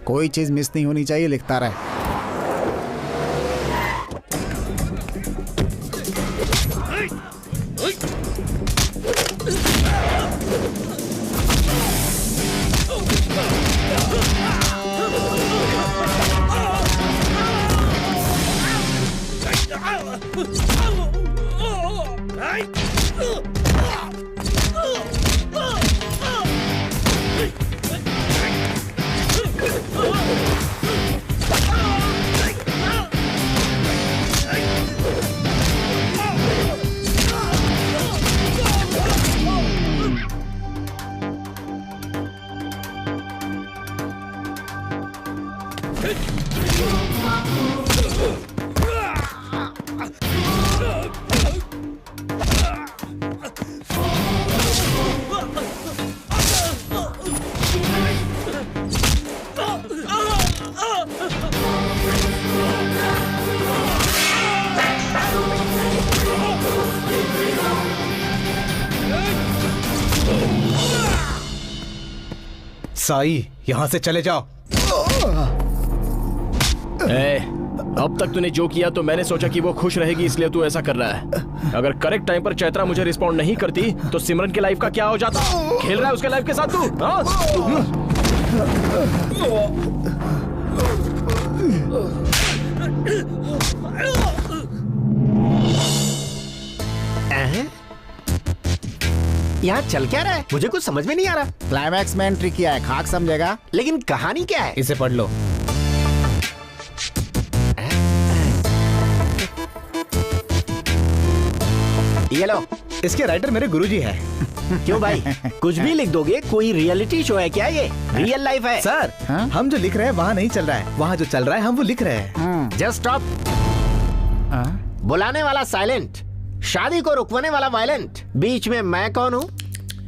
कोई चीज मिस नहीं होनी चाहिए, लिखता रहे। साई यहाँ से चले जाओ। अब तक तूने जो किया तो मैंने सोचा कि वो खुश रहेगी, इसलिए तू ऐसा कर रहा है। अगर करेक्ट टाइम पर चैत्रा मुझे रिस्पॉन्ड नहीं करती तो सिमरन की लाइफ का क्या हो जाता? खेल रहा है उसके लाइफ के साथ तू? यहाँ चल क्या रहा है? मुझे कुछ समझ में नहीं आ रहा। क्लाइमैक्स में एंट्री किया है, खाक समझेगा। लेकिन कहानी क्या है? इसे पढ़ लो। ये लो। इसके राइटर मेरे गुरुजी है। क्यों भाई, कुछ भी लिख दोगे? कोई रियलिटी शो है क्या? ये रियल लाइफ है सर। हम जो लिख रहे हैं वहाँ नहीं चल रहा है, वहाँ जो चल रहा है हम वो लिख रहे हैं। Just stop. बुलाने वाला साइलेंट, शादी को रुकवाने वाला वायलेंट। बीच में मैं कौन हूँ?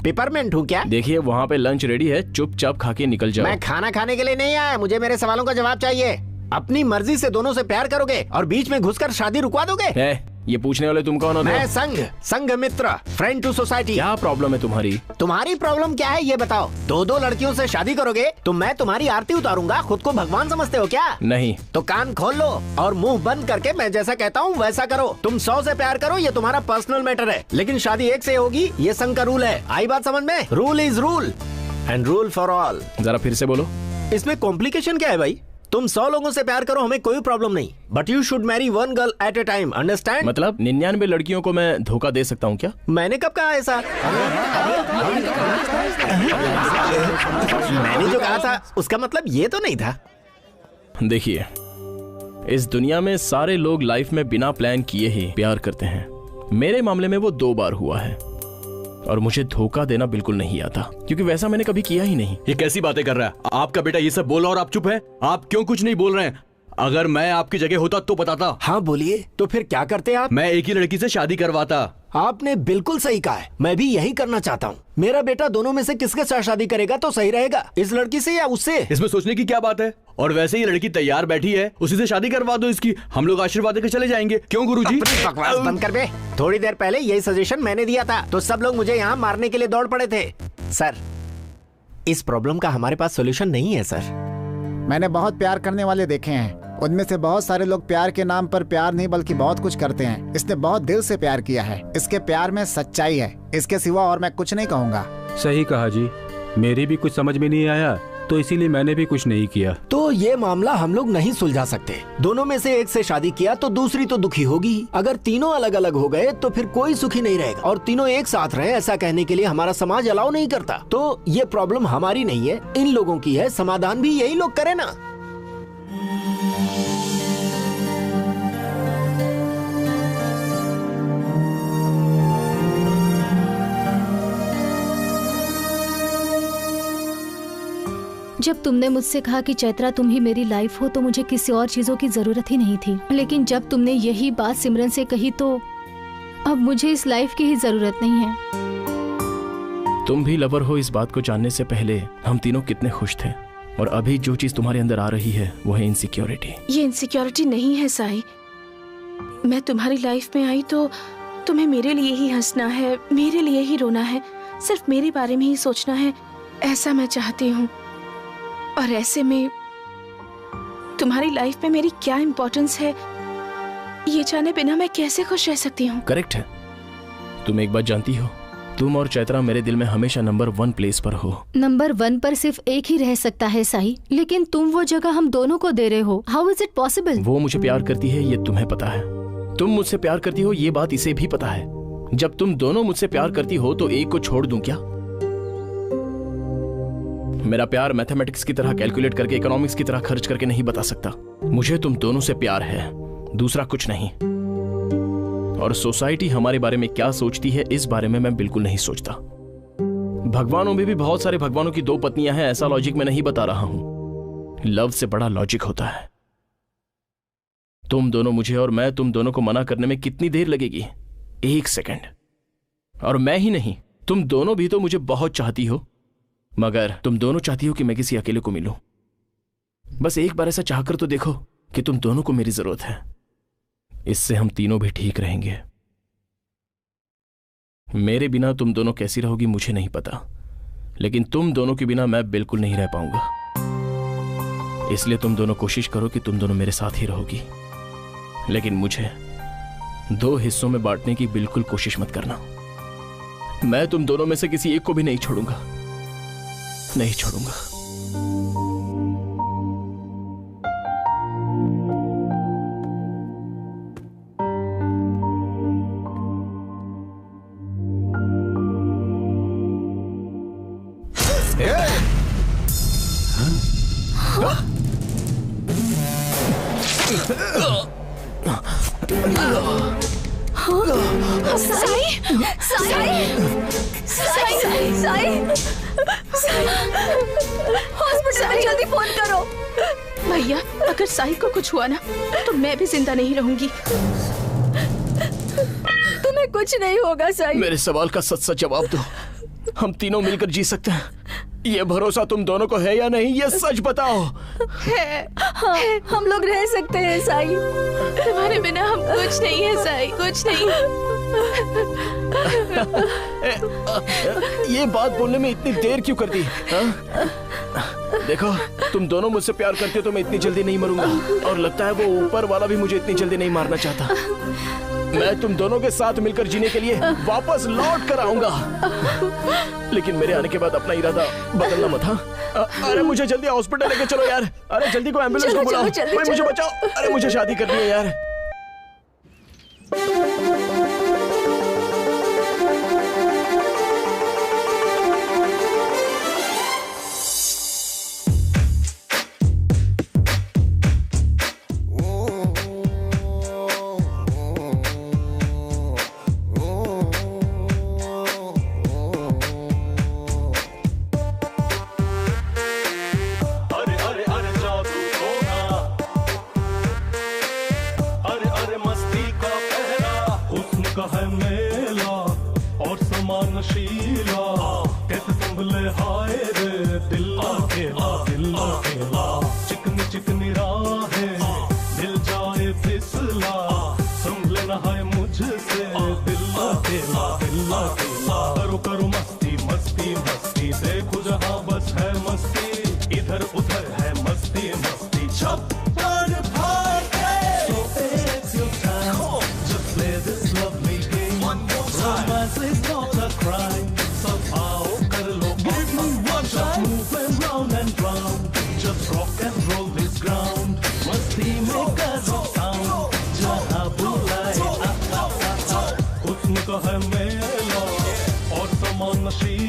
पिपरमेंट हूँ क्या? देखिए वहाँ पे लंच रेडी है, चुपचाप खा के निकल जाओ। मैं खाना खाने के लिए नहीं आया, मुझे मेरे सवालों का जवाब चाहिए। अपनी मर्जी से दोनों से प्यार करोगे और बीच में घुसकर शादी रुकवा दोगे? ये पूछने वाले तुम कौन हो? मैं संघ मित्र, फ्रेंड टू सोसाइटी। क्या प्रॉब्लम है तुम्हारी? तुम्हारी प्रॉब्लम क्या है ये बताओ। दो लड़कियों से शादी करोगे तो मैं तुम्हारी आरती उतारूंगा। खुद को भगवान समझते हो क्या? नहीं। तो कान खोल लो और मुंह बंद करके मैं जैसा कहता हूँ वैसा करो। तुम 100 से प्यार करो, ये तुम्हारा पर्सनल मैटर है, लेकिन शादी एक से होगी, ये संघ का रूल है। आई बात समझ में? Rule is rule and rule for all. जरा फिर से बोलो। इसमें कॉम्प्लिकेशन क्या है भाई? तुम 100 लोगों से प्यार करो, हमें कोई प्रॉब्लम नहीं, but you should marry one girl at a time, understand? मतलब 99 लड़कियों को मैं धोखा दे सकता हूँ क्या? मैंने कब कहा ऐसा? मैंने जो कहा था उसका मतलब ये तो नहीं था। देखिए, इस दुनिया में सारे लोग लाइफ में बिना प्लान किए ही प्यार करते हैं। मेरे मामले में वो 2 बार हुआ है और मुझे धोखा देना बिल्कुल नहीं आता, क्योंकि वैसा मैंने कभी किया ही नहीं। ये कैसी बातें कर रहा है? आपका बेटा ये सब बोला और आप चुप है? आप क्यों कुछ नहीं बोल रहे हैं? अगर मैं आपकी जगह होता तो बताता। हाँ बोलिए। तो फिर क्या करते आप? मैं एक ही लड़की से शादी करवाता। आपने बिल्कुल सही कहा है, मैं भी यही करना चाहता हूँ। मेरा बेटा दोनों में से किसके साथ शादी करेगा तो सही रहेगा, इस लड़की से या उससे? इसमें सोचने की क्या बात है? और वैसे ही लड़की तैयार बैठी है, उसी से शादी करवा दो इसकी। हम लोग आशीर्वाद देकर चले जाएंगे। क्यों गुरुजी? बकवास बंद कर बे। थोड़ी देर पहले यही सजेशन मैंने दिया था तो सब लोग मुझे यहाँ मारने के लिए दौड़ पड़े थे। सर, इस प्रॉब्लम का हमारे पास सोल्यूशन नहीं है सर। मैंने बहुत प्यार करने वाले देखे हैं, उनमें से बहुत सारे लोग प्यार के नाम पर प्यार नहीं बल्कि बहुत कुछ करते हैं। इसने बहुत दिल से प्यार किया है। इसके प्यार में सच्चाई है। इसके सिवा और मैं कुछ नहीं कहूँगा। सही कहा जी, मेरी भी कुछ समझ में नहीं आया तो इसीलिए मैंने भी कुछ नहीं किया। तो ये मामला हम लोग नहीं सुलझा सकते। दोनों में से एक से शादी किया तो दूसरी तो दुखी होगी। अगर तीनों अलग अलग हो गए तो फिर कोई सुखी नहीं रहेगा। और तीनों एक साथ रहे ऐसा कहने के लिए हमारा समाज अलाउ नहीं करता। तो ये प्रॉब्लम हमारी नहीं है, इन लोगों की है। समाधान भी यही लोग करे ना। जब तुमने मुझसे कहा कि चैत्रा तुम ही मेरी लाइफ हो तो मुझे किसी और चीजों की जरूरत ही नहीं थी। लेकिन जब तुमने यही बात सिमरन से कही तो अब मुझे इस लाइफ की ही जरूरत नहीं है। तुम भी लवर हो, इस बात को जानने से पहले हम तीनों कितने खुश थे। और अभी जो चीज तुम्हारे अंदर आ रही है वो है इनसिक्योरिटी। ये इनसिक्योरिटी नहीं है साई। मैं तुम्हारी लाइफ में आई तो तुम्हें मेरे लिए ही हंसना है, मेरे लिए ही रोना है, सिर्फ मेरे बारे में ही सोचना है, ऐसा मैं चाहती हूँ। और ऐसे में तुम्हारी लाइफ में मेरी क्या इम्पोर्टेंस है ये जाने बिना मैं कैसे खुश रह सकती हूँ। करेक्ट है। तुम एक बात जानती हो, तुम और चैत्रा मेरे दिल में हमेशा नंबर 1 प्लेस पर हो। नंबर 1 पर सिर्फ एक ही रह सकता है साई, लेकिन तुम वो जगह हम दोनों को दे रहे हो। How is it possible? वो मुझे प्यार करती है ये तुम्हें पता है, तुम मुझसे प्यार करती हो ये बात इसे भी पता है। जब तुम दोनों मुझसे प्यार करती हो तो एक को छोड़ दूं क्या? मेरा प्यार मैथमेटिक्स की तरह कैलकुलेट करके, इकोनॉमिक्स की तरह खर्च करके नहीं बता सकता। मुझे तुम दोनों से प्यार है, दूसरा कुछ नहीं। और सोसाइटी हमारे बारे में क्या सोचती है इस बारे में मैं बिल्कुल नहीं सोचता। भगवानों में भी बहुत सारे भगवानों की 2 पत्नियां हैं, ऐसा लॉजिक मैं नहीं बता रहा हूं। लव से बड़ा लॉजिक होता है। तुम दोनों मुझे और मैं तुम दोनों को मना करने में कितनी देर लगेगी? 1 सेकंड। और मैं ही नहीं, तुम दोनों भी तो मुझे बहुत चाहती हो, मगर तुम दोनों चाहती हो कि मैं किसी अकेले को मिलूं। बस एक बार ऐसा चाहकर तो देखो कि तुम दोनों को मेरी जरूरत है। इससे हम तीनों भी ठीक रहेंगे। मेरे बिना तुम दोनों कैसी रहोगी मुझे नहीं पता, लेकिन तुम दोनों के बिना मैं बिल्कुल नहीं रह पाऊंगा। इसलिए तुम दोनों कोशिश करो कि तुम दोनों मेरे साथ ही रहोगी, लेकिन मुझे 2 हिस्सों में बांटने की बिल्कुल कोशिश मत करना। मैं तुम दोनों में से किसी एक को भी नहीं छोड़ूंगा, नहीं छोड़ूंगा। हॉस्पिटल में जल्दी फोन करो। भैया अगर साई को कुछ हुआ ना तो मैं भी जिंदा नहीं रहूंगी। तुम्हें कुछ नहीं होगा साई। मेरे सवाल का सच सच जवाब दो। हम तीनों मिलकर जी सकते हैं, ये भरोसा तुम दोनों को है या नहीं, ये सच बताओ। है, हाँ, हम लोग रह सकते हैं साई। तुम्हारे बिना हम कुछ नहीं है साई, कुछ नहीं। ये बात बोलने में इतनी देर क्यों कर दी? देखो तुम दोनों मुझसे प्यार करते हो तो मैं इतनी जल्दी नहीं मरूंगा, और लगता है वो ऊपर वाला भी मुझे इतनी जल्दी नहीं मारना चाहता। मैं तुम दोनों के साथ मिलकर जीने के लिए वापस लौट कर आऊंगा, लेकिन मेरे आने के बाद अपना इरादा बदलना मत। हाँ, अरे मुझे जल्दी हॉस्पिटल लेके चलो यार। अरे जल्दी को एम्बुलेंस को बुलाओ, कोई मुझे बचाओ। अरे मुझे शादी करनी है यार। देखो जहाँ बस है मस्ती, इधर उधर है मस्ती, मस्ती छप्पर नशीला